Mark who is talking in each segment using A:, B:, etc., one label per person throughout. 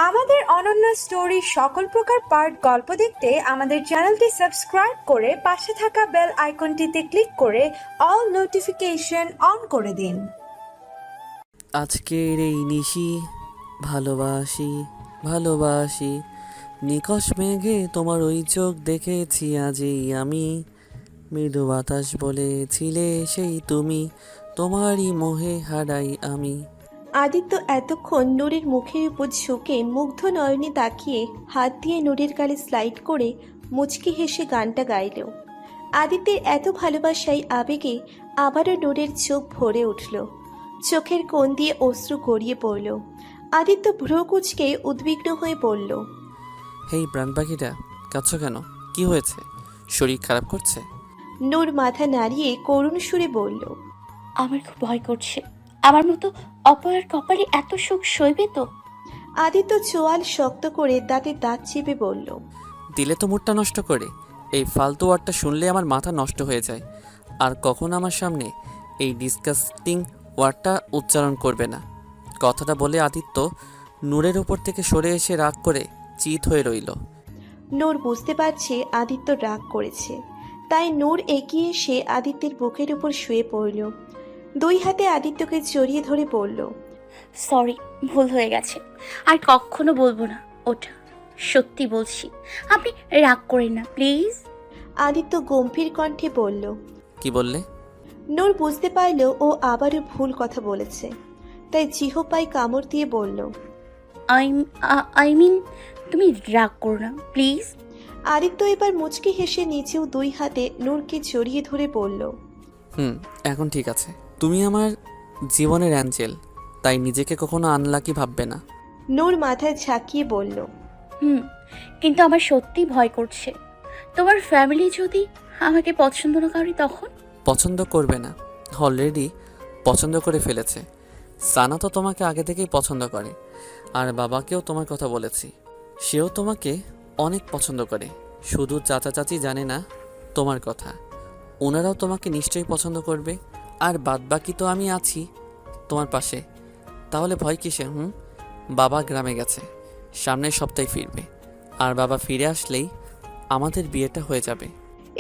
A: আমাদের অনন্য স্টোরি সকল প্রকার পার্ট গল্প দেখতে আমাদের চ্যানেলটি সাবস্ক্রাইব করে পাশে থাকা বেল আইকনটিতে ক্লিক করে অল নোটিফিকেশন অন করে দিন।
B: আজকের এই নিশি ভালোবাসি ভালোবাসি, নিকষ মেঘে তোমার ওই চোখ দেখেছি আজই আমি, মৃদু বাতাস বলেছিলে সেই তুমি, তোমারই মোহে হারাই আমি।
C: আদিত্য এতক্ষণ নূরের মুখের উপর ঝুঁকে মুগ্ধ নয়নে তাকিয়ে হাত দিয়ে নূরের গালে স্লাইড করে মুচকি হেসে গানটা গাইল। আদিত্যের এত ভালোবাসায় আবেগে আবারও নূরের চোখ ভরে উঠল, চোখের কোণ দিয়ে অশ্রু গড়িয়ে পড়ল। আদিত্য ভ্রু কুঁচকে উদ্বিগ্ন হয়ে পড়ল।
B: হেই প্রাণ পাখিটা, কাঁদছো কেন? কি হয়েছে? শরীর খারাপ করছে?
C: নূর মাথা নাড়িয়ে করুণ সুরে বলল,
D: আমার খুব ভয় করছে। আমার মতো অপয়ার কপালে এত সুখ সইবে তো?
C: আদিত্য চোয়াল শক্ত করে দাঁতে দাঁত চেপে বলল,
B: দিলে তো মুডটা নষ্ট করে। এই ফালতু ওয়ার্ডটা শুনলে আমার মাথা নষ্ট হয়ে যায়। আর কখন আমার সামনে এই ডিসকাস্টিং ওয়ার্ডটা উচ্চারণ করবে না। কথাটা বলে আদিত্য নূরের উপর থেকে সরে এসে রাগ করে চিত হয়ে রইল।
C: নূর বুঝতে পারছে আদিত্য রাগ করেছে, তাই নূর এগিয়ে এসে আদিত্যের বুকের উপর শুয়ে পড়ল। দুই হাতে আদিত্যকে জড়িয়ে ধরে বলল,
D: সরি, ভুল হয়ে গেছে, আর কখনো বলবো না ওটা। সত্যি বলছি, আপনি রাগ করেন না প্লিজ।
C: আদিত্য গম্ভীর কণ্ঠে বলল।
B: কি বললে?
C: নূর বুঝতে পারল ও আবারও ভুল কথা বলেছে, তাই জিহ্বায় কামড় দিয়ে বলল,
D: আই মিন তুমি রাগ করো না প্লিজ।
C: আদিত্য এবার মুচকি হেসে নিচেও দুই হাতে নূরকে জড়িয়ে ধরে বলল,
B: এখন ঠিক আছে। তুমি আমার জীবনের অ্যাঞ্জেল, তাই নিজেকে কখনো আনলাকি ভাববে না।
C: নূর মাথায় ঝাঁকিয়ে বলল,
D: কিন্তু আমার সত্যি ভয় করছে। তোমার ফ্যামিলি যদি আমাকে পছন্দ না করে তখন?
B: পছন্দ করবে না, অলরেডি পছন্দ করে ফেলেছে। সানা তো তোমাকে আগে থেকেই পছন্দ করে, আর বাবাকেও তোমার কথা বলেছি, সেও তোমাকে অনেক পছন্দ করে। শুধু চাচা চাচি জানে না তোমার কথা, ওনারাও তোমাকে নিশ্চয়ই পছন্দ করবে। আর বাদবাকি তো আমি আছি তোমার পাশে। তাহলে ভয় কিসে? বাবা গ্রামে গেছে, সামনের সপ্তাহে ফিরবে, আর বাবা ফিরে আসলেই আমাদের বিয়েটা হয়ে যাবে।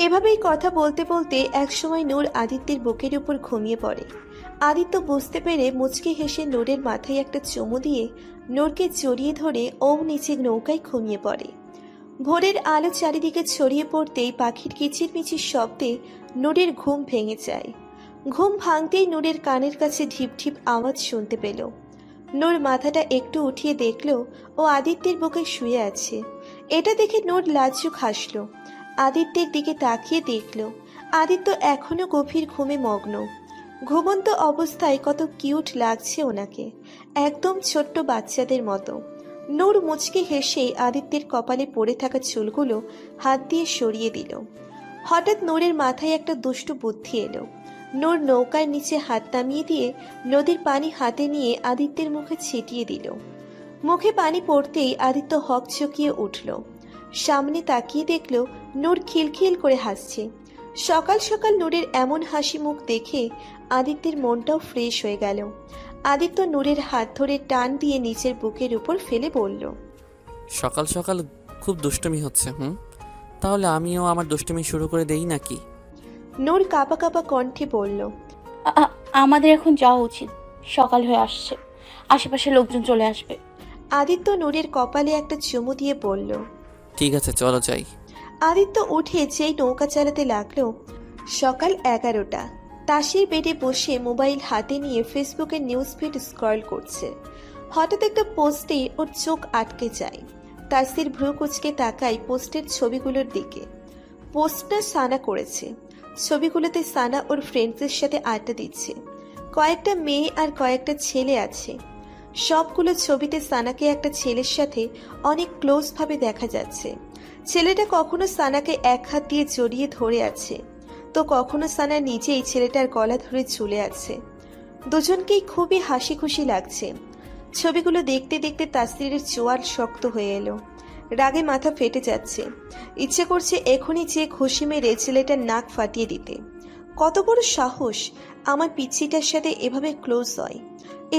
C: এভাবেই কথা বলতে বলতে একসময় নূর আদিত্যের বুকের উপর ঘুমিয়ে পড়ে। আদিত্য বুঝতে পেরে মুচকি হেসে নূরের মাথায় একটা চুমু দিয়ে নূরকে জড়িয়ে ধরে নিচে নৌকায় ঘুমিয়ে পড়ে। ভোরের আলো চারিদিকে ছড়িয়ে পড়তেই পাখির কিচিরমিচির শব্দে নূরের ঘুম ভেঙে যায়। ঘুম ভাঙতেই নূরের কানের কাছে ঢিপ ঢিপ আওয়াজ শুনতে পেল। নূর মাথাটা একটু উঠিয়ে দেখল ও আদিত্যের বুকে শুয়ে আছে। এটা দেখে নূর লাজুক হাসল। আদিত্যের দিকে তাকিয়ে দেখল আদিত্য এখনো গভীর ঘুমে মগ্ন। ঘুমন্ত অবস্থায় কত কিউট লাগছে ওনাকে, একদম ছোট্ট বাচ্চাদের মতো। নূর মুচকি হেসে আদিত্যের কপালে পড়ে থাকা চুলগুলো হাত দিয়ে সরিয়ে দিল। হঠাৎ নূরের মাথায় একটা দুষ্টু বুদ্ধি এলো। নূর নৌকার নিচে হাত নামিয়ে দিয়ে নদীর পানি হাতে নিয়ে আদিত্যের মুখে ছিটিয়ে দিল। মুখে পানি পড়তেই আদিত্য হকচকিয়ে উঠল। সামনে তাকিয়ে দেখল নূর খিলখিল করে হাসছে। সকাল সকাল নূরের এমন হাসি মুখ দেখে আদিত্যের মনটাও ফ্রেশ হয়ে গেল। আদিত্য নূরের হাত ধরে টান দিয়ে নিচের বুকের উপর ফেলে বলল,
B: সকাল সকাল খুব দুষ্টুমি হচ্ছে। তাহলে আমিও আমার দুষ্টুমি শুরু করে দেই নাকি?
C: নূর কাঁপা কাঁপা কণ্ঠে বলল,
D: আমাদের এখন যাওয়া উচিত, সকাল হয়ে আসছে, আশেপাশে লোকজন চলে আসবে।
C: আদিত্য নূরের কপালে একটা চুমু দিয়ে বলল,
B: ঠিক আছে, চলো যাই।
C: আদিত্য উঠে যেই নৌকা চালাতে লাগলো। সকাল 11টা। তাসের বেডে বসে মোবাইল হাতে নিয়ে ফেসবুকের নিউজ ফিড স্ক্রল করছে। হঠাৎ একটা পোস্টে ওর চোখ আটকে যায়। তাসির ভ্রু কুচকে তাকায় পোস্টের ছবিগুলোর দিকে। পোস্টটা সানা করেছে। ছবিগুলোতে সানা ওর ফ্রেন্ডসের সাথে আড্ডা দিচ্ছে। কয়েকটা মেয়ে আর কয়েকটা ছেলে আছে। সবগুলো ছবিতে সানাকে একটা ছেলের সাথে অনেক ক্লোজভাবে দেখা যাচ্ছে। ছেলেটা কখনো সানাকে এক হাত দিয়ে জড়িয়ে ধরে আছে, তো কখনো সানা নিজেই ছেলেটার গলা ধরে ঝুলে আছে। দুজনকেই খুবই হাসি খুশি লাগছে। ছবিগুলো দেখতে দেখতে তাসরিরের চোয়াল শক্ত হয়ে এলো। রাগে মাথা ফেটে যাচ্ছে। ইচ্ছে করছে এখনই যে খুশি মেরে ছেলেটার নাক ফাটিয়ে দিতে। কত বড় সাহস আমার পিচ্ছিটার সাথে এভাবে ক্লোজ হয়।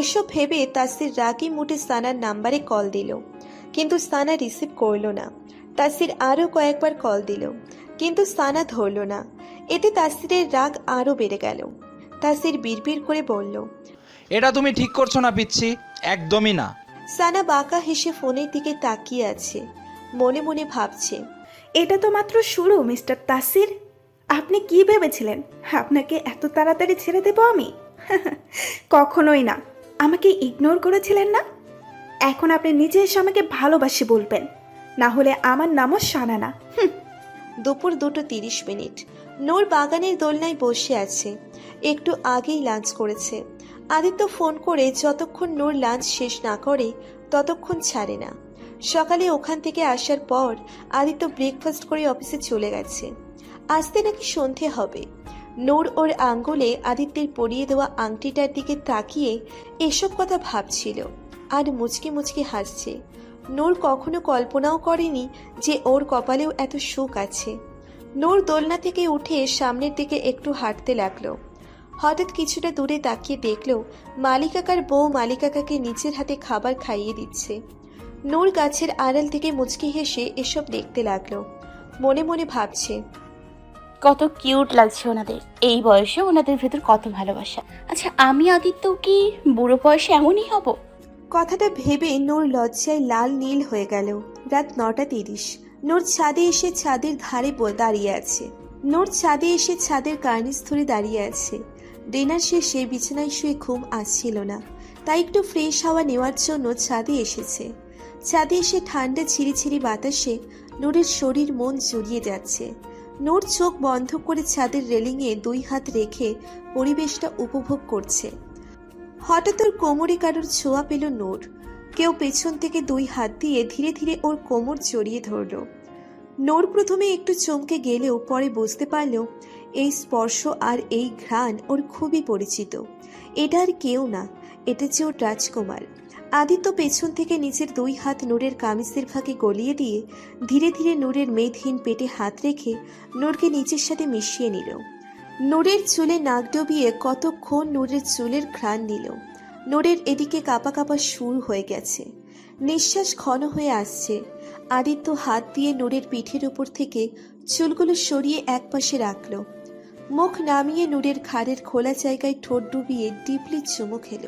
C: এসব ভেবে তাসির রাগী মুঠে সানার নাম্বারে কল দিল, কিন্তু সানা রিসিভ করলো না। তাসির আরও কয়েকবার কল দিল, কিন্তু সানা ধরল না। এতে তাসিরের রাগ আরও বেড়ে গেল। তাসির বিড়বিড় করে বলল,
E: এটা তুমি ঠিক করছো না পিচ্ছি, একদমই না।
C: সানা বাঁকা হেসে ফোনের দিকে তাকিয়ে আছে, মনে মনে ভাবছে,
F: এটা তো মাত্র শুরু মিস্টার তাসির। আপনি কি ভেবেছিলেন আপনাকে এত তাড়াতাড়ি ছেড়ে দেব আমি? কখনোই না। আমাকে ইগনোর করেছিলেন না? এখন আপনি নিজে এসে আমাকে ভালোবাসি বলবেন, না হলে আমার নামও সানা।
C: দুপুর 2:30। নূর বাগানের দোলনায় বসে আছে। একটু আগেই লাঞ্চ করেছে। আদিত্য ফোন করে যতক্ষণ নূর লাঞ্চ শেষ না করে ততক্ষণ ছাড়ে না। সকালে ওখান থেকে আসার পর আদিত্য ব্রেকফাস্ট করে অফিসে চলে গেছে। আসতে নাকি সন্ধে হবে। নূর ওর আঙ্গুলে আদিত্যের পরিয়ে দেওয়া আংটিটার দিকে তাকিয়ে এসব কথা ভাবছিল আর মুচকি মুচকি হাসছে। নূর কখনো কল্পনাও করেনি যে ওর কপালেও এত সুখ আছে। নূর দোলনা থেকে উঠে সামনের দিকে একটু হাঁটতে লাগলো। হঠাৎ কিছুটা দূরে তাকিয়ে দেখলো মালিকাকার বউ মালিকাকাকে নিজের হাতে খাবার খাইয়ে দিচ্ছে। নূর গাছের আড়াল থেকে মুচকি হেসে এসব দেখতে লাগলো। মনে মনে ভাবছে,
D: কত কিউট লাগছে ওনাদের। এই বয়সে ওনাদের ভেতর কত ভালোবাসা। আচ্ছা, আমি আদিত্য কি বুড়ো বয়সে এমনই হব?
C: কথাটা ভেবে নূর লজ্জায় লাল নীল হয়ে গেল। রাত 9:30। নূর ছাদে এসে ছাদের ধারে দাঁড়িয়ে আছে। নূর ছাদে এসে ছাদের কার্নিস ধরে দাঁড়িয়ে আছে। ডিনার শেষে বিছানায় শুয়ে ঘুম আসছিল না, তাই একটু ফ্রেশ হাওয়া নেওয়ার জন্য ছাদে এসেছে। ছাদে এসে ঠান্ডা ছিঁড়ি বাতাসে নূরের শরীর মন জুড়িয়ে যাচ্ছে। নূর চোখ বন্ধ করে ছাদের রেলিংয়ে 2 হাত রেখে পরিবেশটা উপভোগ করছে। হঠাৎ ওর কোমরে কারোর ছোঁয়া পেল নূর। কেউ পেছন থেকে 2 হাত দিয়ে ধীরে ধীরে ওর কোমর জড়িয়ে ধরল। নূর প্রথমে একটু চমকে গেলেও পরে বুঝতে পারল এই স্পর্শ আর এই ঘ্রাণ ওর খুবই পরিচিত। এটা আর কেউ না, এটা যে ওর রাজকুমার। আদিত্য পেছন থেকে নিচের 2 হাত নূরের কামিজের ফাঁকে গলিয়ে দিয়ে ধীরে ধীরে নূরের মেদহীন পেটে হাত রেখে নূরকে নিচের সাথে মিশিয়ে নিল। নূরের চুলে নাক ডবিয়ে কতক্ষণ নূরের চুলের ঘ্রাণ নিল। নূরের এদিকে কাঁপা কাঁপা সুর হয়ে গেছে, নিঃশ্বাস ঘন হয়ে আসছে। আদিত্য হাত দিয়ে নূরের পিঠের উপর থেকে চুলগুলো সরিয়ে একপাশে রাখল। মুখ নামিয়ে নূরের ঘাড়ের খোলা জায়গায় ঠোঁট ডুবিয়ে ডিপলি চুমু খেল।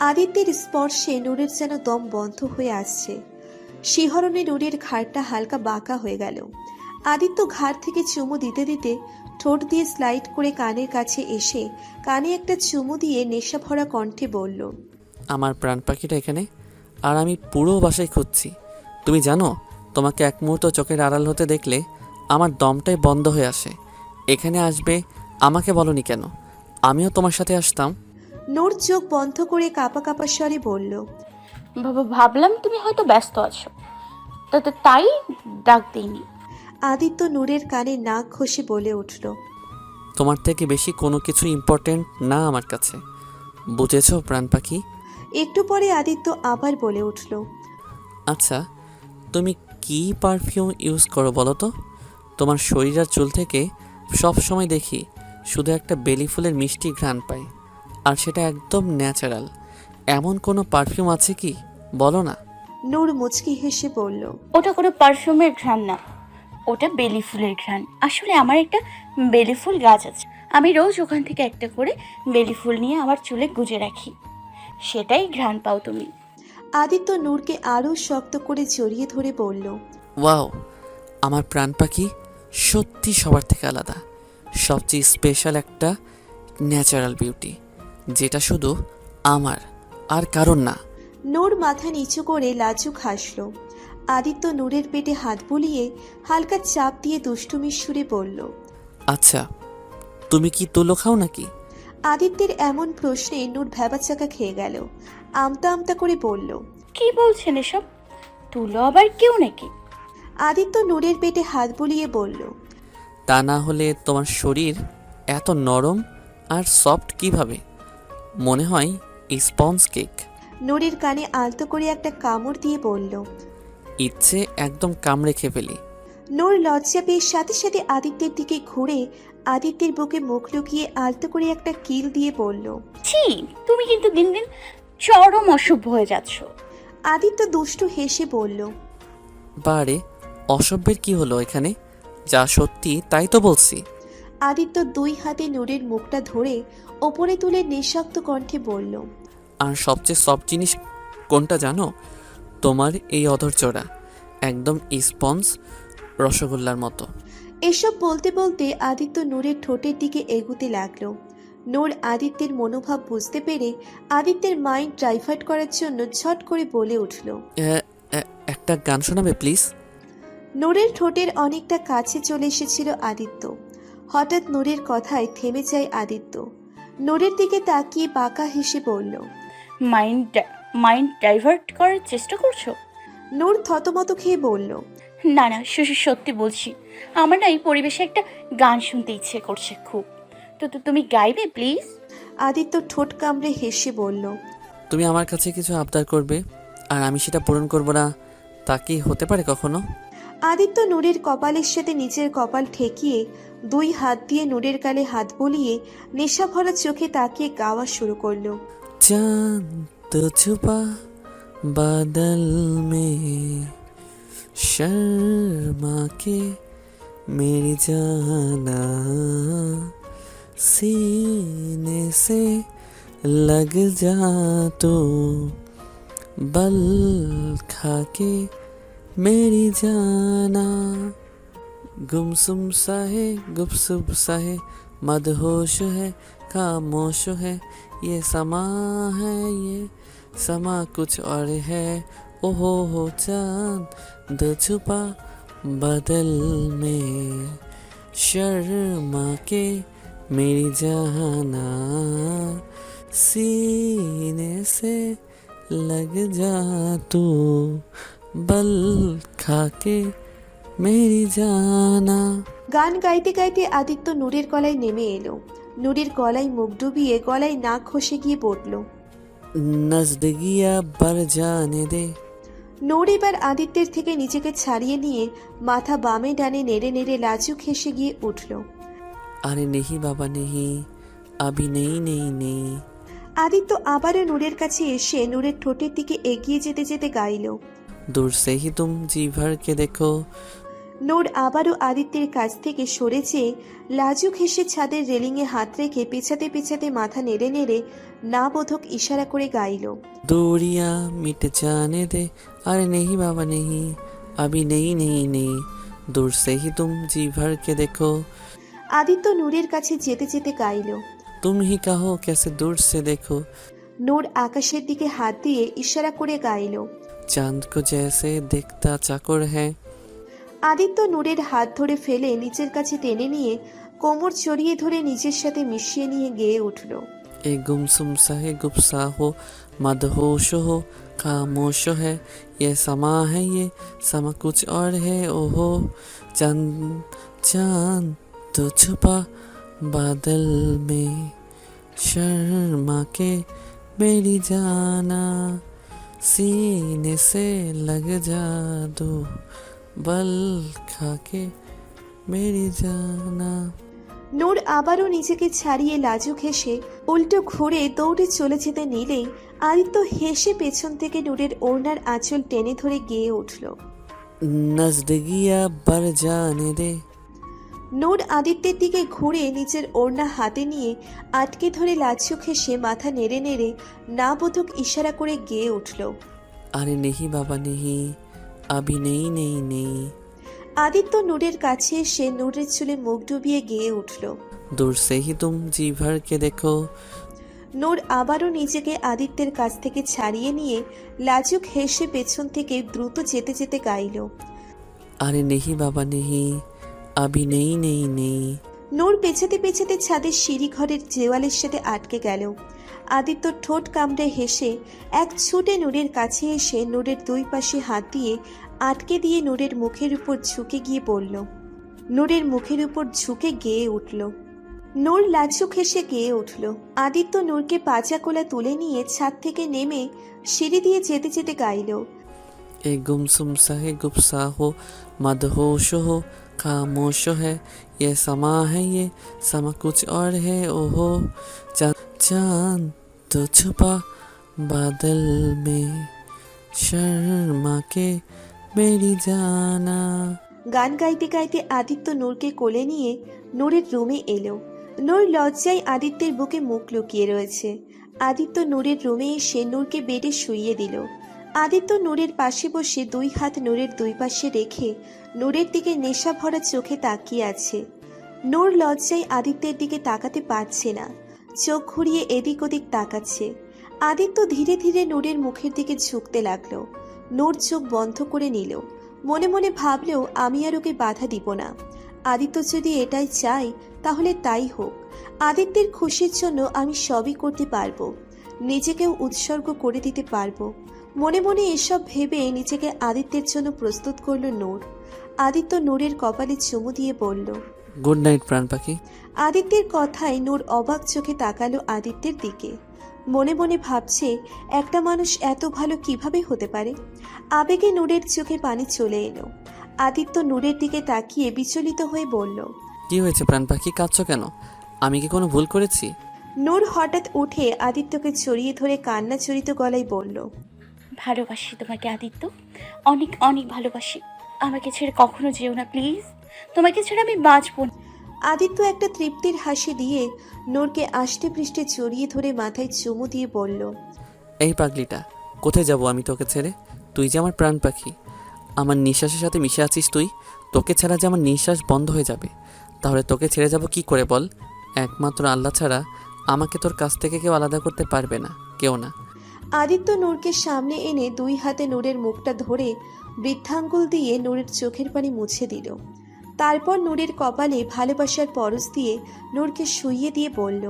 C: আদিত্যের স্পর্শে নূরের যেন দম বন্ধ হয়ে আসছে। শিহরণে নূরের ঘাড়টা হালকা বাঁকা হয়ে গেল। আদিত্য ঘাড় থেকে চুমু দিতে দিতে ঠোঁট দিয়ে স্লাইড করে কানের কাছে এসে কানে একটা চুমু দিয়ে নেশা ভরা কণ্ঠে বলল,
B: আমার প্রাণ পাখিটা এখানে, আর আমি পুরো বাসায় খুঁজছি। তুমি জানো, তোমাকে এক মুহূর্ত চোখের আড়াল হতে দেখলে আমার দমটাই বন্ধ হয়ে আসে। এখানে আসবে আমাকে বলনি কেন? আমিও তোমার সাথে আসতাম।
C: নূর চোখ বন্ধ করে কাঁপা কাঁপা স্বরে বলল,
D: ভাবলাম তুমি হয়তো ব্যস্ত আছো, তাই ডাক দিইনি।
C: আদিত্য নূরের কানে নাক ঘষে বলে উঠল,
B: তোমার থেকে বেশি কোনো কিছু ইম্পর্ট্যান্ট না আমার কাছে, বুঝেছো প্রাণ পাখি?
C: একটু পরে আদিত্য আবার বলে উঠল,
B: আচ্ছা, তুমি কি পারফিউম ইউজ করো বলো তো? তোমার শরীর আর চুল থেকে সব সময় দেখি শুধু একটা বেলি ফুলের মিষ্টি ঘ্রাণ পাই, আর সেটা একদম ন্যাচারাল। এমন কোনো পারফিউম আছে কি বলো না?
C: নূর মুচকি হেসে বলল,
D: ওটা কোনো পারফিউমের ঘ্রাণ না, ওটা বেলি ফুলের ঘ্রাণ। আসলে আমার একটা বেলি ফুল গাছ আছে, আমি রোজ ওখান থেকে একটা করে বেলি ফুল নিয়ে আমার চুলে গুজে রাখি, সেটাই ঘ্রাণ পাও তুমি।
C: আদিত্য নূরকে আরও শক্ত করে জড়িয়ে ধরে বলল,
B: ওয়াও, আমার প্রাণ পাখি সত্যি সবার থেকে আলাদা, সবচেয়ে স্পেশাল একটা ন্যাচারাল বিউটি, যেটা শুধু আমার আর কারণ না।
C: নূর মাথা নিচু করে লাজুক হাসল। আদিত্য নূরের পেটে হাত বুলিয়ে হালকা চাপ দিয়ে দুষ্টুমির সুরে বলল,
B: আচ্ছা, তুমি কি তুলো খাও নাকি?
C: আদিত্যের এমন প্রশ্নে নূর ভ্যাবাচাকা খেয়ে গেল। আমতা আমতা করে বলল,
D: কি বলছেন এসব? তুলো আবার কেউ নাকি?
C: আদিত্য নূরের পেটে হাত বুলিয়ে বলল,
B: তা না হলে তোমার শরীর এত নরম আর সফট কিভাবে? মনে হয় স্পঞ্জ কেক।
C: নূরের কানে আলতো করে একটা কামড় দিয়ে বলল।
B: ইচ্ছে একদম কামড়ে খেয়ে ফেলি।
C: নূর লজ্জা পেয়ে সাথে সাথে আদিত্যের দিকে ঘুরে আদিত্যের বুকে মুখ লুকিয়ে আলতো করে একটা কিল দিয়ে বলল,
D: ছি, তুমি কিন্তু দিন দিন চরম অসভ্য হয়ে যাচ্ছ।
C: আদিত্য দুষ্টু হেসে বলল।
B: বারে, অসভ্যের কি হলো এখানে? যা সত্যি তাই তো বলছি।
C: আদিত্য দুই হাতে নূরের মুখটা ধরে ওপরে তুলে নিঃশব্দ কণ্ঠে বলল।
B: আর সবচেয়ে সফট জিনিস কোনটা জানো? তোমার এই অধৈর্যটা একদম স্পঞ্জ, রসগোল্লার মতো।
C: এসব বলতে বলতে আদিত্য নূরের ঠোঁটের দিকে এগুতে লাগলো। নূর আদিত্যের মনোভাব বুঝতে পেরে আদিত্যের মাইন্ড ডাইভার্ট করার জন্য ঝট করে বলে উঠল।
B: একটা গান শোনাবে প্লিজ?
C: নূরের ঠোঁটের অনেকটা কাছে চলে এসেছিল আদিত্য। হঠাৎ নূরের কথায় থেমে যায় আদিত্য। নূরের দিকে তাকিয়ে বাঁকা হেসে বলল।
D: মাইন্ড ডাইভার্ট করার চেষ্টা করছো?
C: নূর থতমত খেয়ে বলল।
D: না না, সত্যি বলছি, আমার না এই পরিবেশে একটা গান শুনতে ইচ্ছে করছে খুব। তো তুমি গাইবে প্লিজ?
C: আদিত্য ঠোঁট কামড়ে হেসে বলল।
B: তুমি আমার কাছে কিছু আবদার করবে আর আমি সেটা পূরণ করব না, তা কি হতে পারে কখনো?
C: আদিত্য নূরের কপালের সাথে নিচের কপাল ঠেকিয়ে দুই হাত দিয়ে নূরের গালে হাত বুলিয়ে নেশা ভরা চোখে তাকিয়ে গাওয়া শুরু করলো।
B: चांद तो छुपा बादल में, शर्मा के मेरी जाना, सीने से लग जा तो बल खा के मेरी जाना, गुमसुम सा है गुपसुप सा है, मदहोश है खामोश है, ये समा है ये समा कुछ और है, ओहो चांद छुपा बदल में, शर्मा के मेरी जाना, सीने से लग जा तू बल खा के मेरी जाना।
C: গান গাইতে গাইতে আদিত্য নূরের গলায় নেমে এলো। নূরের গলায় মুখ ডুবিয়ে গলায় নাক ঘষে গিয়ে পড়ল।
B: नजदगिया बर जाने दे।
C: নূর এবার আদিত্যের থেকে নিজেকে ছাড়িয়ে নিয়ে মাথা বামে ডানে নেড়ে নেড়ে লাজুক হেসে গিয়ে উঠল।
B: अरे नहीं बाबा नहीं, अभी नहीं नहीं नहीं।
C: আদিত্য আবারও নূরের কাছে এসে নূরের ঠোঁটের দিকে এগিয়ে যেতে যেতে গাইল।
B: दूर से ही तुम जी भर के देखो।
C: নূর আবারও আদিত্যের কাছ থেকে সরে যেয়ে লাজুক হেসে ছাদের রেলিংয়ে হাত রেখে পেছাতে পেছাতে মাথা নেড়ে নেড়ে না বোধক ইশারা করে গাইল।
B: दूरियां मिट जाने दे। अरे नहीं बाबा नहीं, अभी नहीं नहीं नहीं। दूर से ही तुम जी भर के देखो।
C: আদিত্য নূরের কাছে যেতে যেতে গাইল।
B: तुम ही कहो कैसे दूर से देखो।
C: নূর আকাশের দিকে হাত দিয়ে ইশারা করে গাইল।
B: चांद को जैसे देखता चाकर है।
C: আদিত্য নূরের হাত ধরে ফেলে নিচের কাছে টেনে নিয়ে কোমর চড়িয়ে ধরে নিজের সাথে মিশিয়ে নিয়ে গেয়ে উঠল।
B: एक गुमसुम सा है गुप्सा हो, मदहोश हो खामोश है, ये समा है ये समा कुछ और है, ओहो चांद चांद तो छुपा बादल में, शर्मा के मेरी जाना, सीने से लग जा दो बल खा के मेरी जाना।
C: নূর আবারও নিজেকে ছাড়িয়ে লাজুক হেসে উল্টো ঘুরে দৌড়ে চলে যেতে নিলেই আদিত্য হেসে পেছন থেকে নূরের ওড়নার আঁচল টেনে ধরে গেয়ে উঠল।
B: नजदगिया बर जाने दे।
C: নূর আদিত্যের দিকে ঘুরে নিজের ওড়না হাতে নিয়ে আটকে ধরে লাজুক হেসে মাথা নেড়ে নেড়ে না বোধক ইশারা করে গেয়ে উঠল।
B: अरे नहीं बाबा नहीं, अभी नहीं नहीं नहीं।
C: আদিত্য নূরের কাছে এসে নূরের চুলে মুখ ডুবিয়ে গেয়ে উঠল।
B: दूर से ही तुम जी भर के देखो।
C: নূর আবারও নিজেকে আদিত্যের কাছ থেকে ছাড়িয়ে নিয়ে লাজুক হেসে পেছন থেকে দ্রুত যেতে যেতে গাইল।
B: अरे नहीं बाबा नहीं, अभी नहीं नहीं नहीं।
C: নূর পেছাতে পেছাতে ছাদের সিঁড়ি ঘরের দেওয়ালের সাথে আটকে গেল। আদিত্য ঠোঁট কামড়ে হেসে এক ছুটে নূরের কাছে এসে নূরের দুই পাশে হাত দিয়ে আটকে দিয়ে নূরের মুখের উপর ঝুঁকে গিয়ে পড়ল। নূরের মুখের উপর ঝুঁকে গেয়ে উঠল। নূর লাজুক হেসে গেয়ে উঠল। আদিত্য নূরকে পাজা কোলা তুলে নিয়ে ছাদ থেকে নেমে সিঁড়ি দিয়ে যেতে যেতে গাইল।
B: एक गुमसुम सा है गुप्सा हो, मदहोश हो खामोश है, ये समा है ये समा कुछ और है, ओहो चांद चांद तो छुपा बादल में शर्मा के मेरी जाना।
C: গান গাইতে গাইতে আদিত্য নূরকে কোলে নিয়ে নূরের রুমে এলো। নূর লজ্জায় আদিত্যের বুকে মুখ লুকিয়ে রয়েছে। আদিত্য নূরের রুমে এসে নূরকে বেডে শুইয়ে দিল। আদিত্য নূরের পাশে বসে দুই হাত নূরের দুই পাশে রেখে নূরের দিকে নেশা ভরা চোখে তাকিয়ে আছে। নূর লজ্জায় আদিত্যের দিকে তাকাতে পারছে না, চোখ ঘুরিয়ে এদিক ওদিক তাকাচ্ছে। আদিত্য ধীরে ধীরে নূরের মুখের দিকে ঝুঁকতে লাগলো। নূর চোখ বন্ধ করে নিল। মনে মনে ভাবলেও আমি আর ওকে বাধা দিব না। আদিত্য যদি এটাই চাই তাহলে তাই হোক। আদিত্যের খুশির জন্য আমি সবই করতে পারবো, নিজেকেও উৎসর্গ করে দিতে পারবো। মনে মনে এসব ভেবে নিজেকে আদিত্যের জন্য প্রস্তুত করলো নূর। আদিত্য নূরের কপালে চুমু দিয়ে বলল,
B: গুড নাইট প্রাণ পাখি।
C: আদিত্যের কথায় নূর অবাক চোখে তাকালো আদিত্যের দিকে। মনে মনে ভাবছে একটা মানুষ এত ভালো কিভাবে হতে পারে। আবেগে নূরের চোখে পানি চলে এলো। আদিত্য নূরের দিকে তাকিয়ে বিচলিত হয়ে বলল,
B: কি হয়েছে প্রাণ পাখি, কাঁদছো কেন? আমি কি কোনো ভুল করেছি?
C: নূর হঠাৎ উঠে আদিত্যকে জড়িয়ে ধরে কান্না জড়িত গলায় বলল,
D: ভালোবাসি তোমাকে আদিত্য, অনেক অনেক ভালোবাসি। আমাকে ছেড়ে কখনো যেও না প্লিজ, তোমাকে ছেড়ে আমি বাঁচবো না।
C: আদিত্য একটা তৃপ্তির হাসি দিয়ে নূরকে আষ্টে পৃষ্ঠে জড়িয়ে ধরে মাথায় চুমু দিয়ে বলল,
B: এই পাগলিটা, কোথায় যাব আমি তোকে ছেড়ে? তুই যে আমার প্রাণ পাখি, আমার নিঃশ্বাসের সাথে মিশে আছিস তুই। তোকে ছাড়া যে আমার নিঃশ্বাস বন্ধ হয়ে যাবে। তাহলে তোকে ছেড়ে যাব কি করে বল? একমাত্র আল্লাহ ছাড়া আমাকে তোর কাছ থেকে কেউ আলাদা করতে পারবে না, কেউ না।
C: আদিত্য নূরকে সামনে এনে দুই হাতে নূরের মুখটা ধরে বৃদ্ধাঙ্গুল দিয়ে নূরের চোখের পানি মুছে দিল। তারপর নূরের কপালে ভালোবাসার পরশ দিয়ে নূরকে শুইয়ে দিয়ে বলল,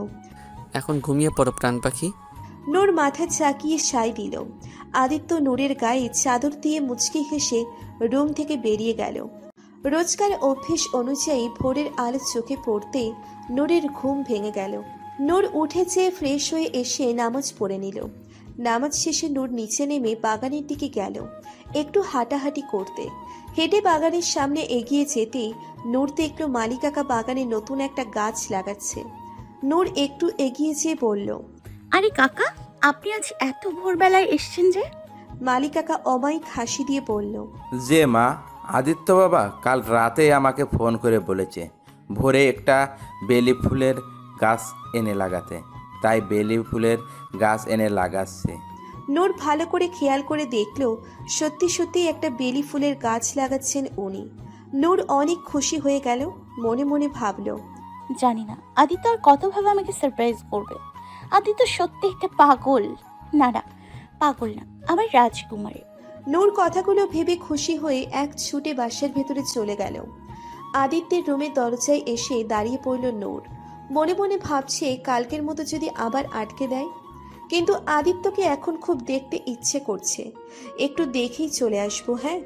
B: এখন ঘুমিয়ে পড়ো প্রাণ পাখি।
C: নূর মাথা চাকিয়ে সায় দিল। আদিত্য নূরের গায়ে চাদর দিয়ে মুচকি হেসে রুম থেকে বেরিয়ে গেল। রোজকার অভ্যেস অনুযায়ী ভোরের আলো চোখে পড়তে নূরের ঘুম ভেঙে গেল। নূর উঠে চেয়ে ফ্রেশ হয়ে এসে নামাজ পড়ে নিল। নামাজ শেষে নূর নিচে নেমে বাগানের দিকে গেল একটু হাঁটাহাঁটি করতে। হেঁটে বাগানের সামনে এগিয়ে যেতেই নূর দেখল মালি কাকা বাগানে নতুন একটা গাছ লাগাচ্ছে। নূর একটু এগিয়ে যেয়ে বলল,
D: আরে কাকা, আপনি আজ এত ভোরবেলায় এসেছেন যে?
C: মালি কাকা অমায়িক হাসি দিয়ে বলল,
G: যে মা, আদিত্য বাবা কাল রাতে আমাকে ফোন করে বলেছে ভোরে একটা বেলি ফুলের গাছ এনে লাগাতে, তাই বেলি ফুলের গাছ এনে লাগাচ্ছে।
C: নূর ভালো করে খেয়াল করে দেখল সত্যি সত্যি একটা বেলি ফুলের গাছ লাগাচ্ছেন উনি। নূর অনেক খুশি হয়ে গেল। মনে মনে ভাবল,
D: জানি না আদিত্য আর কতভাবে আমাকে সারপ্রাইজ করবে। আদিত্য সত্যি একটা পাগল। না না, পাগল না, আমার রাজকুমারী।
C: নূর কথাগুলো ভেবে খুশি হয়ে এক ছুটে বাসার ভেতরে চলে গেল। আদিত্যের রুমের দরজায় এসে দাঁড়িয়ে পড়ল নূর। মনে মনে ভাবছে কালকের মতো যদি আবার আটকে দেয়। কিন্তু আদিত্যকে এখন খুব দেখতে ইচ্ছে করছে, একটু দেখেই চলে আসবো। হ্যাঁ,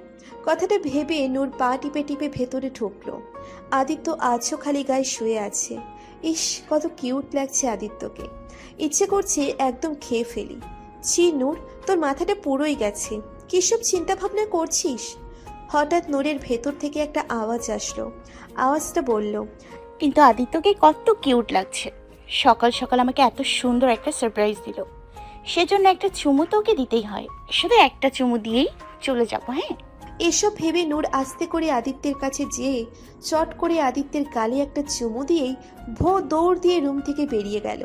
C: কথাটা ভেবে নূর পা টিপে টিপে ভেতরে ঢুকলো। আদিত্য আজও খালি গায়ে শুয়ে আছে। ইস, কত কিউট লাগছে আদিত্যকে। ইচ্ছে করছে একদম খেয়ে ফেলি। ছি নূর, তোর মাথাটা পুরোই গেছে, কিসব চিন্তা ভাবনা করছিস? হঠাৎ নূরের ভেতর থেকে একটা আওয়াজ আসলো। আওয়াজটা বলল,
D: কিন্তু আদিত্যকে কত কিউট লাগছে। সকাল সকাল আমাকে এত সুন্দর একটা সারপ্রাইজ দিল, সেজন্য একটা চুমু তো ওকে দিতেই হয়। শুধু একটা চুমু দিয়েই চলে যাবো। হ্যাঁ,
C: এসব ভেবে নূর আস্তে করে আদিত্যের কাছে যেয়ে চট করে আদিত্যের গালে একটা চুমু দিয়েই দৌড় দিয়ে রুম থেকে বেরিয়ে গেল।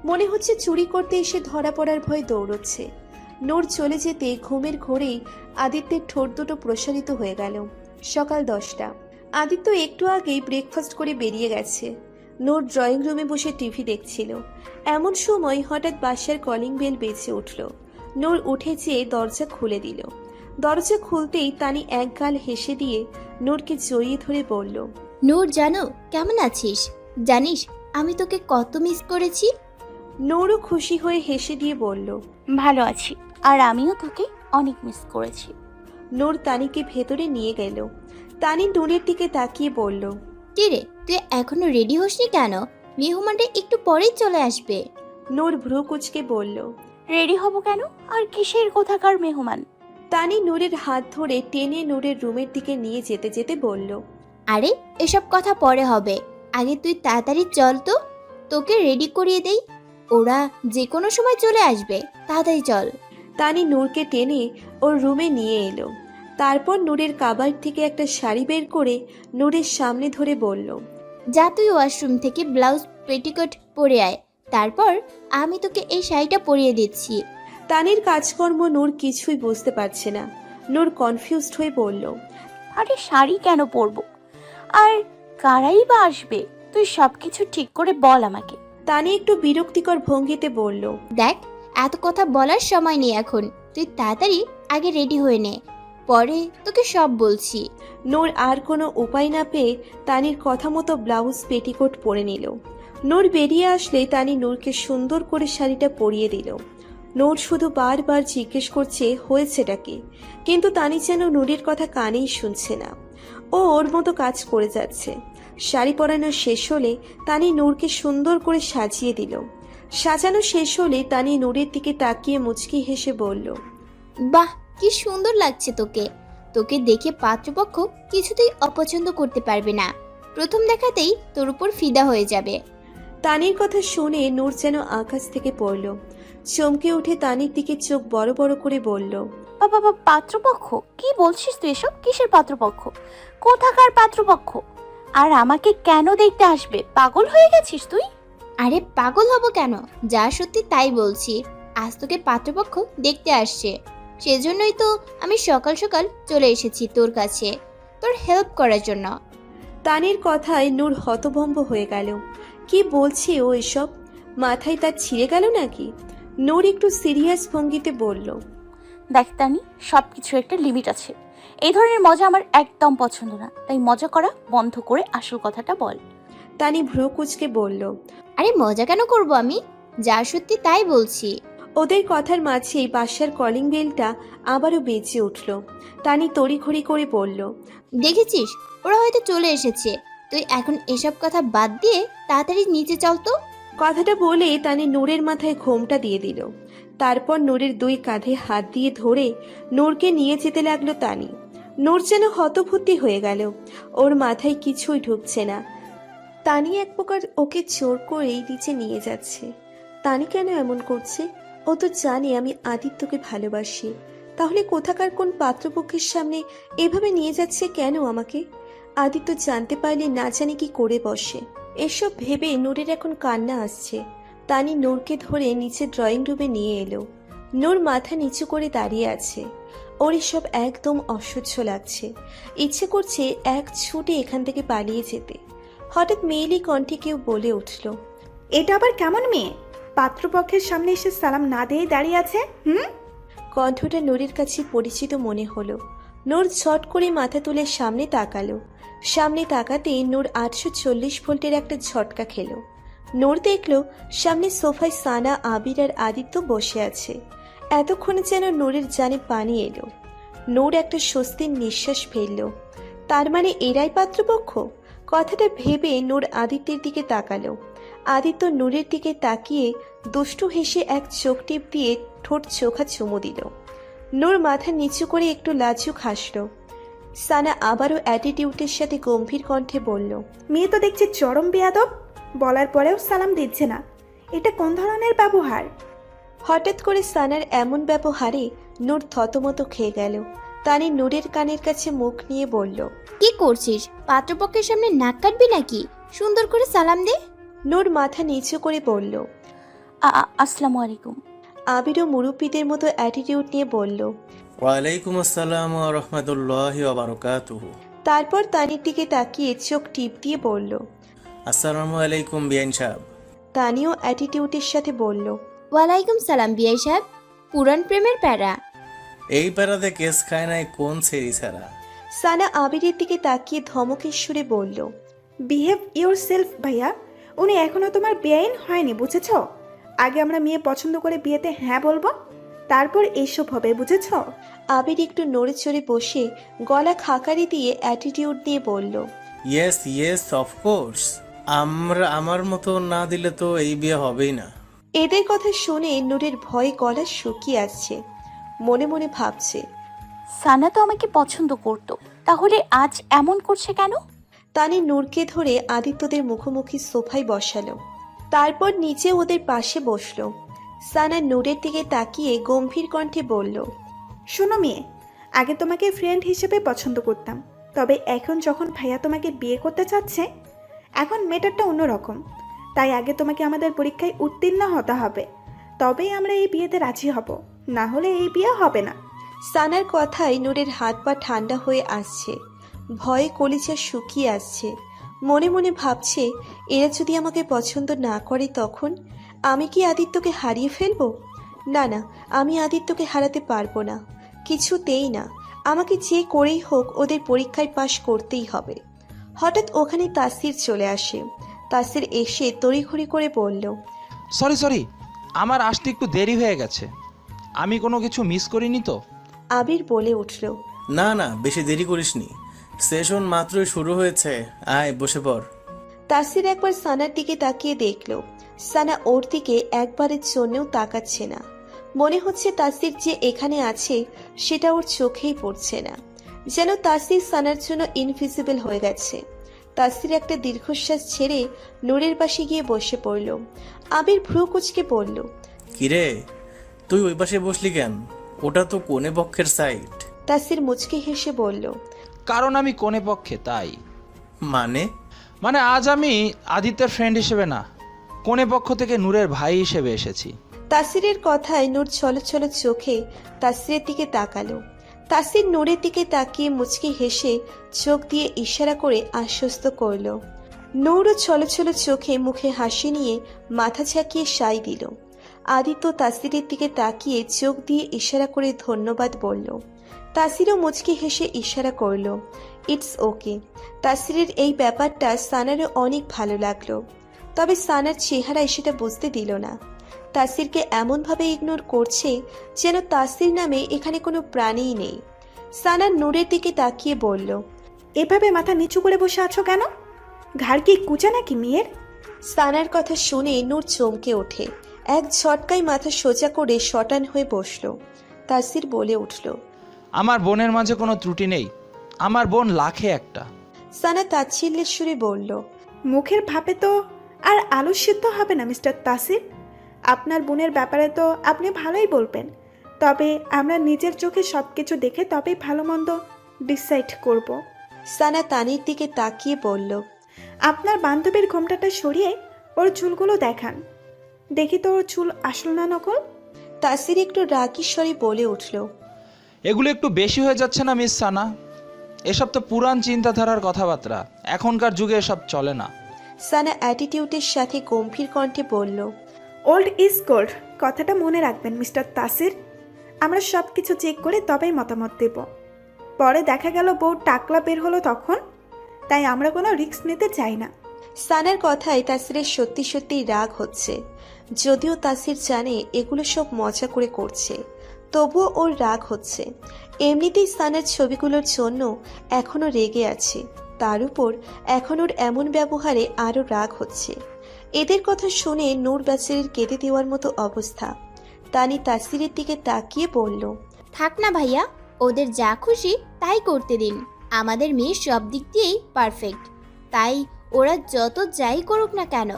C: মনে হচ্ছে চুরি করতে এসে ধরা পড়ার ভয় দৌড়চ্ছে। নূর চলে যেতে ঘুমের ঘোরেই আদিত্যের ঠোঁট দুটো প্রসারিত হয়ে গেল। সকাল 10টা। আদিত্য একটু আগেই ব্রেকফাস্ট করে বেরিয়ে গেছে। নূর ড্রয়িং রুমে বসে টিভি দেখছিল। এমন সময় হঠাৎ বাসার কলিং বেল বেজে উঠল। নূর উঠে যেয়ে দরজা খুলে দিল। দরজা খুলতেই তানি এক গাল হেসে দিয়ে নূরকে জড়িয়ে ধরে বলল,
H: নূর জানো কেমন আছিস? জানিস আমি তোকে কত মিস করেছি।
C: নূরও খুশি হয়ে হেসে দিয়ে বলল,
D: ভালো আছি, আর আমিও তোকে অনেক মিস করেছি।
C: নূর তানিকে ভেতরে নিয়ে গেল। তানি নূরের দিকে তাকিয়ে বলল,
H: কিরে তুই এখনো রেডি হসনি কেন? মেহমানটা একটু পরেই চলে আসবে।
C: নূর ভ্রু কুচকে বলল,
D: রেডি হব কেন? আর কিসের কোথাকার মেহমান?
C: তানি নূরের হাত ধরে টেনে নূরের রুমের দিকে নিয়ে যেতে যেতে বলল,
H: আরে এসব কথা পরে হবে, আগে তুই তাড়াতাড়ি চল তো, তোকে রেডি করিয়ে দেই। ওরা যে কোনো সময় চলে আসবে, তাড়াতাড়ি চল।
C: তানি নূরকে টেনে ওর রুমে নিয়ে এলো। তারপর নূরের কাবার থেকে একটা শাড়ি বের করে নূরের সামনে ধরে বলল,
H: যা তুই ওয়াশরুম থেকে ব্লাউজ পেটিকোট পরে আয়, তারপর আমি তোকে এই শাড়িটা পরিয়ে দিচ্ছি।
C: তানির কাজকর্ম নূর কিছুই বুঝতে পারছে না। নূর কনফিউজড হয়ে বলল,
D: আরে শাড়ি কেন পরবো? আর কারাই বা আসবে? তুই সব কিছু ঠিক করে বল আমাকে।
C: তানি একটু বিরক্তিকর ভঙ্গিতে বলল,
H: দেখ, এত কথা বলার সময় নেই এখন, তুই তাড়াতাড়ি আগে রেডি হয়ে নে, পরে তোকে সব বলছি।
C: নূর আর কোনো উপায় না পেয়ে তানির কথা মতো ব্লাউজ পেটিকোট পরে নিল। নূর বেরিয়ে আসলে তানি নূরকে সুন্দর করে শাড়িটা পরিয়ে দিল। নূর শুধু বারবার জিজ্ঞেস করছে হয়েছেটা কি, কিন্তু তানি যেন নূরের কথা কানেই শুনছে না। ও ওর মতো কাজ করে যাচ্ছে। শাড়ি পরানো শেষ হলে তানি নূরকে সুন্দর করে সাজিয়ে দিল। সাজানো শেষ হলে তানি নূরের দিকে তাকিয়ে মুচকি হেসে বলল,
H: বাহ, কি সুন্দর লাগছে তোকে। তোকে দেখে পাত্রপক্ষ কিছুতেই অপছন্দ করতে পারবে না, প্রথম দেখাতেই তোর উপর ফিদা হয়ে যাবে।
C: তানির কথা শুনে নূর যেন আকাশ থেকে পড়ল। চমকে উঠে তানির দিকে চোখ বড় বড় করে বলল,
D: বাবা, পাত্রপক্ষ? কি বলছিস তুই এসব? কিসের পাত্রপক্ষ? কোথাকার পাত্রপক্ষ? আর আমাকে কেন দেখতে আসবে? পাগল হয়ে গেছিস তুই?
H: আরে পাগল হব কেন, যা সত্যি তাই বলছি। আজ তোকে পাত্রপক্ষ দেখতে আসছে, সেজন্যই তো আমি সকাল সকাল চলে এসেছি তোর কাছে, তোর হেল্প করার জন্য।
C: তানির কথায় নূর হতভম্ব হয়ে গেল। কি বলছে ও এসব? মাথায় তার ছিঁড়ে গেল নাকি? নূর একটু সিরিয়াস ভঙ্গিতে বলল,
D: দেখ তানি, সব কিছু একটা লিমিট আছে। এই ধরনের মজা আমার একদম পছন্দ না, তাই মজা করা বন্ধ করে আসল কথাটা বল।
C: তানি ভ্রু কুঁচকে বলল,
H: আরে মজা কেন করব আমি, যা সত্যি তাই বলছি।
C: ওদের কথার মাঝেই বাসার কলিং বেলটা আবারও বেজে উঠল। তানি তড়িঘড়ি করে বলল,
H: দেখেছিস, ওরা হয়তো চলে এসেছে। তুই এখন এসব কথা বাদ দিয়ে তাড়াতাড়ি নিচে চল তো।
C: কথাটা বলে তানি নূরের মাথায় ঘোমটা দিয়ে দিল। তারপর নূরের দুই কাঁধে হাত দিয়ে ধরে নূরকে নিয়ে যেতে লাগলো তানি। নূর যেন হতবুদ্ধি হয়ে গেল। ওর মাথায় কিছুই ঢুকছে না। তানি এক প্রকার ওকে জোর করেই নিচে নিয়ে যাচ্ছে। তানি কেন এমন করছে? ও তো জানে আমি আদিত্যকে ভালোবাসি। তাহলে কোথাকার কোন পাত্রপক্ষের সামনে এভাবে নিয়ে যাচ্ছে কেন আমাকে? আদিত্য জানতে পারলে না জানি কি করে বসে। এসব ভেবে নূরের এখন কান্না আসছে। তানি নূরকে ধরে নিচে ড্রয়িং রুমে নিয়ে এলো। নূর মাথা নিচু করে দাঁড়িয়ে আছে। ওর এসব একদম অসহ্য লাগছে। ইচ্ছে করছে এক ছুটে এখান থেকে পালিয়ে যেতে। হঠাৎ মেয়েলি কণ্ঠে কেউ বলে উঠল,
F: এটা আবার কেমন মেয়ে, পাত্রপক্ষের সামনে এসে সালাম না দিয়ে দাঁড়িয়ে আছে?
C: কণ্ঠটা নূরের কাছে পরিচিত মনে হলো। নূর ছট করে মাথা তুলে সামনে তাকালো। সামনে তাকাতেই নূর 840 ভোল্টের একটা ঝটকা খেলো। নূর দেখলো সামনে সোফায় সানা, আবির আর আদিত্য বসে আছে। এতক্ষণে যেন নূরের জানে পানি এলো। নূর একটা স্বস্তির নিঃশ্বাস ফেলল। তার মানে এরাই পাত্রপক্ষ? কথাটা ভেবে নূর আদিত্যের দিকে তাকালো। আদিত্য নূরের দিকে তাকিয়ে দুষ্টু হেসে এক চোখ টিপ দিয়ে ঠোঁট চোখা চুমু দিল। নূর মাথা নিচু করে একটু লাজুক হাসল। সানা আবারও অ্যাটিটিউডের সাথে গম্ভীর কণ্ঠে বলল,
F: মেয়ে তো দেখছি চরম বেয়াদব, বলার পরেও সালাম দিচ্ছে না। এটা কোন ধরনের ব্যবহার?
C: হঠাৎ করে সানার এমন ব্যবহারে নূর থতমত খেয়ে গেল। তানি নূরের কানের কাছে মুখ নিয়ে বলল,
H: কি করছিস? পাত্রপক্ষের সামনে নাক কাটবি নাকি? সুন্দর করে সালাম দে।
C: নূর মাথা নিচু করে বলল।
D: আসসালামু আলাইকুম।
C: আবিরও মুরব্বীদের মতো অ্যাটিটিউড নিয়ে বলল।
I: ওয়ালাইকুম আসসালাম ওয়া রাহমাতুল্লাহি ওয়া বারাকাতুহু।
C: তারপর তানির দিকে তাকিয়ে চোখ টিপ দিয়ে বলল,
I: আসসালামু আলাইকুম বিআইন সাহেব।
C: তানিও অ্যাটিটিউডের সাথে বলল,
H: ওয়ালাইকুম সালাম বিআই সাহেব। পুরান প্রেমের প্যারা।
I: এই প্যারাতে কেস খায় নাই কোন সেরি ছাড়া।
C: সানা আবিরের দিকে তাকিয়ে ধমকের সুরে বলল,
F: বিহেভ ইউর সেলফ ভাইয়া। উনি এখনো তোমার বেআইন হয়নি, বুঝেছ? আগে আমরা মেয়ে পছন্দ করে বিয়েতে হ্যাঁ বলবো, তারপর এইসব হবে, বুঝেছ?
C: আবির একটু নড়ে চড়ে বসে গলা খাকারি দিয়ে অ্যাটিটিউড নিয়ে বলল,
I: ইয়েস ইয়েস অফকোর্স। আমার মতো না দিলে তো এই বিয়ে হবেই না।
C: এদের কথা শুনে নূরের ভয়ে গলা শুকিয়ে আসছে। মনে মনে ভাবছে,
D: সানা তো আমাকে পছন্দ করতো, তাহলে আজ এমন করছে কেন?
C: তানি নূরকে ধরে আদিত্যদের মুখোমুখি সোফায় বসালো। তারপর নিচে ওদের পাশে বসলো। সানা নূরের দিকে তাকিয়ে গম্ভীর কণ্ঠে বলল,
F: শোনো মেয়ে, আগে তোমাকে ফ্রেন্ড হিসেবে পছন্দ করতাম, তবে এখন যখন ভাইয়া তোমাকে বিয়ে করতে চাচ্ছে, এখন মেটারটা অন্যরকম। তাই আগে তোমাকে আমাদের পরীক্ষায় উত্তীর্ণ হতে হবে, তবেই আমরা এই বিয়েতে রাজি হব, না হলে এই বিয়ে হবে না।
C: সানার কথায় নূরের হাত পা ঠান্ডা হয়ে আসছে, ভয়ে কলিজা শুকিয়ে আসছে। মনে মনে ভাবছে, এরা যদি আমাকে পছন্দ না করে তখন আমি কি আদিত্যকে হারিয়ে ফেলবো? না না, আমি আদিত্যকে হারাতে পারবো না, কিছুতেই না। আমাকে যে করেই হোক ওদের পরীক্ষায় পাশ করতেই হবে। হঠাৎ ওখানে তাসির চলে আসে। তাসির এসে তড়িঘড়ি করে বলল,
E: সরি, আমার আসতে একটু দেরি হয়ে গেছে। আমি কোনো কিছু মিস করিনি তো?
C: আবির বলে উঠল,
I: না না, বেশি দেরি করিসনি, সেশন মাত্রই শুরু হয়েছে, আয় বসে পড়।
C: তাসির একবার সানার দিকে তাকিয়ে দেখল, সানা ওর দিকে একবারের জন্যও তাকাচ্ছে না। মনে হচ্ছে তাসির যে এখানে আছে সেটা ওর চোখেই পড়ছে না, যেন তাসির সানার জন্য ইনভিজিবল হয়ে গেছে। তাসির একটা দীর্ঘশ্বাস ছেড়ে নূরের পাশে গিয়ে বসে পড়ল। আবির ভ্রু কুচকে বলল,
I: কিরে, তুই ওই পাশে বসলি কেন? ওটা তো কোণে পক্ষের সাইড।
C: তাসির মুচকে হেসে বলল,
E: কারণ আমি কোনে পক্ষে, তাই।
I: মানে
E: আজ আমি আদিত্যের ফ্রেন্ড হিসেবে না, কোনে পক্ষ থেকে নূরের ভাই হিসেবে এসেছি।
C: তাসিরের কথায় নূর ছলছল চোখে তাসিরের দিকে তাকালো। তাসির নূরের দিকে তাকিয়ে মুচকি হেসে চোখ দিয়ে ইশারা করে আশ্বস্ত করল। নূরও ছলছল চোখে মুখে হাসি নিয়ে মাথা ঝাঁকিয়ে সাই দিল। আদিত্য তাসিরের দিকে তাকিয়ে চোখ দিয়ে ইশারা করে ধন্যবাদ বলল। তাসিরও মুচকি হেসে ইশারা করল, ইটস ওকে। তাসিরের এই ব্যাপারটা সানারও অনেক ভালো লাগলো, তবে সানার চেহারায় সেটা বুঝতে দিল না। তাসিরকে এমনভাবে ইগনোর করছে যেন তাসির নামে এখানে কোনো প্রাণীই নেই। সানা নূরের দিকে তাকিয়ে বলল,
F: এভাবে মাথা নিচু করে বসে আছো কেন? ঘাড় কি কুচা নাকি মেয়ের?
C: সানার কথা শুনে নূর চমকে ওঠে, এক ঝটকায় মাথা সোজা করে শটান হয়ে বসল। তাসির বলে উঠল,
E: আমার বোনের মাঝে কোনো ত্রুটি নেই, আমার বোন লাখে একটা।
C: সানা তাচ্ছিল্যের সুরে বলল,
F: মুখের ভাবে তো আর আলু সিদ্ধ হবে না মিস্টার তাসির। আপনার বোনের ব্যাপারে তো আপনি ভালোই বলবেন, তবে আমরা নিজের চোখে সব কিছু দেখে তবেই ভালো মন্দ ডিসাইড করব।
C: সানা তানির দিকে তাকিয়ে বলল,
F: আপনার বান্ধবীর ঘোমটাটা সরিয়ে ওর চুলগুলো দেখান, দেখি তো ওর চুল আসল না নকল।
C: তাসির একটু রাগী স্বরে বলে উঠল,
E: এগুলো একটু বেশি হয়ে যাচ্ছে না মিস সানা? এসব তো পুরান চিন্তাধারার কথাবার্তা, এখনকার যুগে এসব চলে না।
C: সানা অ্যাটিটিউডের সাথে গম্ভীর কণ্ঠে বলল,
F: ওল্ড ইজ গোল্ড, কথাটা মনে রাখবেন মিস্টার তাসির। আমরা সব কিছু চেক করে তবেই মতামত দেব। পরে দেখা গেল বউ টাকলা বের হলো তখন, তাই আমরা কোনো রিস্ক নিতে চাই না।
C: সানার কথায় তাসিরের সত্যি সত্যি রাগ হচ্ছে। যদিও তাসির জানে এগুলো সব মজা করে করছে, তবুও ওর রাগ হচ্ছে। এমনিতেই সানার ছবিগুলোর জন্য এখনও রেগে আছে, তার উপর এখন ওর এমন ব্যবহারে আরও রাগ হচ্ছে। এদের কথা শুনে নূর বেচারির কেঁদে দেওয়ার মতো অবস্থা। তানি তাসিরের দিকে তাকিয়ে বলল,
H: থাক না ভাইয়া, ওদের যা খুশি তাই করতে দিন। আমাদের মেয়ে সব দিক দিয়েই পারফেক্ট, তাই ওরা যত যাই করুক না কেন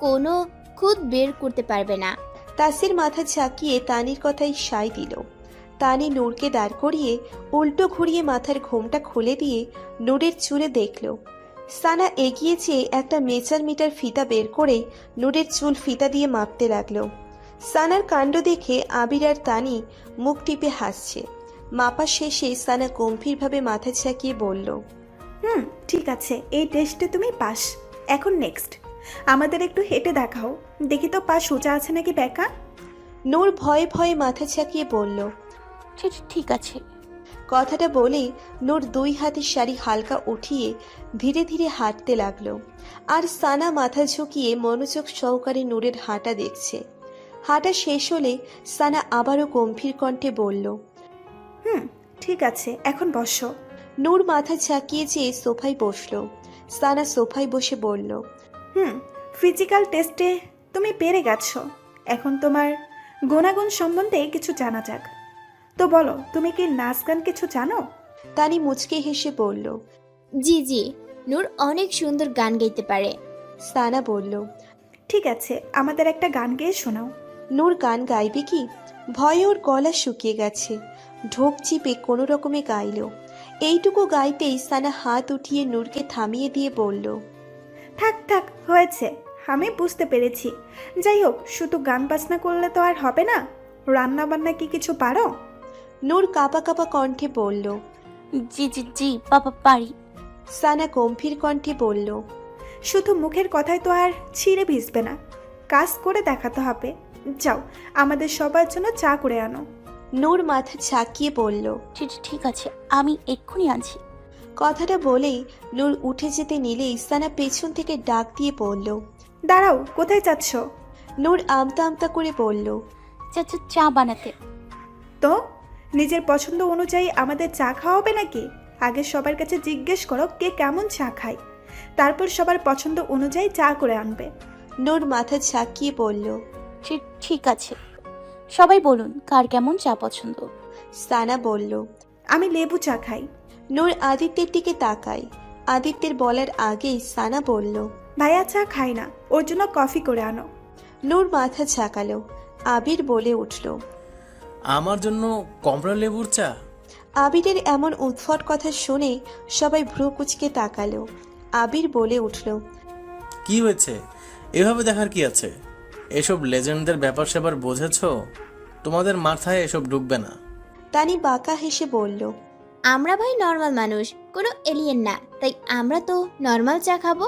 H: কোনো খুদ বের করতে পারবে না।
C: তাসির মাথা ঝাঁকিয়ে তানির কথাই সায় দিল। তানি নূরকে দাঁড় করিয়ে উল্টো ঘুরিয়ে মাথার ঘোমটা খুলে দিয়ে নূরের চুলে দেখল। সানা এগিয়ে যেয়ে একটা মেজার মিটার ফিতা বের করে নূরের চুল ফিতা দিয়ে মাপতে লাগলো। সানার কাণ্ড দেখে আবির আর তানি মুখ টিপে হাসছে। মাপা শেষে সানা গম্ভীরভাবে মাথা ঝাঁকিয়ে বলল,
F: ঠিক আছে, এই টেস্টে তুমি পাস। এখন নেক্সট আমাদের একটু হেঁটে দেখাও, দেখি তো পা সোজা আছে নাকি বেঁকা।
C: নূর ভয়ে ভয়ে মাথা ঝাঁকিয়ে বলল,
D: ঠিক আছে।
C: কথাটা বলেই নূর দুই হাতের শাড়ি হালকা উঠিয়ে ধীরে ধীরে হাঁটতে লাগলো। আর সানা মাথা ঝুঁকিয়ে মনোযোগ সহকারে নূরের হাঁটা দেখছে। হাঁটা শেষ হলে সানা আবারও গম্ভীর কণ্ঠে বলল,
F: ঠিক আছে, এখন বসো।
C: নূর মাথা ঝাঁকিয়ে যেয়ে সোফায় বসলো। সানা সোফায় বসে বলল,
F: ফিজিক্যাল টেস্টে তুমি পেরে গেছো, এখন তোমার গুণাগুণ সম্বন্ধে কিছু জানা যাক। তো বলো, তুমি কি নাচ গান কিছু জানো?
C: তানি মুচকে হেসে বলল,
H: জি জি, নূর অনেক সুন্দর গান গাইতে পারে।
C: সানা বলল,
F: ঠিক আছে, আমাদের একটা গান গেয়ে শোনাও।
C: নূর গান গাইবে কি? ভয়ে ওর গলা শুকিয়ে গেছে। ঢোক চিপে কোনো রকমে গাইল। এইটুকু গাইতেই সানা হাত উঠিয়ে নূরকে থামিয়ে দিয়ে বলল,
F: থাক থাক, হয়েছে, আমি বুঝতে পেরেছি। যাই হোক, শুধু গান বাজনা করলে তো আর হবে না। রান্না বান্না কি কিছু পারো?
C: নূর কাঁপা কাঁপা কণ্ঠে বলল।
D: জি জি জি বাবা পারি।
C: সানা গম্ভীর কণ্ঠে বলল,
F: শুধু মুখের কথায় তো আর ছিঁড়ে ভিজবে না, কাজ করে দেখাতে হবে। যাও, আমাদের সবার জন্য চা করে আনো।
C: নূর মাথা ঝাঁকিয়ে বলল।
D: ঠিক আছে, আমি এক্ষুনি আনছি।
C: কথাটা বলেই নূর উঠে যেতে নিলেই সানা পেছন থেকে ডাক দিয়ে বলল,
F: দাঁড়াও, কোথায় যাচ্ছ?
C: নূর আমতা আমতা করে বলল,
D: চা বানাতে।
F: তো নিজের পছন্দ অনুযায়ী আমাদের চা খাওয়াবে নাকি? আগে সবার কাছে জিজ্ঞেস করো কে কেমন চা খায়, তারপর সবার পছন্দ অনুযায়ী চা করে আনবে।
C: নূর মাথা ঝাঁকিয়ে বলল।
D: ঠিক আছে, সবাই বলুন কার কেমন চা পছন্দ।
C: সানা বলল,
F: আমি লেবু চা খাই।
C: নূর আদিত্যের দিকে তাকায়। আদিত্যের বলার আগেই সানা বলল,
F: ভাইয়া চা খায় না, ওর জন্য কফি করে আনো।
C: নূর মাথা ঝাঁকালো। আবির বলে উঠল,
I: আমার জন্য কমলা লেবুর চা।
C: আবিরের এমন উদ্ভট কথা শুনে সবাই ভ্রু কুচকে তাকালো। আবির বলে উঠল,
I: কি হয়েছে? এভাবে দেখার কি আছে? এসব লেজেন্ডদের ব্যাপার স্যাপার বোঝেছো? তোমাদের মাথায় এসব ঢুকবে না।
C: তানি বাঁকা হেসে বলল,
H: আমরা ভাই নর্মাল মানুষ, কোনো এলিয়েন না, তাই আমরা তো নর্মাল চা খাবো।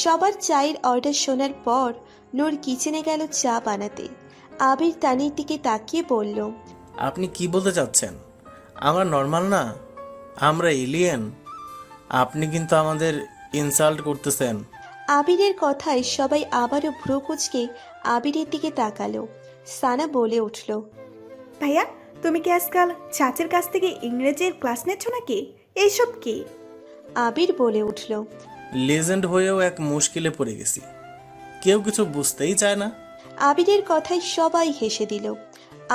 C: সবার চায়ের অর্ডার শোনার পর নূর কিচেনে গেল চা বানাতে। আবির তানির দিকে তাকিয়ে বলল,
I: আপনি কি বলতে চাচ্ছেন? আমরা নর্মাল না, আমরা এলিয়েন? আপনি কিন্তু আমাদের ইনসাল্ট করতেছেন।
C: আবিরের কথায় সবাই আবারও ভ্রু কুচকে আবিরের দিকে তাকালো। সানা বলে উঠল,
F: ভাইয়া, তুমি কি আজকাল চাচের কাছ থেকে ইংরেজির ক্লাস নিচ্ছ নাকি? এইসব কি?
C: আবির বলে উঠল,
I: লেজেন্ড হয়েও এক মুশকিলে পড়ে গেছি, কেউ কিছু বুঝতেই চায় না।
C: আবিরের কথায় সবাই হেসে দিল।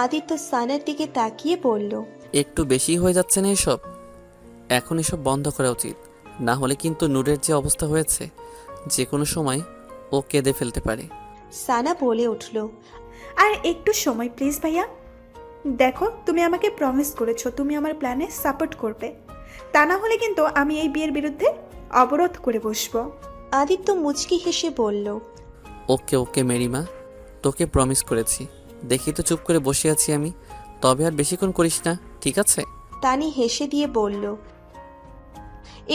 C: আদিত্য সানার দিকে তাকিয়ে বলল,
B: একটু বেশি হয়ে যাচ্ছে না এসব? এখন এসব বন্ধ করা উচিত, না হলে কিন্তু নূরের যে অবস্থা হয়েছে যে কোনো সময় ও কেঁদে ফেলতে পারে।
C: সানা বলে উঠল,
F: আর একটু সময় প্লিজ ভাইয়া। দেখো, তুমি আমাকে প্রমিস করেছো তুমি আমার প্ল্যানে সাপোর্ট করবে, তা না হলে কিন্তু আমি এই বিয়ের বিরুদ্ধে অবরোধ করে বসবো।
C: আদিত্য মুচকি হেসে বলল,
B: ওকে ওকে মেরিমা, তোকে প্রমিস করেছি। দেখি তো চুপ করে বসে আছি আমি, তবে আর বেশিক্ষণ করিস না, ঠিক আছে?
C: তানি হেসে দিয়ে বলল।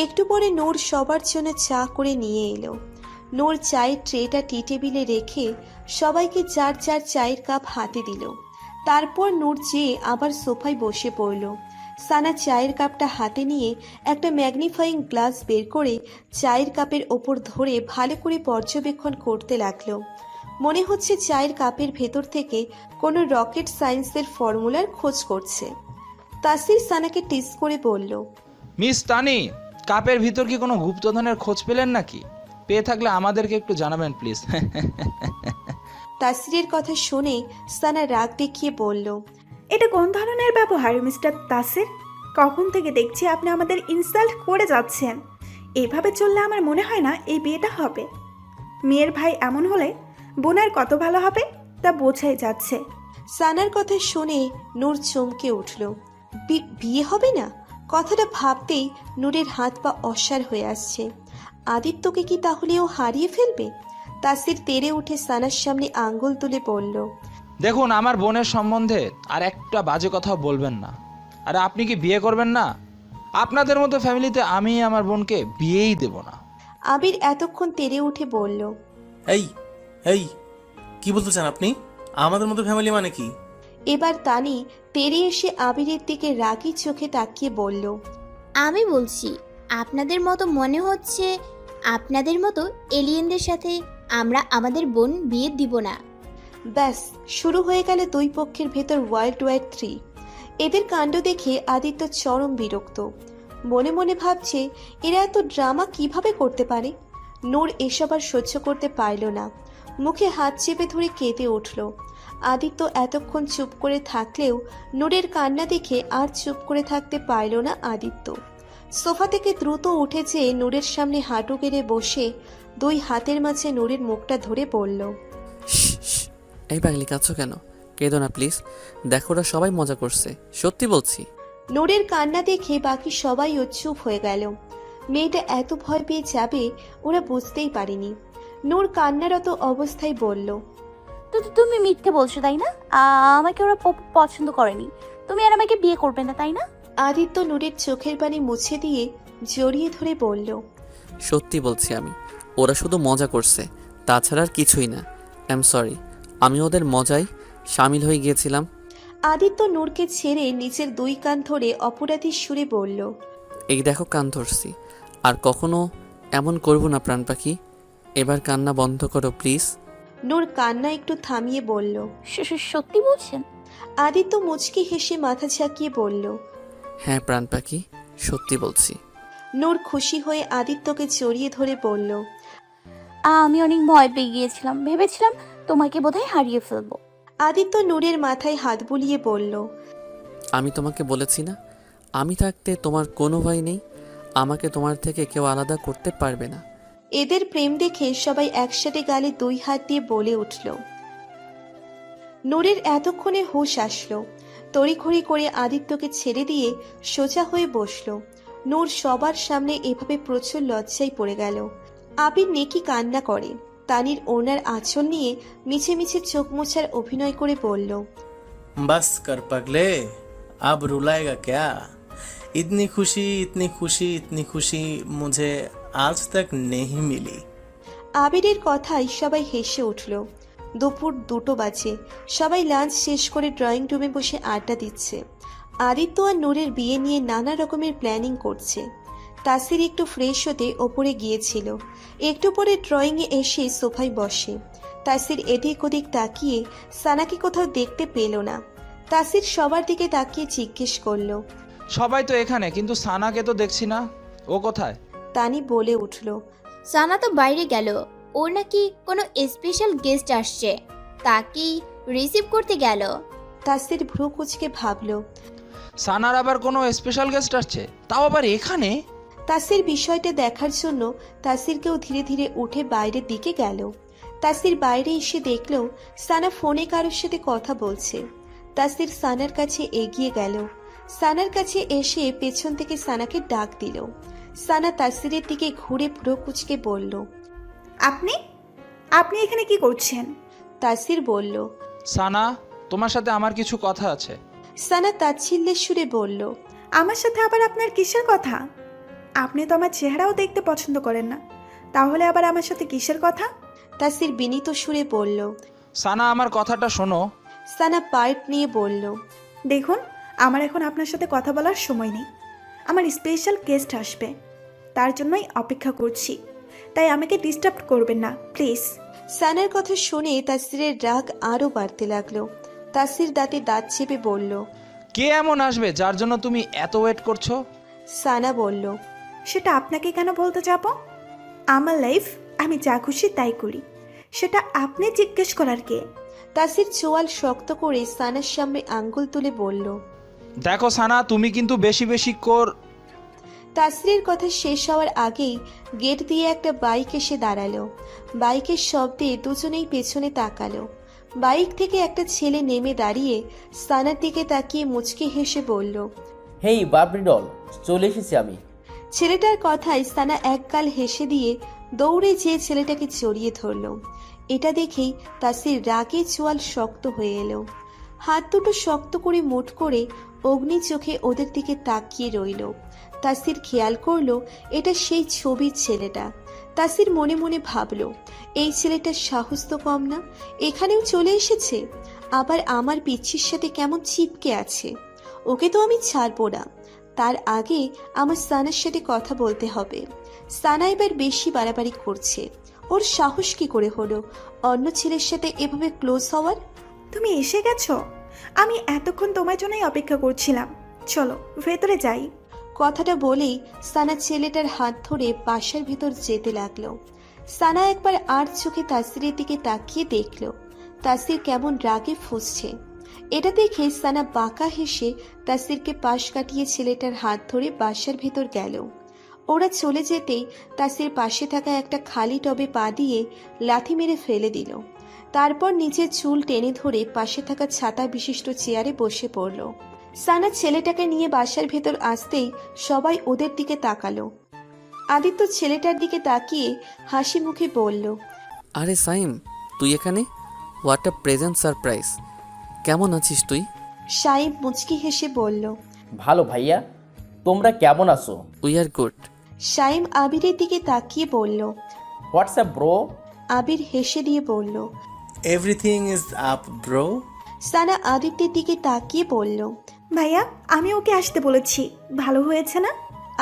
C: একটু পরে নূর সবার জন্য চা করে নিয়ে এলো। নূর চায়ের ট্রেটা টি টেবিলে রেখে সবাইকে যার যার চায়ের কাপ হাতে দিল। তারপর নূর যেয়ে আবার সোফায় বসে পড়ল। সানা চায়ের কাপটা হাতে নিয়ে একটা ম্যাগনিফাইং গ্লাস বের করে চায়ের কাপের ওপর ধরে ভালো করে পর্যবেক্ষণ করতে লাগলো। মনে হচ্ছে চায়ের কাপের ভেতর থেকে কোনো রকেট সায়েন্সের ফর্মুলার খোঁজ করছে। তাসির সানাকে টিস করে বলল,
E: মিস তানি, কাপের ভিতর কি কোনো গুপ্তধনের খোঁজ পেলেন নাকি? পেয়ে থাকলে আমাদেরকে একটু জানাবেন প্লিজ।
C: তাসিরের কথা শুনে সানা রাগ দেখিয়ে বলল,
F: এটা কোন ধরনের ব্যবহার মিস্টার তাসির? কখন থেকে দেখছি আপনি আমাদের ইনসাল্ট করে যাচ্ছেন। এভাবে চললে আমার মনে হয় না এই বিয়েটা হবে। মেয়ের ভাই এমন হলে বোনের কত ভালো হবে তা বোঝাই যাচ্ছে।
C: সানার কথা শুনে নূর চমকে উঠল। বিয়ে হবে না? কথাটা ভাবতেই নূরের হাত পা অসাড় হয়ে আসছে। আদিত্যকে কি তাহলে ও হারিয়ে ফেলবে? তাসির তেড়ে উঠে সানার সামনে আঙ্গুল তুলে বলল,
E: দেখুন, আমার বোনের সম্বন্ধে আর একটা বাজে কথা বলবেন না। আর আপনি কি বিয়ে করবেন না? আপনাদের মতো ফ্যামিলিতে আমি আমার বোনকে বিয়েই দেব না।
C: আবির এতক্ষণ তেড়ে উঠে বলল,
I: এই এই কি বলতে চান আপনি? আমাদের মতো ফ্যামিলি মানে কি?
C: এবার তানি তেড়ে এসে আবিরের দিকে রাগী চোখে তাকিয়ে বলল,
H: আমি বলছি, আপনাদের মতো মনে হচ্ছে আপনাদের মতো এলিয়েনদের সাথে আমরা আমাদের বোন বিয়ে দিব না।
C: ব্যাস শুরু হয়ে গেল দুই পক্ষের ভেতর ওয়াইল্ড ওয়ার 3। এদের কাণ্ড দেখে আদিত্য চরম বিরক্ত। মনে মনে ভাবছে এরা এত ড্রামা কিভাবে করতে পারে। নূর এসব আর সহ্য করতে পারল না, মুখে হাত চেপে ধরে কেঁদে উঠল। আদিত্য এতক্ষণ চুপ করে থাকলেও নূরের কান্না দেখে আর চুপ করে থাকতে পারল না আদিত্য। সোফা থেকে দ্রুত উঠে যেয়ে নূরের সামনে হাঁটু গেড়ে বসে দুই হাতের মাঝে নূরের মুখটা ধরে পড়ল।
B: শ্, এই পাগলি কাঁদছো কেন? কেঁদো না প্লিজ। দেখো ওরা সবাই মজা করছে, সত্যি বলছি।
C: নূরের কান্না দেখে বাকি সবাই চুপ হয়ে গেল। মেয়েটা এত ভয় পেয়ে যাবে ওরা বুঝতেই পারেনি। নূর কান্নারত অবস্থায় বলল,
D: তো তুমি মিথ্যে বলছো তাই না? আমাকে ওরা পছন্দ করেনি। তুমি আর আমাকে বিয়ে করবে না তাই না?
C: আদিত্য নূরের চোখের পানি মুছে দিয়ে জড়িয়ে ধরে বলল,
B: সত্যি বলছি আমি, ওরা শুধু মজা করছে, তাছাড়া আর কিছুই না। আই এম সরি, আমি ওদের মজায় সামিল হয়ে গিয়েছিলাম।
C: আদিত্য নূরকে ছেড়ে নিচের দুই কান ধরে অপরাধীর সুরে বলল,
B: এই দেখো কান ধরছি, আর কখনো এমন করবো না প্রাণ পাখি। এবার কান্না বন্ধ করো প্লিজ।
C: নূর কান্না একটু থামিয়ে বলল।
D: সত্যি বলছেন?
C: আদিত্য মুচকি হেসে মাথা ঝাঁকিয়ে বলল,
B: হ্যাঁ প্রাণ পাখি, সত্যি বলছি।
C: নূর খুশি হয়ে আদিত্যকে জড়িয়ে ধরে বলল,
D: আমি অনেক ভয় পেয়ে গিয়েছিলাম, ভেবেছিলাম তোমাকে বোধহয় হারিয়ে ফেলবো।
C: আদিত্য নূরের মাথায় হাত বুলিয়ে বলল,
B: আমি তোমাকে বলেছি না, আমি থাকতে তোমার কোনো ভয় নেই। আমাকে তোমার থেকে কেউ আলাদা করতে পারবে না।
C: এদের প্রেম দেখে সবাই একসাথে গালে দুই হাত দিয়ে বলে উঠল। নূরের এতক্ষণে হুঁশ আসলো। তড়িঘড়ি করে আদিত্যকে ছেড়ে দিয়ে সোজা হয়ে বসলো। নূর সবার সামনে এভাবে প্রচুর লজ্জায় পড়ে গেল। আবির নেকি কান্না করে। তানির ওনার আঁচল নিয়ে মিছে মিছে চোখ মোছার অভিনয় করে বলল,
I: बस कर पगले, अब रुलाएगा क्या? इतनी खुशी इतनी खुशी इतनी खुशी मुझे आज तक नहीं मिली।
C: আবিরের কথায় সবাই হেসে উঠল। দুপুর 2টো বাজে। সবাই লাঞ্চ শেষ করে ড্রয়িং রুমে বসে আড্ডা দিচ্ছে। আদিত্য আর নূরের বিয়ে নিয়ে নানা রকমের প্ল্যানিং করছে। তাসির একটু ফ্রেশ হতে ওপরে গিয়েছিল। একটু পরে ড্রয়িংয়ে এসে সোফায় বসে। তাসির এদিক ওদিক তাকিয়ে সানাকে কোথাও দেখতে পেল না। তাসির সবার দিকে তাকিয়ে জিজ্ঞেস করল,
E: সবাই তো এখানে, কিন্তু সানাকে তো দেখছি না, ও কোথায়?
C: তানি বলে উঠল,
H: সানা তো বাইরে গেল, ওর নাকি কোনো স্পেশাল গেস্ট আসছে, তাকেই রিসিভ করতে গেল।
C: তাসির ভ্রু কুচকে ভাবল।
E: সানার আবার কোনো স্পেশাল গেস্ট আসছে, তাও আবার এখানে?
C: তাসির বিষয়টা দেখার জন্য তাসিরকেও ধীরে ধীরে উঠে বাইরের দিকে গেল। তাসির বাইরে এসে দেখল সানা ফোনে কারোর সাথে কথা বলছে। তাসির সানার কাছে এগিয়ে গেল। সানার কাছে এসে পেছন থেকে সানাকে ডাক দিল। সানা তাসিরের দিকে ঘুরে ভ্রু কুচকে বলল,
F: আপনি আপনি এখানে কি করছেন?
C: তাসির বলল।
E: সানা, তোমার সাথে আমার কিছু কথা আছে।
C: সানা তাচ্ছিল্যের সুরে বলল,
F: আমার সাথে আবার আপনার কিসের কথা? আপনি তো আমার চেহারাও দেখতে পছন্দ করেন না, তাহলে আবার আমার সাথে কিসের কথা?
C: তাসির বিনীত সুরে বলল।
E: সানা, আমার কথাটা শোনো।
C: সানা পাইপ নিয়ে বলল,
F: দেখুন, আমার এখন আপনার সাথে কথা বলার সময় নেই। আমার স্পেশাল গেস্ট আসবে, তার জন্যই অপেক্ষা করছি, তাই আমাকে ডিস্টার্ব করবেন না প্লিজ।
C: সানার কথা শুনে তাসিরের রাগ আরো বাড়তে লাগলো। তাসির দাঁতে দাঁত চেপে বলল,
E: কে এমন আসবে যার জন্য তুমি এত ওয়েট করছো?
C: সানা বলল,
F: সেটা আপনাকে কেন বলতে যাব? আমার লাইফ আমি যা খুশি তাই করি, সেটা আপনি জিজ্ঞেস করার কে?
C: তাসির চোয়াল শক্ত করে সানার সামনে আঙ্গুল তুলে বলল।
E: দেখো সানা, তুমি কিন্তু বেশি বেশি
C: তাসিরের কথা শেষ হওয়ার আগেই গেট দিয়ে একটা বাইক এসে দাঁড়ালো। বাইকের শব্দে দুজনেই পেছনে তাকালো। বাইক থেকে একটা ছেলে নেমে দাঁড়িয়ে সানার দিকে তাকিয়ে মুচকি হেসে বলল,
J: হেই বাবরি ডল, চলে এসেছি আমি।
C: ছেলেটার কথায় সানা একগাল হেসে দিয়ে দৌড়ে যেয়ে ছেলেটাকে জড়িয়ে ধরল। এটা দেখেই তাসির রাগে চোয়াল শক্ত হয়ে এলো। হাত দুটো শক্ত করে মুঠ করে অগ্নি চোখে ওদের দিকে তাকিয়ে রইল। তাসির খেয়াল করলো এটা সেই ছবির ছেলেটা। তাসির মনে মনে ভাবলো, এই ছেলেটার সাহস তো কম না, এখানেও চলে এসেছে, আবার আমার পিচ্ছির সাথে কেমন চিপকে আছে। ওকে তো আমি ছাড়বো না। তার আগে আমার সানার সাথে কথা বলতে হবে। সানা এবার বেশি বাড়াবাড়ি করছে। ওর সাহস কি করে হলো অন্য ছেলের সাথে এভাবে ক্লোজ হওয়ার?
F: তুমি এসে গেছো? আমি এতক্ষণ তোমার জন্যই অপেক্ষা করছিলাম, চলো ভেতরে যাই।
C: কথাটা বলেই সানা ছেলেটার হাত ধরে বাসার ভেতর যেতে লাগলো। সানা একবার আর চোখে তাসিরের দিকে তাকিয়ে দেখলো তাসির কেমন রাগে ফুঁসছে। এটা দেখে সানা বাঁকা হেসে তাসিরকে পাশ কাটিয়ে ছেলেটার হাত ধরে বাসার ভেতর গেল। ওরা চলে যেতেই তাসির পাশে থাকা একটা খালি টবে পা দিয়ে লাথি মেরে ফেলে দিল। তারপর নিচের চুল টেনে ধরে পাশে থাকা ছাতা বিশিষ্ট চেয়ারে বসে পড়ল। সানা ছেলেটাকে নিয়ে বাসার ভেতর আসতেই সবাই ওদের দিকে তাকালো। আদিত্য ছেলেটার দিকে তাকিয়ে হাসি মুখে বলল,
B: আরে সাইম, তুই এখানে? What a present surprise. কেমন আছিস তুই?
C: সাইম মুচকি হেসে বলল।
J: ভালো ভাইয়া, তোমরা কেমন আছো?
B: We are good.
C: সাইম আবিরের দিকে তাকিয়ে বলল।
J: WhatsApp bro?
C: আবির হেসে দিয়ে বলল।
I: Everything is up bro.
C: Sana আদিত্যের দিকে তাকিয়ে বলল।
F: ভাইয়া, আমি ওকে আসতে বলেছি, ভালো হয়েছে না?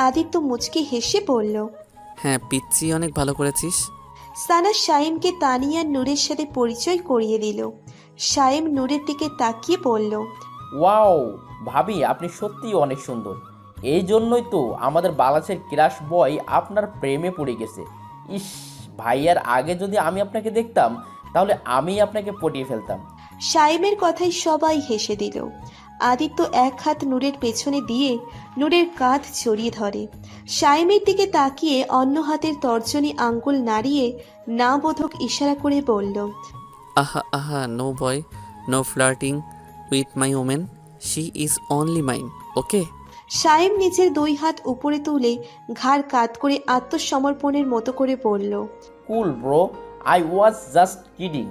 C: আদিত্য মুচকি হেসে বলল।
B: হ্যাঁ পিচ্ছি, অনেক ভালো করেছিস।
C: সানা শাইমকে তানিয়া নূরের সাথে পরিচয় করিয়ে দিল। শাইম নূরের দিকে তাকিয়ে বলল।
J: ওয়াও ভাবি, আপনি সত্যিই অনেক সুন্দর। এই জন্যই তো আমাদের বালাসের ক্রাশ বয় আপনার প্রেমে পড়ে গেছে। ইস, ভাইয়ার আগে যদি আমি আপনাকে দেখতাম তাহলে আমি আপনাকে পটিয়ে ফেলতাম।
C: শাইমের কথায় সবাই হেসে দিল। আদিত্য এক হাত নূরের পেছনে দিয়ে নূরের কাঁধ জড়িয়ে ধরে। শাইমের দিকে তাকিয়ে অন্য হাতের তর্জনী আঙ্গুল নাড়িয়ে না বোধক ইশারা করে বলল।
B: Aha aha, no boy, no flirting with my women, she is only mine, okay?
C: Shaim নিজের দুই হাত উপরে তুলে ঘাড় কাত করে আত্মসমর্পণের মতো করে বলল।
J: Cool bro, I was just kidding.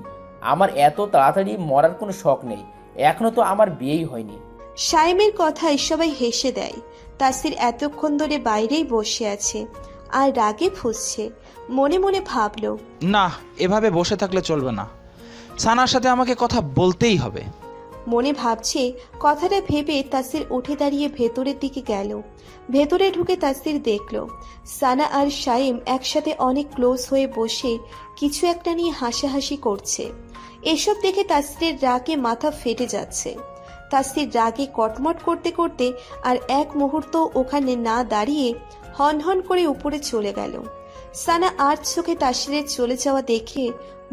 J: আমার এত তাড়াতাড়ি মরার কোনো শখ নেই, এখনো তো আমার বিয়েই হয়নি।
C: শাইমের কথায় সবাই হেসে দেয়। তাসির এতক্ষণ ধরে বাইরেই বসে আছে আর রাগে ফুঁসছে। মনে মনে ভাবল,
E: না, এভাবে বসে থাকলে চলবে না, সানার সাথে আমাকে কথা বলতেই হবে।
C: মনে ভাবছে কথাটা ভেবে তাসির উঠে দাঁড়িয়ে ভেতরের দিকে গেল। ভেতরে ঢুকে তাসির দেখল সানা আর শাইম একসাথে অনেক ক্লোজ হয়ে বসে কিছু একটা নিয়ে হাসাহাসি করছে। এসব দেখে তাসিরের রাগে মাথা ফেটে যাচ্ছে। তাসির রাগে কটমট করতে করতে আর এক মুহূর্ত ওখানে না দাঁড়িয়ে হনহন করে উপরে চলে গেল। সানা আর চোখে তাসিরের চলে যাওয়া দেখে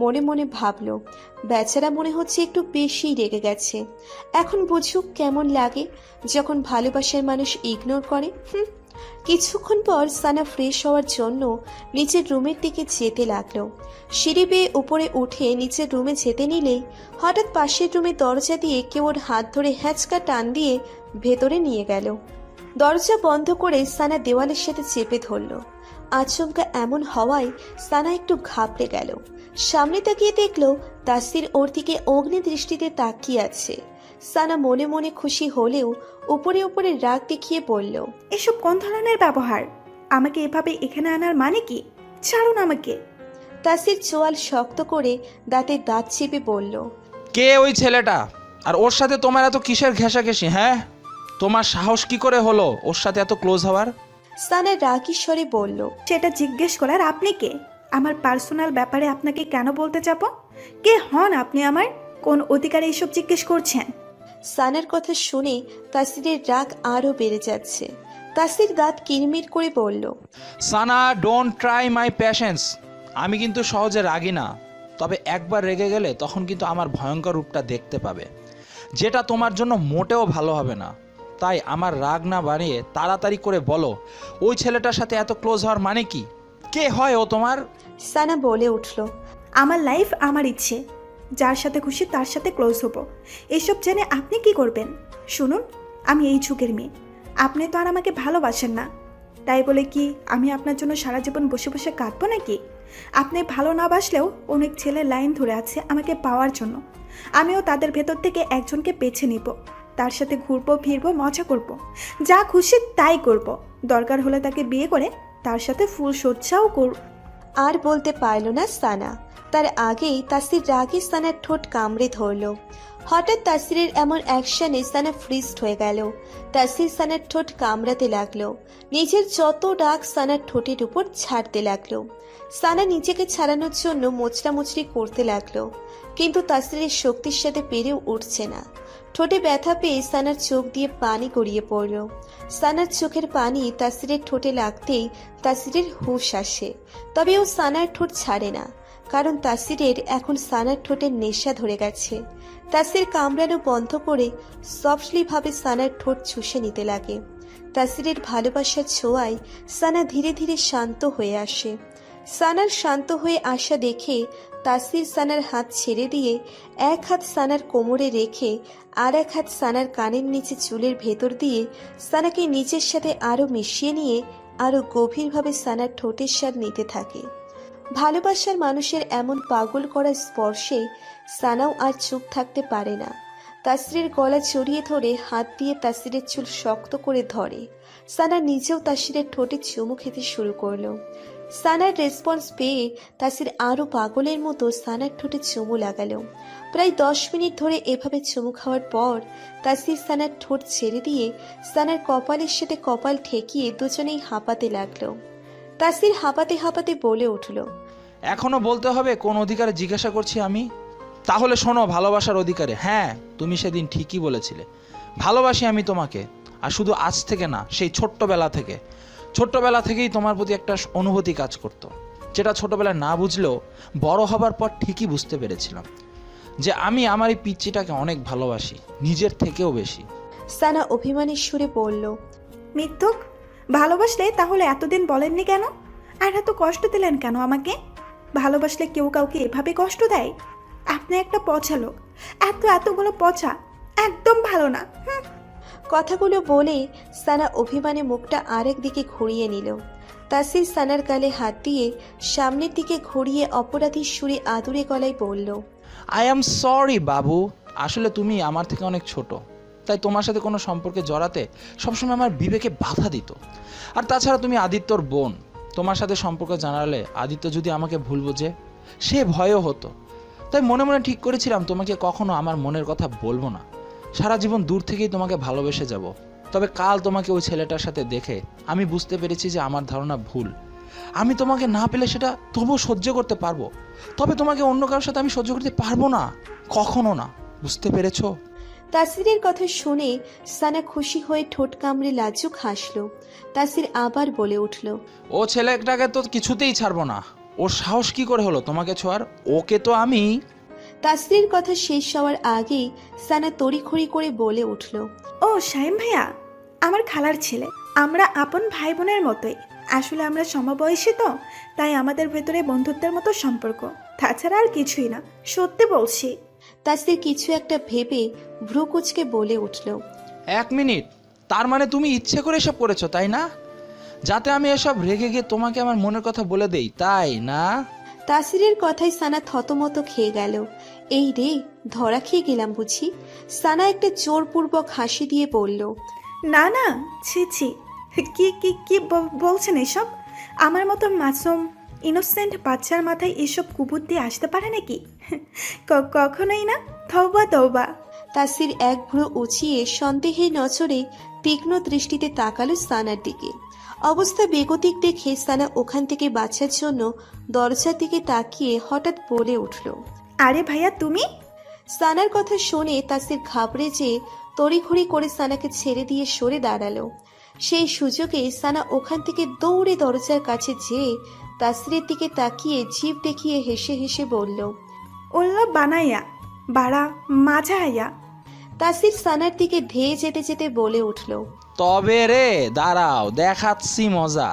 C: মনে মনে ভাবল, বেচারা মনে হচ্ছে একটু বেশি রেগে গেছে। এখন বুঝুক কেমন লাগে যখন ভালোবাসার মানুষ ইগনোর করে। কিছুক্ষণ পর সানা ফ্রেশ হওয়ার জন্য নিচের রুমের দিকে যেতে লাগলো। সিঁড়ি বেয়ে উপরে উঠে নিচের রুমে যেতে নিলেই হঠাৎ পাশের রুমে দরজা দিয়ে কেউ ওর হাত ধরে হ্যাঁচকা টান দিয়ে ভেতরে নিয়ে গেল। দরজা বন্ধ করে সানা দেওয়ালের সাথে চেপে ধরল। আচমকা এমন হওয়ায় সানা একটু ঘাবড়ে গেল। সামনে তাকিয়ে দেখল তাসির ওর দিকে অগ্নি দৃষ্টিতে তাকিয়ে আছে। সানা মনে মনে খুশি হলেও উপরে উপরে রাগ দেখিয়ে বলল,
F: এসব কোন ধরনের ব্যবহার? আমাকে এভাবে এখানে আনার মানে কি? ছাড়ুন আমাকে।
C: তাসির চোয়াল শক্ত করে দাঁতে দাঁত চেপে বলল,
E: কে ওই ছেলেটা? আর ওর সাথে তোমার এত কিসের ঘেঁষাঘেঁষি? হ্যাঁ, তোমার সাহস কি করে হলো ওর সাথে এত ক্লোজ হওয়ার?
C: সানা রাগী স্বরে বলল,
F: সেটা জিজ্ঞেস করার আপনি কে? আমার পার্সোনাল ব্যাপারে আপনাকে কেন বলতে যাব? কে হন আপনি? আমার কোন অধিকারে এসব জিজ্ঞেস করছেন?
C: সানার কথা শুনে তাসিরের রাগ আরো বেড়ে যাচ্ছে। তাসির দাঁত কিরমির করে বলল,
E: সানা, ডোন্ট ট্রাই মাই প্যাশেন্স। আমি কিন্তু সহজে রাগি না, তবে একবার রেগে গেলে তখন কিন্তু আমার ভয়ঙ্কর রূপটা দেখতে পাবে, যেটা তোমার জন্য মোটেও ভালো হবে না। তাই আমার রাগ না বাড়িয়ে তাড়াতাড়ি করে বলো, ওই ছেলেটার সাথে এত ক্লোজ হওয়ার মানে কি? কে হয় ও তোমার?
C: সানা বলে উঠল,
F: আমার লাইফ আমার ইচ্ছে, যার সাথে খুশি তার সাথে ক্লোজ হব। এসব জেনে আপনি কি করবেন? শুনুন, আমি এই যুগের মেয়ে, আপনি তো আর আমাকে ভালোবাসেন না, তাই বলে কি আমি আপনার জন্য সারা জীবন বসে বসে কাঁদবো নাকি? আপনি ভালো না বাসলেও অনেক ছেলে লাইন ধরে আছে আমাকে পাওয়ার জন্য। আমিও তাদের ভেতর থেকে একজনকে বেছে নিব, তার সাথে ঘুরবো ফিরবো, মজা করব, যা খুশি তাই করব। দরকার হলে তাকে বিয়ে করে তার সাথে ফুল সজ্জাও করব।
C: আর বলতে পারল না সানা। তার আগেই তাসির রাগে সানার ঠোঁট কামড়ে ধরল। হঠাৎ তাসিরের এমন অ্যাকশনে সানা ফ্রিজড হয়ে গেল। তাসির সানার ঠোঁট কামড়াতে লাগলো, নিজের যত রাগ সানার ঠোঁটের উপর ছাড়তে লাগলো। সানা নিজেকে ছাড়ানোর জন্য মোচড়ামুচড়ি করতে লাগলো, কিন্তু তাসিরের শক্তির সাথে পেরেও উঠছে না। ঠোঁটে ব্যথা পেয়ে সানার চোখ দিয়ে পানি গড়িয়ে পড়ল। সানার চোখের পানি তাসিরের ঠোঁটে লাগতেই তাসিরের হুঁশ আসে, তবে ও সানার ঠোঁট ছাড়ে না, কারণ তাসিরের এখন সানার ঠোঁটের নেশা ধরে গেছে। তাসির কামড়ানো বন্ধ করে সফটলি ভাবে সানার ঠোঁট চুষে নিতে লাগে। তাসিরের ভালোবাসার ছোঁয়ায় সানা ধীরে ধীরে শান্ত হয়ে আসে। সানার শান্ত হয়ে আসা দেখে তাসির সানার হাত ছেড়ে দিয়ে এক হাত সানার কোমরে রেখে আর এক হাত সানার কানের নিচে চুলের ভেতর দিয়ে সানাকে নিজের সাথে আরো মিশিয়ে নিয়ে আরো গভীরভাবে সানার ঠোঁটের স্বাদ নিতে থাকে। ভালোবাসার মানুষের এমন পাগল করা স্পর্শে সানাও আর চুপ থাকতে পারে না। তাসিরের গলা জড়িয়ে ধরে হাত দিয়ে তাসিরের চুল শক্ত করে ধরে। সানা নিজেও তাসিরের ঠোঁটে চুমু খেতে শুরু করলো। সানার রেসপন্স পেয়ে তাসির আরো পাগলের মতো সানার ঠোঁটে চুমু লাগালো। প্রায় 10 মিনিট ধরে এভাবে চুমু খাওয়ার পর তাসির সানার ঠোঁট ছেড়ে দিয়ে সানার কপালের সাথে কপাল ঠেকিয়ে দুজনেই হাঁপাতে লাগলো। তাসির হাঁপাতে হাঁপাতে বলে উঠল,
E: এখনো বলতে হবে কোন অধিকারে জিজ্ঞাসা করছি আমি? তাহলে শোনো, ভালোবাসার অধিকারে। হ্যাঁ, তুমি সেদিন ঠিকই বলেছিলে, ভালোবাসি আমি তোমাকে। আর শুধু আজ থেকে না, সেই ছোট্টবেলা থেকেই তোমার প্রতি একটা অনুভূতি কাজ করতো, যেটা ছোটবেলায় না বুঝলেও বড় হবার পর ঠিকই বুঝতে পেরেছিলাম যে আমি আমার এই পিচ্চিটাকে অনেক ভালোবাসি, নিজের থেকেও বেশি।
C: সানা অভিমানের সুরে বলল,
F: মিথ্যুক, ভালোবাসলে তাহলে এতদিন বলেননি কেন? আর এত কষ্ট দিলেন কেন আমাকে? ভালোবাসলে কেউ কাউকে এভাবে কষ্ট দেয়? আপনি একটা পচা লোক, এতগুলো পচা, একদম ভালো না।
C: কথাগুলো বলে সানা অভিমানে মুখটা আরেক দিকে ঘুরিয়ে নিল। তাসির সানার গালে হাত দিয়ে সামনের দিকে ঘুরিয়ে অপরাধীর সুরে আদুরে গলায় বলল,
E: আই অ্যাম সরি বাবু, আসলে তুমি আমার থেকে অনেক ছোট, তাই তোমার সাথে কোনো সম্পর্কে জড়াতে সবসময় আমার বিবেকে বাধা দিত। আর তাছাড়া তুমি আদিত্যর বোন, তোমার সাথে সম্পর্ক জানালে আদিত্য যদি আমাকে ভুল বোঝে, সে ভয়ও হতো। তাই মনে মনে ঠিক করেছিলাম তোমাকে কখনো আমার মনের কথা বলবো না, সারা জীবন দূর থেকেই তোমাকে ভালোবেসে যাব। তবে কাল তোমাকে ওই ছেলেটার সাথে দেখে আমি বুঝতে পেরেছি যে আমার ধারণা ভুল। আমি তোমাকে না পেলে সেটা তবুও সহ্য করতে পারবো, তবে তোমাকে অন্য কারোর সাথে আমি সহ্য করতে পারবো না, কখনো না। বুঝতে পেরেছো?
C: তাসিরের কথা শুনে সানা খুশি হয়ে ঠোঁট কামড়ে লাজুক হাসলো। তাসির আবার বলে উঠল,
E: ও ছেলেটাকে তো কিছুতেই ছাড়বো না, ওর সাহস কি করে হলো তোমাকে ছোঁয়ার? ওকে তো আমি।
C: তাসিরের কথা শেষ হওয়ার আগেই সানা তড়িঘড়ি করে বলে উঠল,
F: ও শাইম ভাইয়া, আমার খালার ছেলে, আমরা আপন ভাই বোনের মতোই। আসলে আমরা সমবয়সী তো, তাই আমাদের ভেতরে বন্ধুত্বের মতো সম্পর্ক, তাছাড়া আর কিছুই না, সত্যি বলছি।
C: তাসির কিছু একটা ভেবে ভ্রু কুঁচকে বলে উঠল,
E: 1 মিনিট, তার মানে তুমি ইচ্ছে করে এসব করেছো তাই না? যাতে আমি এসব রেগে গিয়ে তোমাকে আমার মনের কথা বলে দেই, তাই না?
C: তাসিরের কথায় সানা থতমত খেয়ে গেল। এই রে, ধরা খেয়ে গেলাম বুঝি। সানা একটা জোরপূর্বক হাসি দিয়ে বলল,
F: না না, ছি ছি, কি কি কি বলছেন এসব? আমার মতো মাসুম ইনোসেন্ট বাচ্চার মাথায় এসব কুবুদ্ধি আসতে পারে নাকি? কখনোই না, তওবা তওবা।
C: তাসির এক ভ্রু উঁচিয়ে সন্দেহের নজরে তীক্ষ্ণ দৃষ্টিতে তাকালো সানার দিকে। অবস্থা বেগতিক দেখে সানা ওখান থেকে বাঁচার জন্য দরজার দিকে তাকিয়ে হঠাৎ বলে উঠল,
F: আরে ভাইয়া তুমি?
C: সানার কথা শুনে তাসির ঘাবড়ে যেয়ে তড়িঘড়ি করে সানাকে ছেড়ে দিয়ে সরে দাঁড়ালো। সেই সুযোগে সানা ওখান থেকে দৌড়ে দরজার কাছে যেয়ে তাসিরের দিকে তাকিয়ে জিভ দেখিয়ে হেসে হেসে বলল,
F: ওল্লা বানাইয়া বাড়া মাজা আইয়া।
C: তাসির সানার দিকে ধেয়ে যেতে যেতে বলে উঠল,
E: তবে রে দাঁড়াও, দেখাচ্ছি মজা।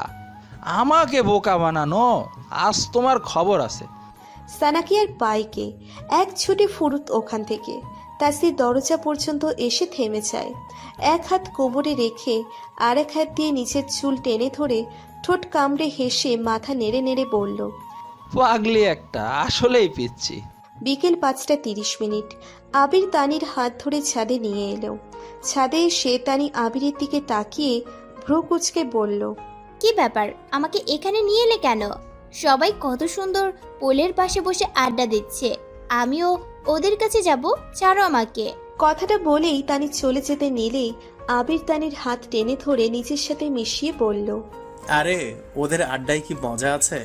E: আমাকে বোকা বানানো, আজ তোমার খবর আছে।
C: সানাকি আর বাইকে এক ছুটে ফুরুত ওখান থেকে। তাসির দরজা পর্যন্ত এসে থেমে যায়। এক হাত কোমরে রেখে আর এক হাত দিয়ে নিচের চুল টেনে ধরে ঠোঁট কামড়ে হেসে মাথা নেড়ে নেড়ে বলল,
E: পাগলি একটা, আসলেই পিচ্ছি।
C: বিকেল 5:30। আবির তানির হাত ধরে ছাদে নিয়ে এলো। ছাদে এসে তানি আবিরের দিকে তাকিয়ে ভ্রু কুঁচকে বলল,
H: কি ব্যাপার, আমাকে এখানে নিয়ে এলে কেন? সবাই কত সুন্দর পোলের পাশে বসে আড্ডা দিচ্ছে, আমিও ওদের কাছে যাব, ছাড়ো আমাকে।
C: কথাটা বলেই তানি চলে যেতে নিলেই আবির তানির হাত টেনে ধরে নিজের সাথে মিশিয়ে বলল,
I: আরে ওদের আড্ডায় কি মজা আছে?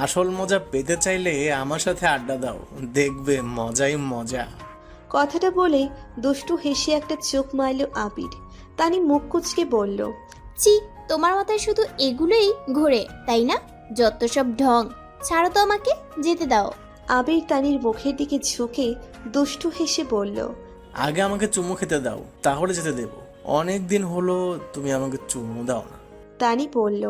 I: আসল মজা পেতে চাইলে আমার সাথে আড্ডা দাও, দেখবে মজাই মজা।
C: কথাটা বলে দুষ্টু হেসে একটা চোখ মারল আবির। তানি মুখ কুঁচকে বলল,
H: চি, তোমার মাথায় শুধু এগুলোই ঘোরে তাই না? যত সব ঢং, ছাড়ো তো আমাকে, যেতে দাও।
C: আবির তানির মুখের দিকে ঝুঁকে দুষ্টু হেসে বলল,
I: আগে আমাকে চুমু খেতে দাও, তাহলে যেতে দেব। অনেক দিন হলো তুমি আমাকে চুমু দাও না।
C: তানি বলল,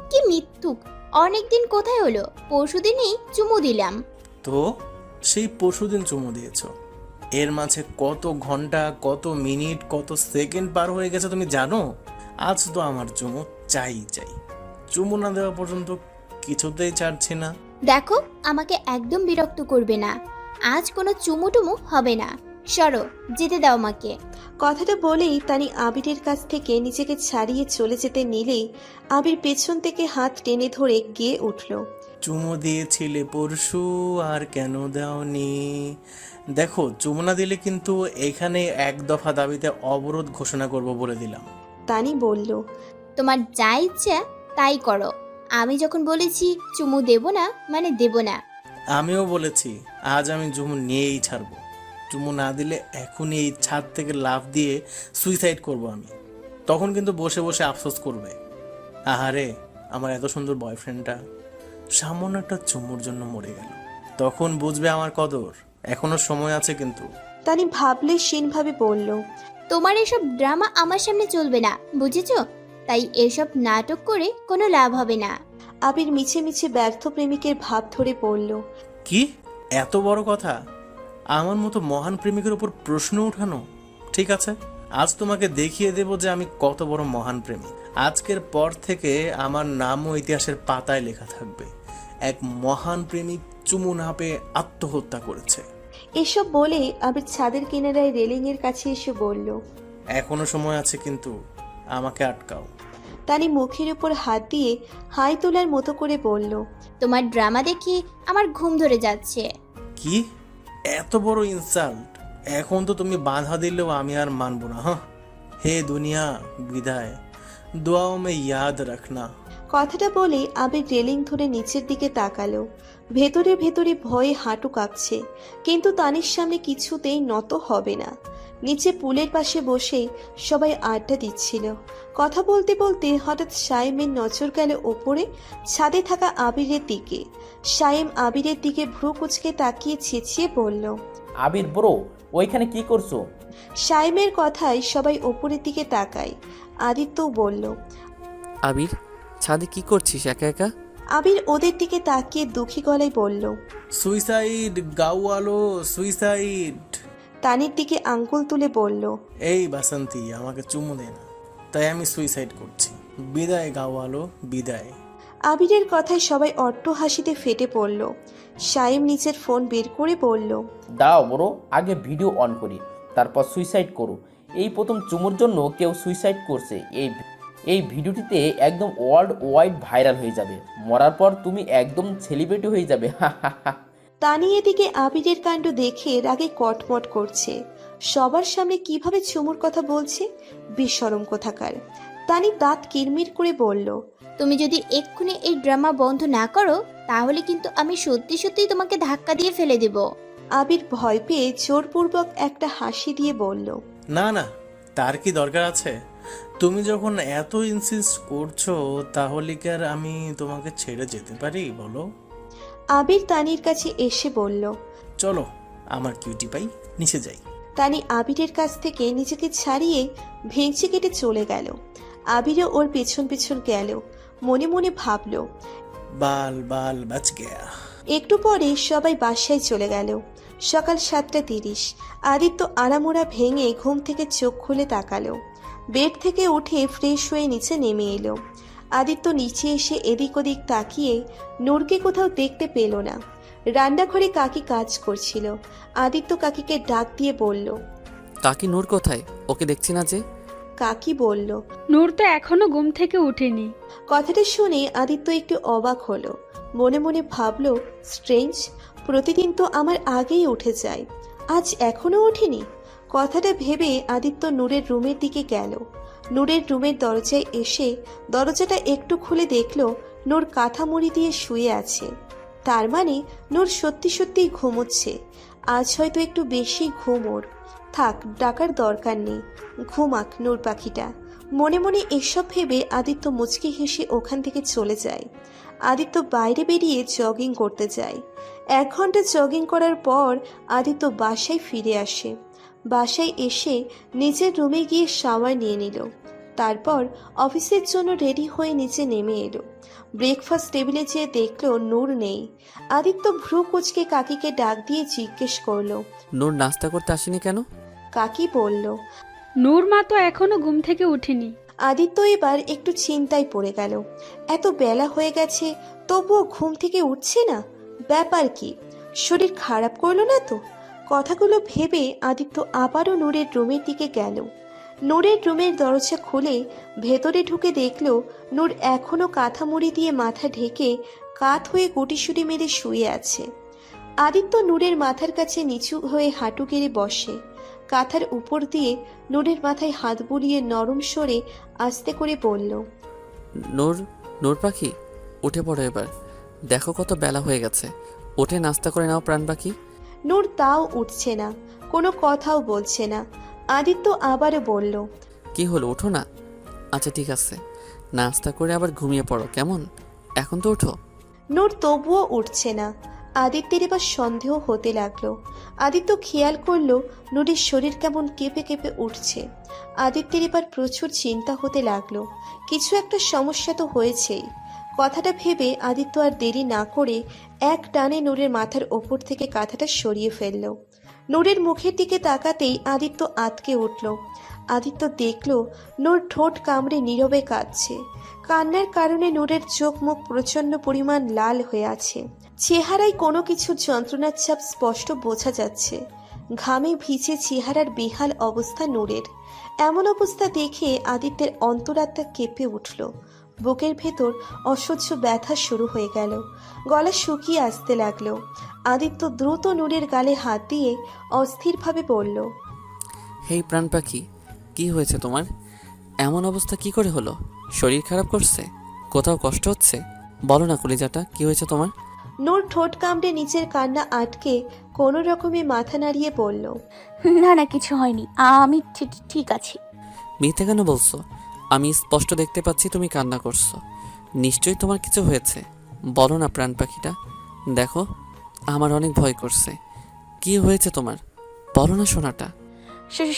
H: কি মিথ্যুক, অনেকদিন কোথায় হলো, পরশুদিনই চুমু দিলাম।
I: তো সেই পরশুদিন চুমু দিয়েছ, এর মাঝে কত ঘন্টা, কত মিনিট, কত সেকেন্ড পার হয়ে গেছে তুমি জানো? আজ তো আমার চুমু চাই চাই, চুমু না দেওয়া পর্যন্ত কিছুতেই ছাড়ছি না।
H: দেখো, আমাকে একদম বিরক্ত করবে না, আজ কোনো চুমু টুমু হবে না, সরো, যেতে দাও আমাকে।
C: কথাটা বলেই তানি আবিরের কাছ থেকে নিজেকে ছাড়িয়ে চলে যেতে নিলেই আবির পেছন থেকে হাত টেনে ধরে গেয়ে উঠল,
I: চুমু দিয়েছিলে পরশু, আর কেন দাওনি? দেখো, চুমু না দিলে কিন্তু এখানে এক দফা দাবিতে অবরোধ ঘোষণা করব বলে দিলাম।
C: তানি বলল,
H: তোমার যা ইচ্ছা তাই করো, আমি যখন বলেছি চুমু দেব না মানে দেব না।
I: আমিও বলেছি আজ আমি চুমু নিয়েই ছাড়বো। চুমু না দিলে এখনই এই ছাদ থেকে লাফ দিয়ে সুইসাইড করব আমি। তখন কিন্তু বসে বসে আফসোস করবে, আহারে আমার এত সুন্দর বয়ফ্রেন্ডটা সামান্য একটা চুমুর জন্য মরে গেল। তখন বুঝবে আমার কদর, এখনো সময় আছে কিন্তু।
C: তানি ভাবলে ভাবে বলল,
H: তোমার এসব ড্রামা আমার সামনে চলবে না, বুঝেছো? তাই এসব নাটক করে কোনো লাভ হবে না।
C: আবির মিছে মিছে ব্যর্থ প্রেমিকের ভাব ধরে বলল,
I: কি এত বড় কথা? আমার মতো মহান প্রেমিকের উপর প্রশ্ন উঠানো? ঠিক আছে, আজ তোমাকে দেখিয়ে দেব যে আমি কত বড় মহান প্রেমিক। আজকের পর থেকে আমার নামও ইতিহাসের পাতায় লেখা থাকবে, এক মহান প্রেমিক চুমু না পেয়ে আত্মহত্যা করেছে।
C: এসব বলে আবির ছাদের কিনারায় রেলিং এর কাছে এসে বলল,
I: এখনো সময় আছে কিন্তু, আমাকে আটকাও।
C: তানি মুখের উপর হাত দিয়ে হাই তোলার মতো করে বলল,
H: তোমার ড্রামা দেখে আমার ঘুম ধরে যাচ্ছে।
I: কি এত বড় ইনসাল্ট! এখন তো তুমি বাধা দিলেও আমি আর মানব না। হ্যাঁ, হে দুনিয়া বিদায়, দোয়াও মে ইয়াদ রাখনা।
C: কথাটা বলে আবির রেলিং ধরে নিচের দিকে তাকালো। ভেতরে ভেতরে ভয়ে হাঁটু কাঁপছে, কিন্তু তানির সামনে কিছুতেই নত হবে না। নিচে পুলের পাশে বসে সবাই আড্ডা দিচ্ছিল। কথা বলতে বলতে হঠাৎ সায়েমের নজর গেল ওপরে ছাদে থাকা আবিরের দিকে। সায়েম আবিরের দিকে ভ্রু কুচকে তাকিয়ে চেঁচিয়ে বলল,
J: আবির ব্রো, ওইখানে কি করছো?
C: সায়েমের কথায় সবাই ওপরের দিকে তাকায়। আদিত্যও বলল,
B: আবির, ছাদে কি করছিস একা একা?
C: আবির ওদের দিকে তাকিয়ে দুঃখী গলায় বলল,
I: সুইসাইড গাওয়ালো, সুইসাইড।
C: তানির দিকে আঙ্গুল তুলে বলল,
I: এই বাসন্তী, আমাকে চুমু দে না, তাই আমি সুইসাইড করছি। বিদায় গাওয়ালো, বিদায়।
C: আবিরের কথায় সবাই অট্ট হাসিতে ফেটে পড়ল। সায়েম নিচের ফোন বের করে বলল,
J: দাও ব্রো, আগে ভিডিও অন করি, তারপর সুইসাইড করো। এই প্রথম চুমুর জন্য কেউ সুইসাইড করছে, এই ভিডিওটিতে একদম ওয়ার্ল্ড ওয়াইড ভাইরাল হয়ে যাবে। মরার পর তুমি একদম সেলিব্রিটি হয়ে যাবে।
C: তানি এদিকে আবিরের কাণ্ড দেখে রাগে কটমট করছে। সবার সামনে কিভাবে চুমুর কথা বলছে, বেশরম কোথাকার। তানি দাঁত কিরমির করে বলল,
H: তুমি যদি এক্ষুনি এই ড্রামা বন্ধ না করো তাহলে কিন্তু আমি সত্যি সত্যি তোমাকে ধাক্কা দিয়ে ফেলে দেব।
C: আবির ভয় পেয়ে জোরপূর্বক একটা হাসি দিয়ে বলল,
I: না না, তার কি দরকার আছে? তুমি যখন এত ইনসিস্ট করছো, তাহলে কি আর আমি তোমাকে ছেড়ে যেতে পারি বলো?
C: আবির তানির কাছে এসে বলল,
I: চলো আমার কিউটি পাই, নিচে যাই।
C: তানি আবিরের কাছ থেকে নিজেকে ছাড়িয়ে ভেঙচি কেটে চলে গেল। আবিরও ওর পেছন পেছন গেল। মনে মনে ভাবল,
I: বাল বাল বাচ গয়া।
C: একটু পরে সবাই বাসায় চলে গেল। সকাল 7:30। আদিত্য আড়ামোড়া ভেঙে ঘুম থেকে চোখ খুলে তাকালো। বেড থেকে উঠে ফ্রেশ হয়ে নিচে নেমে এলো। আদিত্য নিচে এসে এদিক ওদিক তাকিয়ে নূরকে কোথাও দেখতে পেল না। রান্নাঘরে কাকি কাজ করছিল। আদিত্য কাকিকে ডাক দিয়ে বলল,
B: কাকি নূর কোথায়? ওকে দেখছি না যে।
C: কাকি বলল,
K: নূর তো এখনো ঘুম থেকে ওঠেনি।
C: কথাটা শুনে আদিত্য একটু অবাক হলো। মনে মনে ভাবল, স্ট্রেঞ্জ, প্রতিদিন তো আমার আগেই উঠে যায়, আজ এখনো ওঠেনি। কথাটা ভেবে আদিত্য নূরের রুমের দিকে গেল। নূরের রুমের দরজায় এসে দরজাটা একটু খুলে দেখল নূর কাঁথা মুড়ি দিয়ে শুয়ে আছে। তার মানে নূর সত্যি সত্যিই ঘুমোচ্ছে। আজ হয়তো একটু বেশি ঘুম ওর। থাক, ডাকার দরকার নেই, ঘুমাক নূর পাখিটা। মনে মনে এসব ভেবে আদিত্য মুচকি হেসে ওখান থেকে চলে যায়। আদিত্য বাইরে বেরিয়ে জগিং করতে যায়। 1 ঘন্টা জগিং করার পর আদিত্য বাসায় ফিরে আসে। বাসায় এসে নিজের রুমে গিয়ে শাওয়ার নিয়ে নিল। তারপর অফিসের জন্য রেডি হয়ে নিচে নেমে এলো। ব্রেকফাস্ট টেবিলে যেয়ে দেখলো নূর নেই। আদিত্য ভ্রু কুচকে কাকিকে ডাক দিয়ে জিজ্ঞেস করলো।
B: নূর নাস্তা করতে আসেনি কেন?
C: কাকি বলল।
K: নূর মা তো এখনো ঘুম থেকে উঠেনি।
C: আদিত্য এবার একটু চিন্তায় পড়ে গেল। এত বেলা হয়ে গেছে, তবুও ঘুম থেকে উঠছে না, ব্যাপার কি? শরীর খারাপ করলো না তো? কথাগুলো ভেবে আদিত্য আবারও নূরের রুমের দিকে গেল। নূরের রুমের দরজা খুলে ভেতরে ঢুকে দেখলো নূর এখনো কাঁথা মুড়ি দিয়ে মাথা ঢেকে কাত হয়ে গুটিসুটি মেরে শুয়ে আছে। আদিত্য নূরের মাথার কাছে নিচু হয়ে হাঁটু গেড়ে বসে। কাঁথার উপর দিয়ে নূরের মাথায় হাত বুলিয়ে নরম স্বরে আস্তে করে বলল।
B: নূর, নূর পাখি, উঠে পড়ো এবার। দেখো কত বেলা হয়ে গেছে, উঠে নাস্তা করে নাও প্রাণ পাখি।
C: নূর তাও উঠছে না, কোনো কথাও বলছে না। আদিত্য আবারও বলল।
B: কি হলো, ওঠো না। আচ্ছা ঠিক আছে, নাস্তা করে আবার ঘুমিয়ে পড়ো কেমন? এখন তো ওঠো।
C: নূর তবুও উঠছে না। আদিত্যের এবার সন্দেহ হতে লাগলো। আদিত্য খেয়াল করলো নূরের শরীর কেমন কেঁপে কেঁপে উঠছে। আদিত্যের এবার প্রচুর চিন্তা হতে লাগলো, কিছু একটা সমস্যা তো হয়েছেই। কথাটা ভেবে আদিত্য আর দেরি না করে এক টানে নূরের মাথার ওপর থেকে কাঁথাটা সরিয়ে ফেলল। নূরের মুখের দিকে তাকাতেই আদিত্য আঁতকে উঠল। আদিত্য দেখল নূর ঠোঁট কামড়ে নীরবে কাঁদছে। কান্নার কারণে নূরের চোখ মুখ প্রচণ্ড পরিমাণ লাল হয়ে আছে। চেহারায় কোনো কিছু যন্ত্রণার ছাপ স্পষ্ট বোঝা যাচ্ছে। ঘামে ভিজে চেহারার বেহাল অবস্থা নূরের। এমন অবস্থা দেখে আদিত্যের অন্তরাত্মা কেঁপে উঠল। বুকের ভেতর অসহ্য ব্যথা শুরু হয়ে গেল, গলা শুকিয়ে আসতে লাগলো। আদিত্য দ্রুত নূরের গালে হাত দিয়ে অস্থিরভাবে বলল।
B: হেই প্রাণ পাখি, কি হয়েছে তোমার? এমন অবস্থা কি করে হলো? শরীর খারাপ করছে? কোথাও কষ্ট হচ্ছে? বলো না কলিজাটা, কি হয়েছে তোমার?
C: নূর ঠোঁট কামড়ে নিচের কান্না আটকে কোনো রকমে মাথা নাড়িয়ে বলল।
D: না না, কিছু হয়নি, আমি ঠিক আছি।
B: মিথ্যে কেন বলছো? আমি স্পষ্ট দেখতে পাচ্ছি তুমি কান্না করছো। নিশ্চয়ই তোমার কিছু হয়েছে, বলো না প্রাণ পাখিটা। দেখো, আমার অনেক ভয় করছে। কি হয়েছে তোমার? বলো না সোনাটা।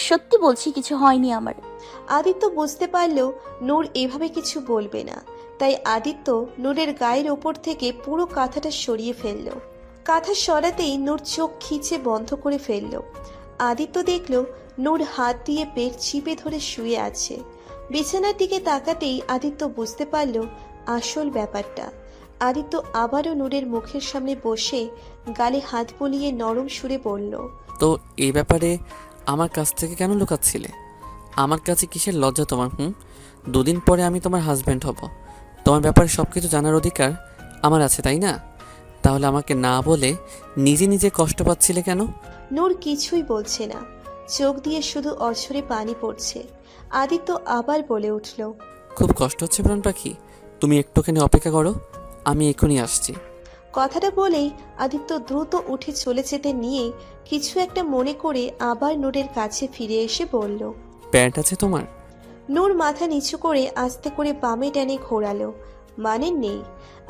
D: সত্যি বলছি, কিছু হয়নি আমার।
C: আদিত্য বুঝতে পারলেও নূর এভাবে কিছু বলবে না, তাই আদিত্য নূরের গায়ের ওপর থেকে পুরো কাঁথাটা সরিয়ে ফেলল। কাঁথা সরাতেই নূর চোখ খিচে বন্ধ করে ফেলল। আদিত্য দেখল নূর হাত দিয়ে পেট চিপে ধরে শুয়ে আছে। বিছানার দিকে তাকাতেই আদিত্য বুঝতে পারল আসল ব্যাপারটা। আদিত্য আবারও নূরের মুখের সামনে বসে গালে হাত বুলিয়ে নরম সুরে বলল।
B: তো এই ব্যাপারে আমার কাছ থেকে কেন লুকাচ্ছিলে? আমার কাছে কিসের লজ্জা তোমার? 2 দিন পরে আমি তোমার হাজব্যান্ড হব। তোমার ব্যাপারে সব কিছু জানার অধিকার আমার আছে, তাই না? তাহলে আমাকে না বলে নিজে নিজে কষ্ট পাচ্ছিলে কেন?
C: নূর কিছুই বলছে না, চোখ দিয়ে শুধু অঝরে পানি পড়ছে। আদিত্য আবার বলে উঠল।
B: খুব কষ্ট হচ্ছে প্রাণ পাখি, তুমি একটুখানি অপেক্ষা করো, আমি এক্ষুনি আসছি।
C: কথাটা বলেই আদিত্য দ্রুত উঠে চলে যেতে নিয়ে কিছু একটা মনে করে আবার নূরের কাছে ফিরে এসে বলল।
B: প্যান্ট আছে তোমার?
C: নূর মাথা নিচু করে আস্তে করে বামে ডানে ঘোরালো, মানে নেই।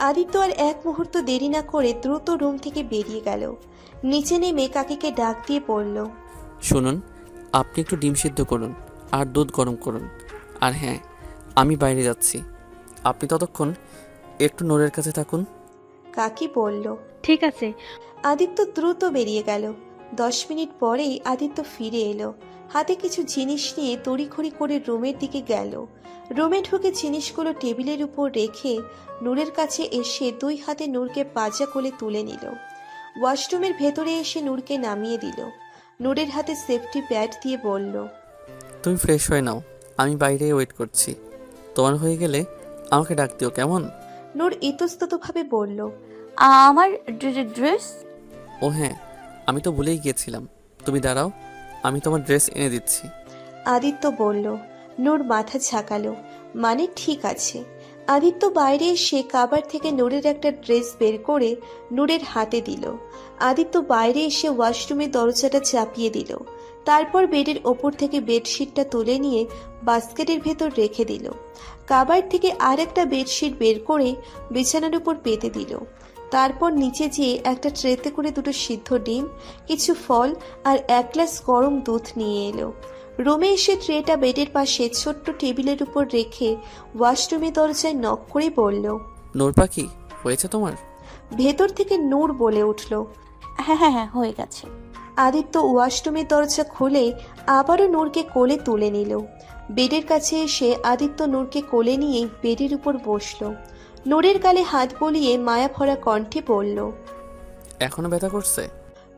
C: আদিত্য আর এক মুহূর্ত দেরি না করে দ্রুত রুম থেকে বেরিয়ে গেল। নিচে নেমে কাকিকে ডাক দিয়ে বলল।
B: শুনুন, আপনি একটু ডিম সিদ্ধ করুন আর দুধ গরম করুন। আর হ্যাঁ, আমি বাইরে যাচ্ছি, আপনি ততক্ষণ একটু নূরের কাছে থাকুন।
C: কাকি বলল।
K: ঠিক আছে।
C: আদিত্য দ্রুত বেরিয়ে গেল। 10 মিনিট পরেই আদিত্য ফিরে এলো। হাতে কিছু জিনিস নিয়ে তড়িঘড়ি করে রুমের দিকে গেল। রুমে ঢুকে জিনিসগুলো টেবিলের উপর রেখে নূরের কাছে এসে 2 হাতে নূরকে পাজা কোলে তুলে নিল। ওয়াশরুমের ভেতরে এসে নূরকে নামিয়ে দিল। নূরের হাতে সেফটি প্যাড দিয়ে বলল।
B: তুমি ফ্রেশ হয়ে নাও, আমি বাইরে ওয়েট করছি। তোমার হয়ে গেলে আমাকে ডাক দিও কেমন?
C: নূর ইতস্ততভাবে বলল।
D: আমার ড্রেস?
B: ও হ্যাঁ, আমি তো ভুলেই গিয়েছিলাম। তুমি দাঁড়াও, আমি তোমার ড্রেস এনে দিচ্ছি।
C: আদিত্য বলল। নূর মাথা ঝাঁকালো, মানে ঠিক আছে। আদিত্য বাইরে এসে কাবার থেকে নূরের একটা ড্রেস বের করে নূরের হাতে দিল। আদিত্য বাইরে এসে ওয়াশরুমের দরজাটা চাপিয়ে দিল। তারপর বেডের ওপর থেকে বেডশিটটা তুলে নিয়ে বাস্কেটের ভেতর রেখে দিল। কাবার্ড থেকে আর একটা বেডশিট বের করে বিছানার উপর পেতে দিল। তারপর নিচে যেয়ে একটা ট্রেতে করে দুটো সিদ্ধ ডিম, কিছু ফল আর 1 গ্লাস গরম দুধ নিয়ে এলো। রুমে এসে ট্রেটা বেডের পাশে ছোট্ট টেবিলের উপর রেখে ওয়াশরুমে দরজায় নক করে বলল।
B: নূর পাখি, হয়েছে তোমার?
C: ভেতর থেকে নূর বলে উঠল।
D: হ্যাঁ হ্যাঁ হ্যাঁ, হয়ে গেছে।
C: আদিত্য ওয়াশরুমের দরজা খুলে আবারও নূরকে কোলে তুলে নিল। বেডের কাছে এসে আদিত্য নূরকে কোলে নিয়ে বেডের উপর বসলো। নূরের গালে হাত বলিয়ে মায়া ভরা কণ্ঠে বলল।
B: এখনো ব্যথা করছে?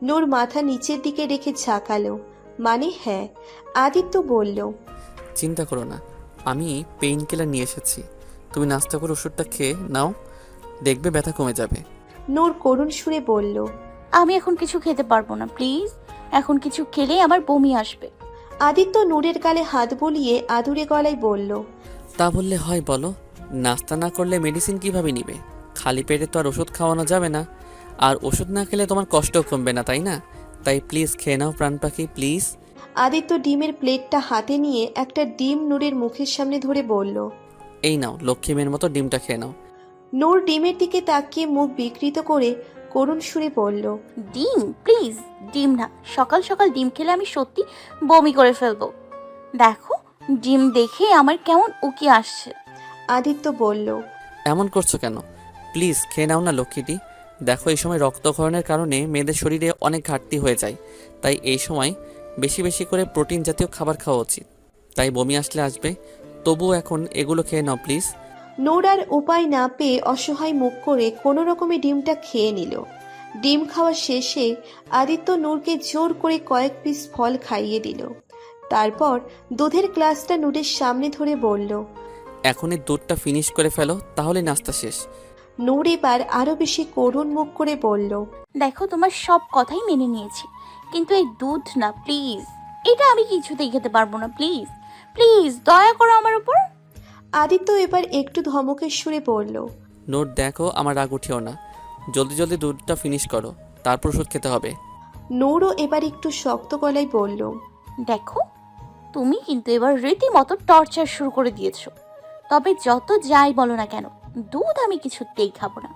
C: নূর মাথা নিচের দিকে রেখে ঝাঁকালো, মানে হ্যাঁ। আদিত্য বলল।
B: চিন্তা করো না, আমি পেইন কিলার নিয়ে এসেছি। তুমি নাস্তা করে ওষুধটা খেয়ে নাও, দেখবে ব্যথা কমে যাবে।
C: নূর করুণ সুরে বলল।
D: আমি এখন কিছু খেতে পারবো না, প্লিজ। এখন কিছু খেলেই আমার বমি আসবে।
C: আদিত্য নূরের গালে হাত বলিয়ে আদুরে গলায় বলল।
B: তা বললে হয় বলো? নাস্তা না করলে মেডিসিন কিভাবে নিবে? খালি পেটে তো আর ওষুধ খাওয়ানো যাবে না, আর ওষুধ না খেলে তোমার কষ্টও কমবে না, তাই না? তাই প্লিজ খেয়ে নাও প্রাণ পাখি, প্লিজ।
C: আদিত্য ডিমের প্লেটটা হাতে নিয়ে একটা ডিম নূরের মুখের সামনে ধরে বলল।
B: এই নাও, লক্ষ্মী মেয়ের মতো ডিমটা খেয়ে নাও।
C: নূর ডিমের দিকে তাকিয়ে মুখ বিকৃত করে করুণ সুরে বলল।
D: ডিম? প্লিজ ডিম না। সকাল সকাল ডিম খেলে আমি সত্যি বমি করে ফেলবো। দেখো, ডিম দেখে আমার কেমন উকি আসছে।
C: আদিত্য বলল।
B: এমন করছো কেন? প্লিজ খেয়ে নাও না লক্ষ্মীটি। দেখো, এই সময় রক্তক্ষরণের কারণে মেয়েদের শরীরে অনেক ঘাটতি হয়ে যায়, তাই এই সময় বেশি বেশি করে প্রোটিন জাতীয় খাবার খাওয়া উচিত। তাই বমি আসলে আসবে, তবুও এখন এগুলো খেয়ে নাও প্লিজ।
C: নূর আর উপায় না পেয়ে অসহায় মুখ করে কোনো রকমে ডিমটা খেয়ে নিল। ডিম খাওয়া শেষে আদিত্য নূরকে জোর করে কয়েক পিস ফল খাইয়ে দিল। তারপর দুধের গ্লাসটা নূরের সামনে ধরে বলল।
B: এখনই দুধটা ফিনিশ করে ফেলো, তাহলে নাস্তা শেষ।
C: নূর এবার আরো বেশি করুণ মুখ করে বলল।
D: দেখো, তোমার সব কথাই মেনে নিয়েছি, কিন্তু এই দুধ না, প্লিজ। এটা আমি কিছুতেই খেতে পারবো না, প্লিজ প্লিজ, দয়া করো আমার উপর।
C: আদিত্য এবার একটু ধমকের সুরে বলল।
B: নোট দেখো, আমার রাগ উঠেও না, জলদি জলদি দুধটা ফিনিশ করো, তারপর ওষুধ খেতে হবে।
C: নূরও এবার একটু শক্ত গলায় বলল।
D: দেখো, তুমি কিন্তু এবার রীতিমতো টর্চার শুরু করে দিয়েছো। তবে যত যাই বলো না কেন, দুধ আমি কিছুতেই খাবো না।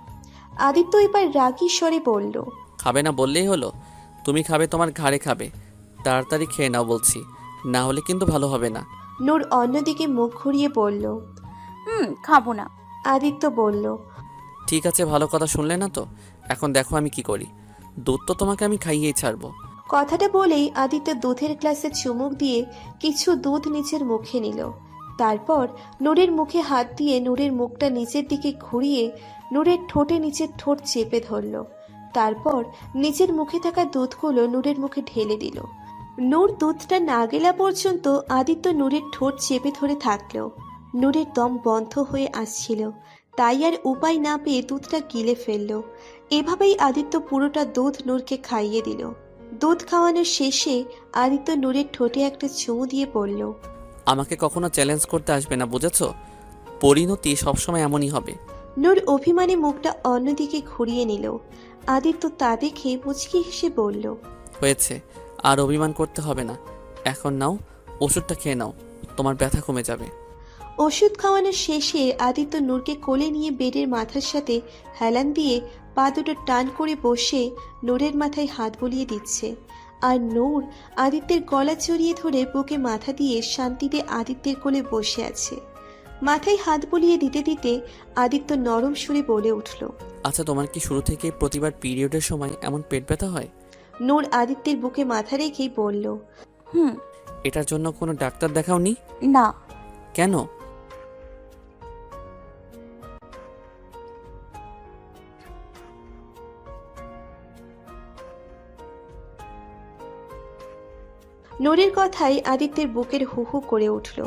C: আদিত্য এবার রাগী স্বরে বলল।
B: খাবে না বললেই হলো, তুমি খাবে, তোমার ঘাড়ে খাবে। তাড়াতাড়ি খেয়ে নাও বলছি, না হলে কিন্তু ভালো হবে না।
C: নূর অন্যদিকে মুখ ঘুরিয়ে বলল।
D: খাবো না।
C: আদিত্য বলল।
B: ঠিক আছে, ভালো কথা শুনলে না তো, এখন দেখো আমি কি করি। দুধ তো তোমাকে আমি খাইয়েই ছাড়বো।
C: কথাটা বলেই আদিত্য দুধের গ্লাসে চুমুক দিয়ে কিছু দুধ নিচের মুখে নিল। তারপর নূরের মুখে হাত দিয়ে নূরের মুখটা নিচের দিকে ঘুরিয়ে নূরের ঠোঁটে নিচের ঠোঁট চেপে ধরল। তারপর নিচের মুখে থাকা দুধগুলো নূরের মুখে ঢেলে দিল। নূর দুধটা না গেলা পর্যন্ত আদিত্য নূরের ঠোঁট চেপে ধরে থাকলো। নূরের দম বন্ধ হয়ে আসছিল, তাই আর উপায় না পেয়ে দুধটা গিলে ফেলল। এভাবেই আদিত্য পুরোটা দুধ নূরকে খাইয়ে দিল। দুধ খাওয়ানোর শেষে আদিত্য নূরের ঠোঁটে একটা চুমু দিয়ে বলল।
B: আমাকে কখনো চ্যালেঞ্জ করতে আসবে না, বুঝেছো? পরিণতি সবসময় এমনই হবে।
C: নূর অভিমানে মুখটা অন্যদিকে ঘুরিয়ে নিল। আদিত্য তা দেখে মুচকি হেসে বলল।
B: হয়েছে, আর অভিমান করতে হবে না। এখন নাও, ওষুধটা খেয়ে নাও, তোমার ব্যথা কমে যাবে।
C: ওষুধ খাওয়ানোর শেষে আদিত্য নূরকে কোলে নিয়ে বেডের মাথার সাথে হেলান দিয়ে পা দুটো টান করে বসে নূরের মাথায় হাত বুলিয়ে দিচ্ছে। আর নূর আদিত্যের গলা জড়িয়ে ধরে বুকে মাথা দিয়ে শান্তিতে আদিত্যের কোলে বসে আছে। মাথায় হাত বুলিয়ে দিতে দিতে আদিত্য নরম সুরে বলে উঠল।
B: আচ্ছা, তোমার কি শুরু থেকে প্রতিবার পিরিয়ডের সময় এমন পেট ব্যথা হয়?
C: নূর আদিত্যের বুকে মাথা রেখেই বলল।
B: এটার জন্য কোনো ডাক্তার দেখাওনি?
D: না।
B: কেন?
C: নূরের কথায় আদিত্যের বুকের হু হু করে উঠল।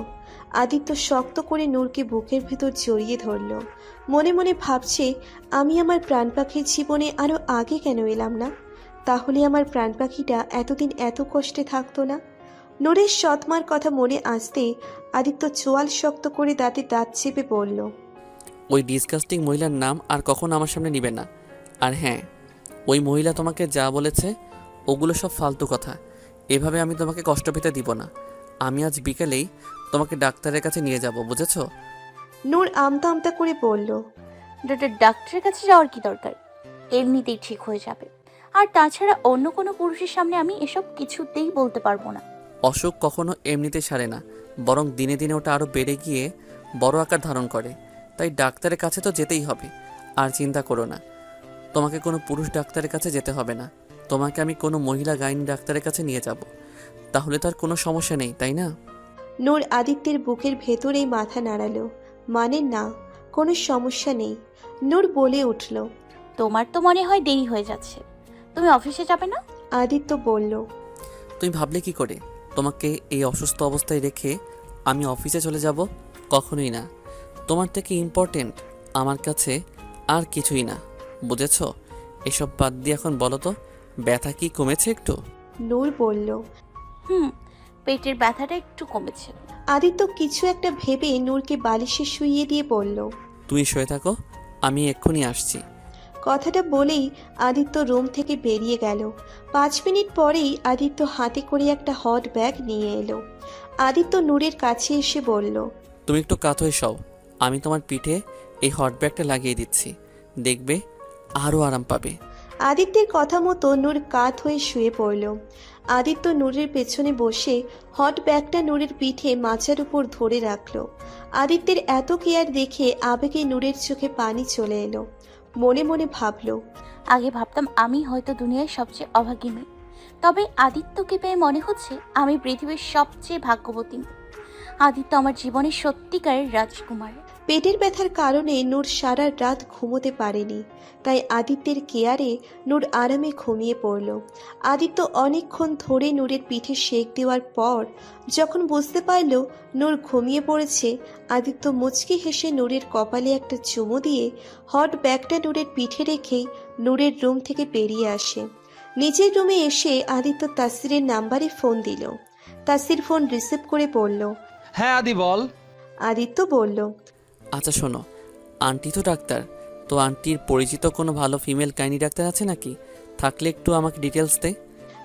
C: আদিত্য শক্ত করে নূরকে বুকের ভেতর জড়িয়ে ধরল। মনে মনে ভাবছে, আমি আমার প্রাণ পাখির জীবনে আরো আগে কেন এলাম না? তাহলে আমার প্রাণ পাখিটা এতদিন এত কষ্টে থাকতো না। নূরের সৎমার কথা মনে আসতে আদিত্য চোয়াল শক্ত করে দাঁতে দাঁত চেপে বলল।
B: ওই ডিসগাস্টিং মহিলার নাম আর কখনো আমার সামনে নিবে না। আর হ্যাঁ, ওই মহিলা তোমাকে যা বলেছে ওগুলো সব ফালতু কথা। এভাবে আমি তোমাকে কষ্ট পেতে দিব না। আমি আজ বিকেলেই তোমাকে ডাক্তারের কাছে নিয়ে যাব, বুঝেছো?
C: নূর আমতা আমতা করে বলল,
D: ডাক্তারের কাছে যাওয়ার কি দরকার? এমনিতেই ঠিক হয়ে যাবে। আর তাছাড়া অন্য কোনো পুরুষের সামনে আমি এসব কিছুতেই বলতে পারবো না।
B: অসুখ কখনো এমনিতে সারে না, বরং দিনে দিনে ওটা আরও বেড়ে গিয়ে বড় আকার ধারণ করে। তাই ডাক্তারের কাছে তো যেতেই হবে। আর চিন্তা করো না, তোমাকে কোনো পুরুষ ডাক্তারের কাছে যেতে হবে না। তোমাকে আমি কোনো মহিলা গাইনি ডাক্তারের কাছে নিয়ে যাব। তাহলে তো আর কোনো সমস্যা নেই, তাই না?
C: নূর আদিত্যের বুকের ভেতরেই মাথা নাড়ালো, মানে না, কোনো সমস্যা নেই। নূর বলে উঠল,
D: তোমার তো মনে হয় দেরি হয়ে যাচ্ছে, তুমি অফিসে যাবে না?
C: আদিত্য বলল,
B: তুমি ভাবলে কি করে তোমাকে এই অসুস্থ অবস্থায় রেখে আমি অফিসে চলে যাব? কখনোই না। তোমার থেকে ইম্পর্টেন্ট আমার কাছে আর কিছুই না, বুঝেছো? এসব বাদ দিয়ে এখন বলো তো, ব্যথা কি কমেছে একটু?
C: নূর বলল।
D: পেটের ব্যথাটা একটু কমেছে।
C: আদিত্য কিছু একটা ভেবে নূরকে বালিশে শুইয়ে দিয়ে বলল,
B: তুমি শুয়ে থাকো, আমি এক্ষুনি আসছি।
C: কথাটা বলেই আদিত্য রুম থেকে বেরিয়ে গেল। 5 মিনিট পরেই আদিত্য হাতে করে একটা হট ব্যাগ নিয়ে এলো। আদিত্য নূরের কাছে এসে বলল,
B: তুমি একটু কাত হয়ে সও, আমি তোমার পিঠে এই হট ব্যাগটা লাগিয়ে দিচ্ছি, দেখবে আরও আরাম পাবে।
C: আদিত্যের কথা মতো নূর কাত হয়ে শুয়ে পড়ল। আদিত্য নূরের পেছনে বসে হট ব্যাগটা নূরের পিঠে মাচার উপর ধরে রাখলো। আদিত্যের এত কেয়ার দেখে আবেগে নূরের চোখে পানি চলে এলো। মনে মনে ভাবলো,
D: আগে ভাবতাম আমি হয়তো দুনিয়ার সবচেয়ে অভাগী মেয়ে, তবে আদিত্যকে পেয়ে মনে হচ্ছে আমি পৃথিবীর সবচেয়ে ভাগ্যবতী মেয়ে। আদিত্য আমার জীবনের সত্যিকারের রাজকুমার।
C: পেটের ব্যথার কারণে নূর সারা রাত ঘুমোতে পারেনি, তাই আদিত্যের কেয়ারে নূর আরামে ঘুমিয়ে পড়ল। আদিত্য অনেকক্ষণ ধরে নূরের পিঠে সেঁক দেওয়ার পর যখন বুঝতে পারল নূর ঘুমিয়ে পড়েছে, আদিত্য মুচকি হেসে নূরের কপালে একটা চুমু দিয়ে হট ব্যাগটা নূরের পিঠে রেখেই নূরের রুম থেকে বেরিয়ে আসে। নিজের রুমে এসে আদিত্য তাসিরের নাম্বারে ফোন দিল। তাসির ফোন রিসিভ করে বলল,
E: হ্যাঁ আদি বল।
C: আদিত্য বলল,
B: আচ্ছা শোনো, আন্টি তো ডাক্তার, তো আন্টির পরিচিত কোনো ভালো ফিমেল গাইনি ডাক্তার আছে নাকি? থাকলে একটু আমাকে ডিটেলস দে।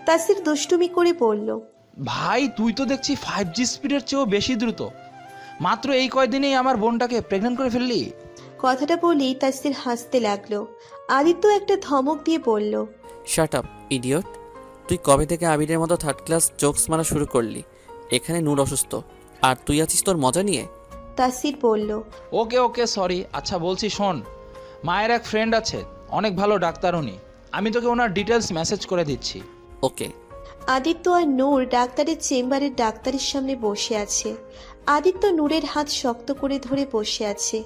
C: তাসির দুষ্টুমি করে বলল,
E: ভাই তুই তো দেখছি 5G স্পিডের চেয়েও বেশি দ্রুত। মাত্র এই কয়দিনেই আমার বোনটাকে প্রেগনেন্ট করে ফেললি।
C: কথাটা বলেই তাসির হাসতে লাগলো। আদিত্য একটা ধমক দিয়ে বলল,
B: শাট আপ ইডিয়ট! তুই কবে থেকে আবিরের মতো থার্ড ক্লাস জোকস মারা শুরু করলি? এখানে নূর অসুস্থ আর তুই আছিস তোর মজা নিয়ে।
C: তাসির বলল,
E: ওকে ওকে সরি। আচ্ছা বলছি শোন, মায়ের এক ফ্রেন্ড আছে, অনেক ভালো ডাক্তার উনি। আমি তোকে ওনার ডিটেলস মেসেজ করে দিচ্ছি।
B: ওকে।
C: আদিত্য আর নূর ডাক্তারের চেম্বারের ডাক্তারের সামনে বসে আছে। আদিত্য নূরের হাত শক্ত করে ধরে বসে আছে।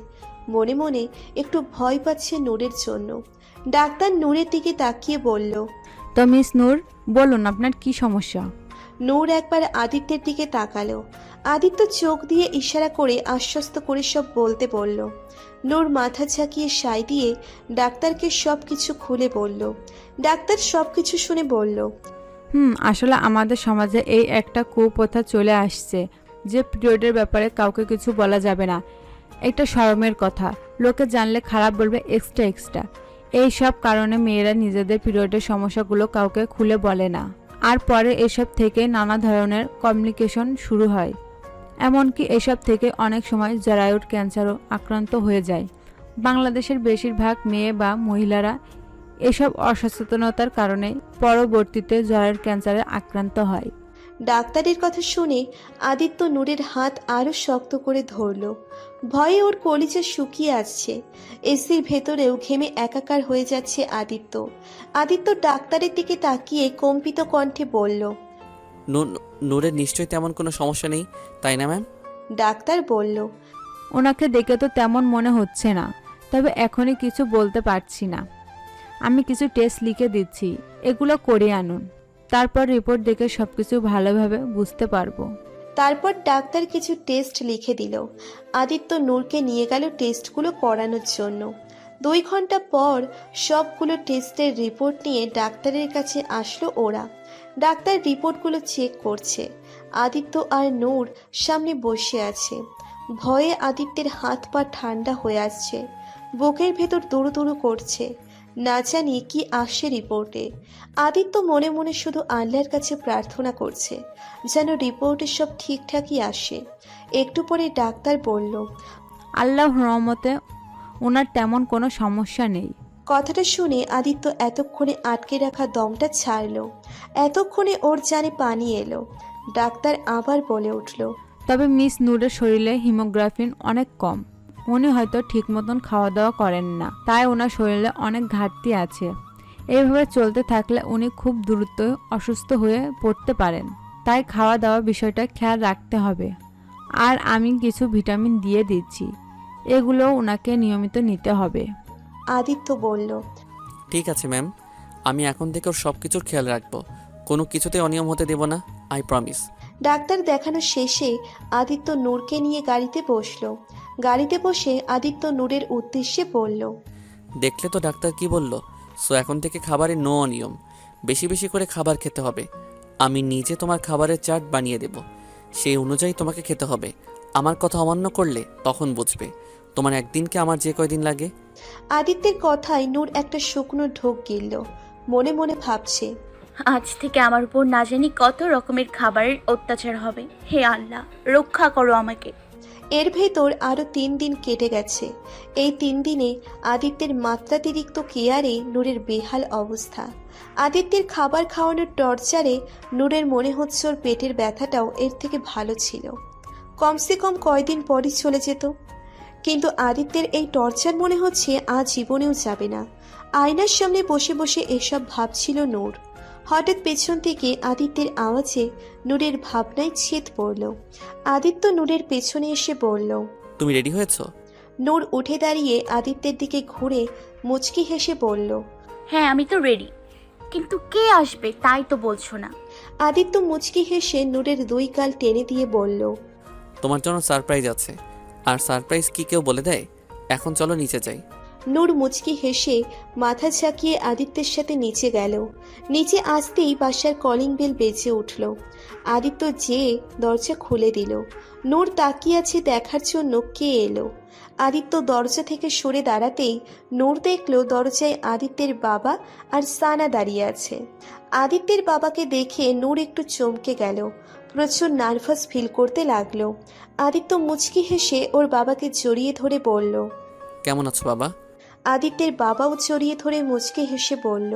C: মনে মনে একটু ভয় পাচ্ছে নূরের জন্য। ডাক্তার নূরের দিকে তাকিয়ে বলল,
K: তো মিস নূর, বলুন আপনার কি সমস্যা?
C: নূর একবার আদিত্যের দিকে তাকালো। আদিত্য চোখ দিয়ে ইশারা করে আশ্বস্ত করে সব বলতে বলল। নূর মাথা ঝাঁকিয়ে সায় দিয়ে ডাক্তারকে সব কিছু খুলে বলল। ডাক্তার সব কিছু শুনে বলল,
K: আসলে আমাদের সমাজে এই একটা কুপ্রথা চলে আসছে যে পিরিয়ডের ব্যাপারে কাউকে কিছু বলা যাবে না। একটা শরমের কথা, লোকে জানলে খারাপ বলবে এক্সট্রা। এই সব কারণে মেয়েরা নিজেদের পিরিয়ডের সমস্যাগুলো কাউকে খুলে বলে না, আর পরে এসব থেকে নানা ধরনের কমিউনিকেশন শুরু হয়। এমনকি এসব থেকে অনেক সময় জরায়ুর ক্যান্সারও আক্রান্ত হয়ে যায়। বাংলাদেশের বেশিরভাগ মেয়ে বা মহিলারা এসব অসচেতনতার কারণে পরবর্তীতে জরায়ুর ক্যান্সারে আক্রান্ত হয়।
C: ডাক্তারের কথা শুনে আদিত্য নূরের হাত আরো শক্ত করে ধরল। ভয়ে ওর কলিজা শুকিয়ে আসছে। এসির ভেতরেও ঘেমে একাকার হয়ে যাচ্ছে আদিত্য। আদিত্য ডাক্তারের দিকে তাকিয়ে কম্পিত কণ্ঠে বলল,
B: নূরের নিশ্চয়ই তেমন কোনো সমস্যা নেই, তাই না ম্যাম?
C: ডাক্তার বলল,
K: ওনাকে দেখে তো তেমন মনে হচ্ছে না, তবে এখনই কিছু বলতে পারছি না। আমি কিছু টেস্ট লিখে দিচ্ছি, এগুলো করে আনুন, তারপর রিপোর্ট দেখে সবকিছু ভালোভাবে বুঝতে পারবো।
C: তারপর ডাক্তার কিছু টেস্ট লিখে দিল। আদিত্য নূরকে নিয়ে গেল টেস্টগুলো করানোর জন্য। 2 ঘন্টা পর সবগুলো টেস্টের রিপোর্ট নিয়ে ডাক্তারের কাছে আসলো ওরা। ডাক্তার রিপোর্টগুলো চেক করছে। আদিত্য আর নূর সামনে বসে আছে। ভয়ে আদিত্যের হাত পা ঠান্ডা হয়ে আসছে, বুকের ভেতর দুরু দুরু করছে। না জানি কি আসে রিপোর্টে। আদিত্য মনে মনে শুধু আল্লাহর কাছে প্রার্থনা করছে যেন রিপোর্টে সব ঠিকঠাকই আসে। একটু পরে ডাক্তার বলল,
K: আল্লাহর রহমতে ওনার তেমন কোনো সমস্যা নেই।
C: কথাটা শুনে আদিত্য এতক্ষণে আটকে রাখা দমটা ছাড়ল। এতক্ষণে ওর জানে পানি এলো। ডাক্তার আবার বলে উঠল,
K: তবে মিস নূরের শরীরে হিমোগ্লোবিন অনেক কম। উনি হয়তো ঠিক মতন খাওয়া দাওয়া করেন না, তাই ওনার শরীরে অনেক ঘাটতি আছে। এইভাবে চলতে থাকলে উনি খুব দ্রুত অসুস্থ হয়ে পড়তে পারেন। তাই খাওয়া দাওয়া বিষয়টা খেয়াল রাখতে হবে। আর আমি কিছু ভিটামিন দিয়ে দিচ্ছি, এগুলো ওনাকে নিয়মিত নিতে হবে।
C: আদিত্য বলল,
B: ঠিক আছে ম্যাম, আমি এখন থেকে ওর সব কিছুর খেয়াল রাখবো। কোনো কিছুতে অনিয়ম হতে দেব না, আই প্রমিস।
C: ডাক্তার দেখানো শেষে আদিত্য নূরকে নিয়ে গাড়িতে বসলো। গাড়িতে বসে আদিত্য নূরের উদ্দেশ্যে বলল,
B: দেখলে তো ডাক্তার কি বলল। সো এখন থেকে খাবারে নো অনিয়ম, বেশি বেশি করে খাবার খেতে হবে। আমি নিজে তোমার খাবারের চার্ট বানিয়ে দেব, সেই অনুযায়ী তোমাকে খেতে হবে। আমার কথা অমান্য করলে তখন বুঝবে তোমার একদিনকে আমার যে কয়দিন লাগে।
C: আদিত্যের কথায় নূর একটা শুকনো ঢোক গিলল। মনে মনে ভাবছে,
D: আজ থেকে আমার উপর না জানি কত রকমের খাবারের অত্যাচার হবে। হে আল্লাহ, রক্ষা করো আমাকে।
C: এর ভেতর আরো 3 দিন কেটে গেছে। এই 3 দিনে আদিত্যের মাত্রাতিরিক্ত কেয়ারে নূরের বেহাল অবস্থা। আদিত্যের খাবার খাওয়ানোর টর্চারে নূরের মনে হচ্ছে ওর পেটের ব্যথাটাও এর থেকে ভালো ছিল। কমসে কম কয়দিন পরই চলে যেত। কিন্তু আদিত্যের এই টর্চার মনে হচ্ছে আজ জীবনেও যাবে না। আয়নার সামনে বসে বসে এসব ভাবছিল নূর। হঠাৎ পেছন থেকে আদিত্যের আওয়াজে নূরের ভাবনায় ছেদ পড়ল। আদিত্য নূরের পেছনে এসে বলল,
B: তুমি রেডি হয়েছো?
C: নূর উঠে দাঁড়িয়ে আদিত্যের দিকে ঘুরে মুচকি হেসে বলল,
D: হ্যাঁ, আমি তো রেডি, কিন্তু কে আসবে তাই তো বলছো না।
C: আদিত্য মুচকি হেসে নূরের 2 গাল টেনে দিয়ে বলল,
B: তোমার জন্য সারপ্রাইজ আছে। আর সারপ্রাইজ কি কেউ বলে দেয়? এখন চলো নিচে যাই।
C: নূর মুচকি হেসে মাথা ঝাঁকিয়ে আদিত্যের সাথে নিচে গেল। নিচে আসতেই বাসার কলিং বেল বেজে উঠল। আদিত্য যেয়ে দরজা খুলে দিল। নূর তাকিয়ে আছে দেখার জন্য কে এলো। আদিত্য দরজা থেকে সরে দাঁড়াতেই নূর দেখল দরজায় আদিত্যের বাবা আর সানা দাঁড়িয়ে আছে। আদিত্যের বাবাকে দেখে নূর একটু চমকে গেল। প্রচুর নার্ভাস ফিল করতে লাগলো। আদিত্য মুচকি হেসে ওর বাবাকে জড়িয়ে ধরে বলল,
B: কেমন আছো বাবা?
C: আদিত্যের বাবাও জড়িয়ে ধরে মুচকে হেসে বলল,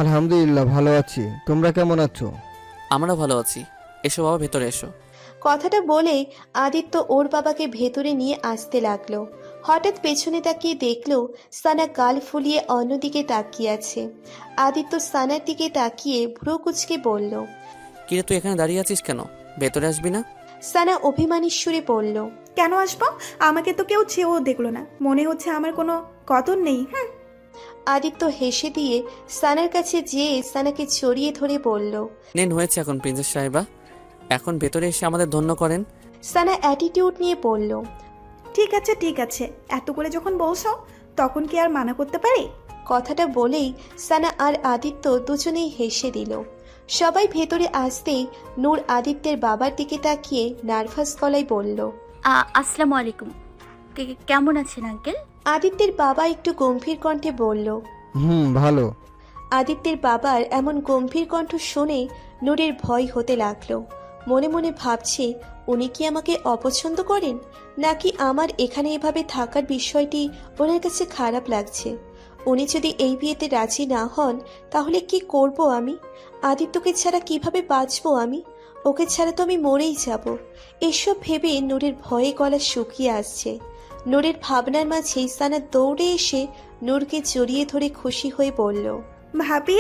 L: আলহামদুলিল্লাহ ভালো আছি, তোমরা কেমন আছো?
B: আমরা ভালো আছি। এসো বাবা, ভেতরে এসো।
C: কথাটা বলে আদিত্য ওর বাবাকে ভেতরে নিয়ে আসতে লাগলো। হঠাৎ পেছনে তাকিয়ে দেখলো সানা গাল ফুলিয়ে অন্যদিকে তাকিয়ে আছে। আদিত্য সানার দিকে তাকিয়ে ভ্রু কুচকে বলল,
B: কিরে তুই এখানে দাঁড়িয়ে আছিস কেন? ভেতরে আসবি না?
C: সানা অভিমানী সুরে বলল,
F: কেন আসবো? আমাকে তো কেউ চেয়েও দেখলো না, মনে হচ্ছে আমার কোনো কদর নেই।
C: আদিত্য হেসে দিয়ে সানার কাছে যেয়ে সানাকে জড়িয়ে ধরে বলল,
B: নেন, হয়েছে এখন প্রিন্সেস সাহেবা, এখন ভেতরে এসে আমাদের ধন্য করেন।
C: সানা অ্যাটিটিউড নিয়ে বলল,
F: ঠিক আছে ঠিক আছে, এত করে যখন বলছো তখন কি আর মানা করতে পারি?
C: কথাটা বলেই সানা আর আদিত্য দুজনেই হেসে দিল। সবাই ভেতরে আসতেই নূর আদিত্যের বাবার দিকে তাকিয়ে নার্ভাস গলায় বলল,
D: আসসালামু আলাইকুম। কেমন আছেন আঙ্কেল?
C: আদিত্যের বাবা একটু গম্ভীর কণ্ঠে বলল।
L: ভালো।
C: আদিত্যের বাবার এমন গম্ভীর কণ্ঠ শুনে নূরের ভয় হতে লাগলো। মনে মনে ভাবছে, উনি কি আমাকে অপছন্দ করেন, নাকি আমার এখানে এভাবে থাকার বিষয়টি ওনার কাছে খারাপ লাগছে। উনি যদি এই বিয়েতে রাজি না হন তাহলে কি করব আমি? আদিত্যকে ছাড়া কিভাবে বাঁচবো আমি? ওকে ছাড়া তো আমি মরেই যাব। এসব ভেবে নূরের ভয়ে গলা শুকিয়ে আসছে। নূরের ভাবনার মাঝেই সানা দৌড়ে এসে নূরকে জড়িয়ে ধরে খুশি হয়ে বলল,
F: ভাবি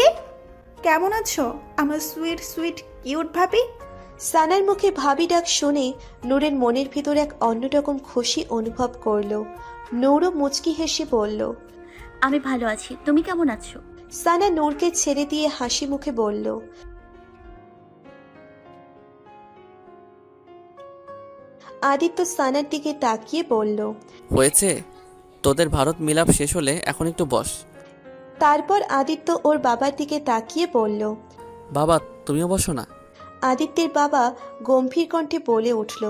F: কেমন আছো আমার সুইট সুইট কিউট ভাবি?
C: সানার মুখে ভাবি ডাক শুনে নূরের মনের ভিতর এক অন্যরকম খুশি অনুভব করলো। নূরও মুচকি হেসে বলল,
D: আমি ভালো আছি, তুমি কেমন আছো?
C: সানা নূরকে ছেড়ে দিয়ে হাসি মুখে বলল, আদিত্য সানার দিকে তাকিয়ে বলল,
B: হয়েছে, তোদের ভারত মিলাপ শেষ হলে এখন একটু বস।
C: তারপর আদিত্য ওর বাবার দিকে তাকিয়ে বলল,
B: বাবা তুমিও বসো না।
C: আদিত্যের বাবা গম্ভীর কণ্ঠে বলে উঠল,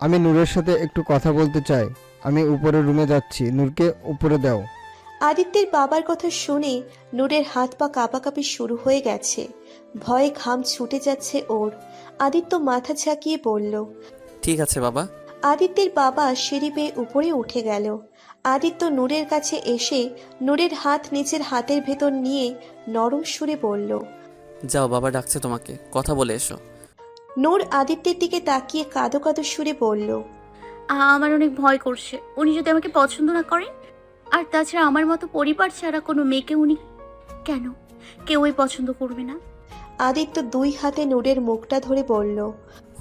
L: আমি নূরের সাথে একটু কথা বলতে চাই। আমি উপরের রুমে যাচ্ছি, নূরকে উপরে দাও।
C: আদিত্যের বাবার কথা শুনে নূরের হাত পা কাঁপাকাঁপি শুরু হয়ে গেছে। ভয়ে ঘাম ছুটে যাচ্ছে ওর। আদিত্য মাথা ঝাঁকিয়ে বলল।
B: ঠিক আছে বাবা।
C: আদিত্যের বাবা সিঁড়ি বেয়ে উপরে উঠে গেল। আদিত্য নূরের কাছে এসে নূরের হাত নিজের হাতের ভেতর নিয়ে নরম সুরে বলল।
B: যাও, বাবা ডাকছে তোমাকে, কথা বলে এসো।
C: নূর আদিত্যের দিকে তাকিয়ে কাঁদো কাঁদো সুরে বলল।
D: আমার অনেক ভয় করছে, উনি যদি আমাকে পছন্দ না করেন। আর তাছাড়া আমার মতো পরিবার ছাড়া কোনো মেয়েকে উনি কেন কেউই পছন্দ করবে না।
C: আদিত্য দুই হাতে নূরের মুখটা ধরে বলল।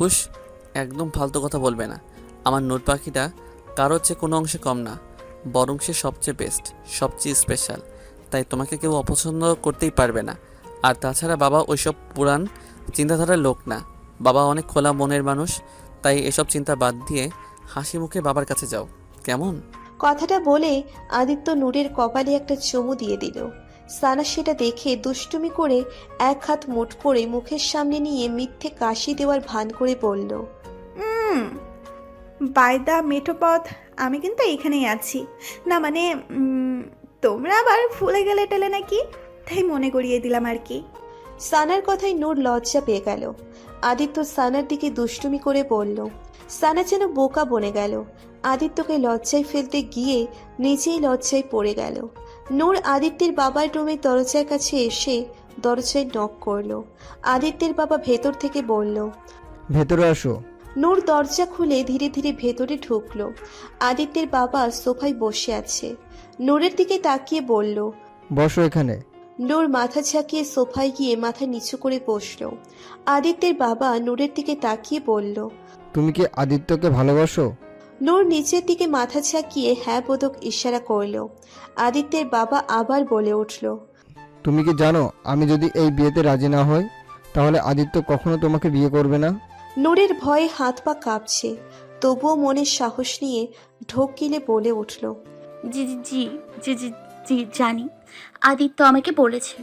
B: হুশ, একদম ফালতু কথা বলবে না। আমার নোট পাখিটা কারোর চেয়ে কোনো অংশে কম না, বরং সে সবচেয়ে বেস্ট, সবচেয়ে স্পেশাল। তাই তোমাকে কেউ অপছন্দ করতেই পারবে না। আর তাছাড়া বাবা ওইসব পুরান চিন্তাধারার লোক না। বাবা অনেক খোলা মনের মানুষ। তাই এসব চিন্তা বাদ দিয়ে হাসি মুখে বাবার কাছে যাও, কেমন?
C: কথাটা বলে আদিত্য নূরের কপালে একটা চুমু দিয়ে দিল। সানা সেটা দেখে দুষ্টুমি করে এক হাত মুঠ করে মুখের সামনে নিয়ে মিথ্যে কাশি দেওয়ার ভান করে বলল।
F: বাই দা মেঠোপথ, আমি কিন্তু এইখানেই আছি। না মানে তোমরা আবার ভুলে গেলে টেলে নাকি, তাই মনে করিয়ে দিলাম আর কি।
C: সানার কথায় নূর লজ্জা পেয়ে গেল। আদিত্য সানার দিকে দুষ্টুমি করে বলল। সানা যেন বোকা বনে গেল। আদিত্যকে লজ্জায় ফেলতে গিয়ে নিজেই লজ্জায় পড়ে গেল। নূর আদিত্যের বাবার রুমের দরজার কাছে এসে দরজায় নক করলো। আদিত্যের বাবা ভেতর থেকে বলল।
L: ভেতরে আসো।
C: নূর দরজা খুলে ধীরে ধীরে ভেতরে ঢুকলো। আদিত্যের বাবা সোফায় বসে আছে। নূরের দিকে তাকিয়ে বলল।
L: বসো এখানে।
C: নূর মাথা ঝাঁকিয়ে সোফায় গিয়ে মাথা নিচু করে বসলো। আদিত্যের বাবা নূরের দিকে তাকিয়ে বলল।
L: তুমি কি আদিত্যকে ভালোবাসো?
C: নূর নিচের দিকে মাথা ঝাঁকিয়ে হ্যাঁ বোধক ইশারা করলো। আদিত্যের বাবা আবার বলে উঠল।
L: তুমি কি জানো আমি যদি এই বিয়েতে রাজি না হই তাহলে আদিত্য কখনো তোমাকে বিয়ে করবে না?
C: নূরের ভয়ে হাত পা কাঁপছে, তবুও মনের সাহস নিয়ে ঢোক গিলে বলে উঠল।
D: জি জি জি জি জি জি জানি। আদিত্য আমাকে বলেছে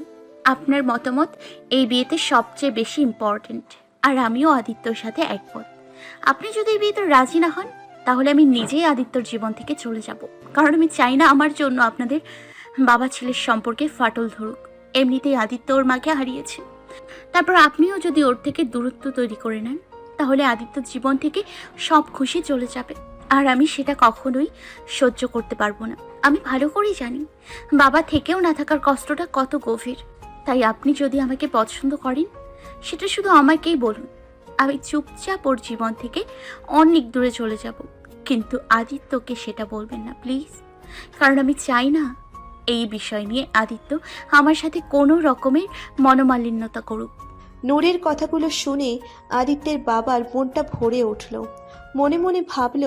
D: আপনার মতামত এই বিয়েতে সবচেয়ে বেশি ইম্পর্ট্যান্ট। আর আমিও আদিত্যর সাথে একমত। আপনি যদি এই বিয়েতে রাজি না হন তাহলে আমি নিজেই আদিত্যর জীবন থেকে চলে যাব। কারণ আমি চাই না আমার জন্য আপনাদের বাবা ছেলের সম্পর্কে ফাটল ধরুক। এমনিতেই আদিত্য ওর মাকে হারিয়েছে। তারপর আপনিও যদি ওর থেকে দূরত্ব তৈরি করে নেন তাহলে আদিত্যর জীবন থেকে সব খুশি চলে যাবে। আর আমি সেটা কখনোই সহ্য করতে পারবো না। আমি ভালো করেই জানি বাবা থেকেও না থাকার কষ্টটা কত গভীর। তাই আপনি যদি আমাকে পছন্দ করেন সেটা শুধু আমাকেই বলুন। আমি চুপচাপ ওর জীবন থেকে অনেক দূরে চলে যাব। কিন্তু আদিত্যকে সেটা বলবেন না প্লিজ। কারণ আমি চাই না এই বিষয় নিয়ে আদিত্য আমার সাথে কোনো রকমের মনোমালিন্যতা করুক।
C: নূরের কথাগুলো শুনে আদিত্যের বাবার মনটা ভরে উঠল। মনে মনে ভাবল,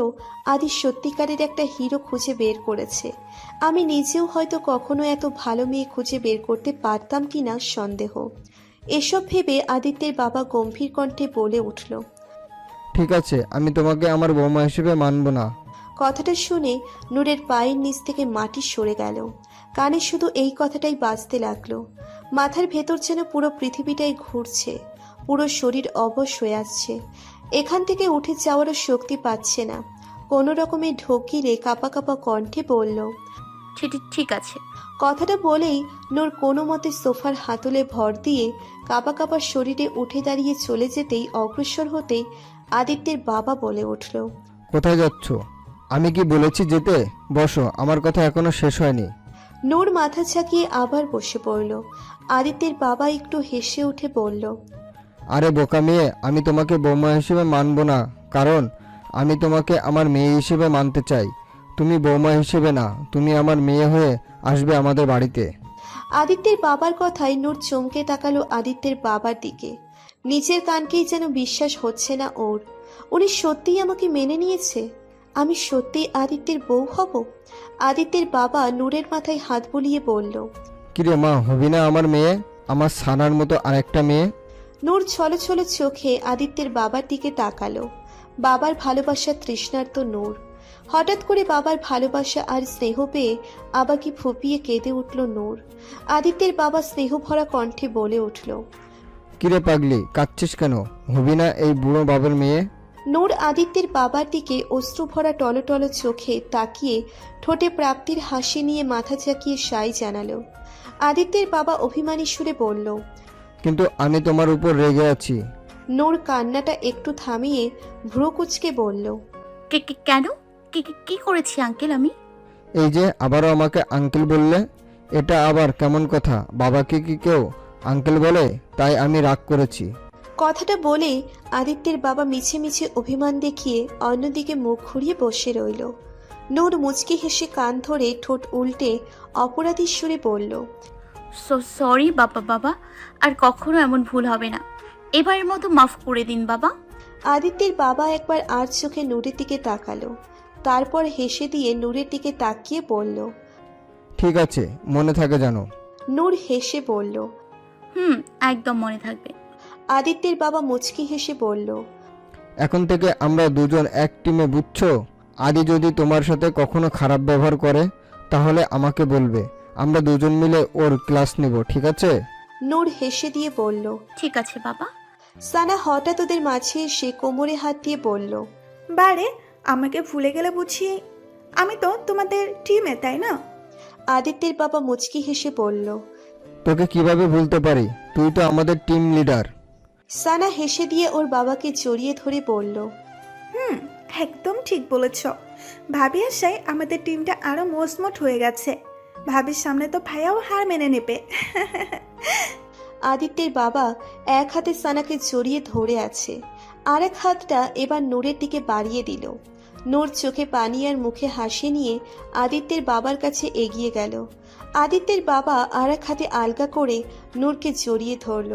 C: আদি সত্যিকারের একটা হিরো খুঁজে বের করেছে। আমি নিজেও হয়তো কখনো এত ভালো মেয়ে খুঁজে বের করতে পারতাম কিনা সন্দেহ। এসব ভেবে আদিত্যের বাবা গম্ভীর কণ্ঠে বলে উঠল।
L: ঠিক আছে, আমি তোমাকে আমার বৌমা হিসেবে মানব না।
C: কথাটা শুনে নূরের পায়ের নিচ থেকে মাটি সরে গেল। কানে শুধু এই কথাটাই বাজতে লাগলো। মাথার ভেতর যেন পুরো পৃথিবীটাই ঘুরছে। পুরো শরীর অবশ হয়ে আসছে। এখান থেকে উঠে যাওয়ারও শক্তি পাচ্ছে না। কোনো রকমে ঢোকিলে কাঁপা কাঁপা কণ্ঠে বলল।
D: ঠিক আছে।
C: কথাটা বলেই নূর কোনো মতে সোফার হাতলে ভর দিয়ে কাঁপা কাঁপা শরীরে উঠে দাঁড়িয়ে চলে যেতেই অগ্রসর হতেই আদিত্যের বাবা বলে উঠল।
L: কোথায় যাচ্ছ? আমি কি বলেছি যেতে? বসো, আমার কথা এখনো শেষ হয়নি।
C: নূর মাথা ঝাঁকিয়ে আবার বসে পড়ল। আদিত্যের বাবা একটু হেসে উঠে বলল।
L: আরে বোকা মেয়ে, আমি তোমাকে বৌমা হিসেবে মানব না, কারণ আমি তোমাকে আমার মেয়ে হিসেবে মানতে চাই। তুমি বৌমা হিসেবে না, তুমি আমার মেয়ে হয়ে আসবে আমাদের বাড়িতে।
C: আদিত্যের বাবার কথায় নূর চমকে তাকালো আদিত্যের বাবার দিকে। নিজের কানকেই যেন বিশ্বাস হচ্ছে না ওর। উনি সত্যিই আমাকে মেনে নিয়েছে? আমি সত্যিই আদিত্যের বউ হব? আদিত্যের বাবা নূরের মাথায় হাত বুলিয়ে বলল।
L: কিরে মা, হবি না আমার মেয়ে, আমার সানার মতো আরেকটা মেয়ে?
C: নূর ছলো ছলো চোখে আদিত্যের বাবার দিকে তাকালো। বাবার ভালোবাসার তৃষ্ণার্ত নূর। হঠাৎ করে বাবার ভালোবাসা আর স্নেহ পেয়ে আবাকে ফুপিয়ে কেঁদে উঠল নূর। আদিত্যের বাবা স্নেহ ভরা কণ্ঠে বলে উঠল।
L: কিরে পাগলি, কাঁদছিস কেন? হবি না এই বুড়ো বাবার মেয়ে?
C: নূর আদিত্যের বাবার দিকে অশ্রু ভরা টলটল চোখে তাকিয়ে ঠোঁটে প্রাপ্তির হাসি নিয়ে মাথা ঝাঁকিয়ে সাই জানালো। আদিত্যের বাবা অভিমানী সুরে বলল।
L: কিন্তু আমি তোমার উপর রেগে আছি।
C: নূর কান্নাটা একটু থামিয়ে ভ্রু কুঁচকে বলল।
D: কেন? কি করেছি আঙ্কেল আমি?
L: এই যে আবারও আমাকে আঙ্কেল বললে, এটা আবার কেমন কথা? বাবাকে কি কেউ আঙ্কেল বলে? তাই আমি রাগ করেছি।
C: কথাটা বলে আদিত্যের বাবা মিছে মিছে অভিমান দেখিয়ে অন্যদিকে মুখ ঘুরিয়ে বসে রইল। নূর মুচকি হেসে কান ধরে ঠোঁট উল্টে অপরাধীর সুরে বলল।
D: সরি বাবা, আর কখনো এমন ভুল হবে না। এবারের মতো মাফ করে দিন বাবা।
C: আদিত্যের বাবা একবার আর চোখে নূরের দিকে তাকালো, তারপর হেসে দিয়ে নূরের দিকে তাকিয়ে বলল।
L: ঠিক আছে, মনে থাকে জানো।
C: নূর হেসে বলল।
D: একদম মনে থাকবে।
C: আদিত্যের বাবা মুচকি হেসে বলল।
L: এখন থেকে আমরা দুজন এক টিমে, বুঝছো? আদি যদি তোমার সাথে কখনো খারাপ ব্যবহার করে তাহলে আমাকে বলবে, আমরা দুজন মিলে ওর ক্লাস নেব, ঠিক আছে?
C: নূর হেসে দিয়ে বলল।
D: ঠিক আছে বাবা।
C: সানা হঠাৎ ওদের মাঝে এসে কোমরে হাত দিয়ে বলল।
F: বারে, আমাকে ভুলে গেলে বুঝি? আমি তো তোমাদের টিমে, তাই না?
C: আদিত্যের বাবা মুচকি হেসে বলল।
L: তোকে কিভাবে ভুলতে পারি? তুই তো আমাদের টিম লিডার।
C: সানা হেসে দিয়ে ওর বাবাকে জড়িয়ে ধরে বলল।
F: একদম ঠিক বলেছ। ভাবি আসায় আমাদের টিমটা আরো মজবুত হয়ে গেছে। ভাবির সামনে তো ভাইয়াও হার মেনে নেবে।
C: আদিত্যের বাবা এক হাতে সানাকে জড়িয়ে ধরে আছে, আর এক হাতটা এবার নূরের দিকে বাড়িয়ে দিল। নূর চোখে পানি আর মুখে হাসি নিয়ে আদিত্যের বাবার কাছে এগিয়ে গেল। আদিত্যের বাবা আর এক হাতে আলগা করে নূরকে জড়িয়ে ধরল।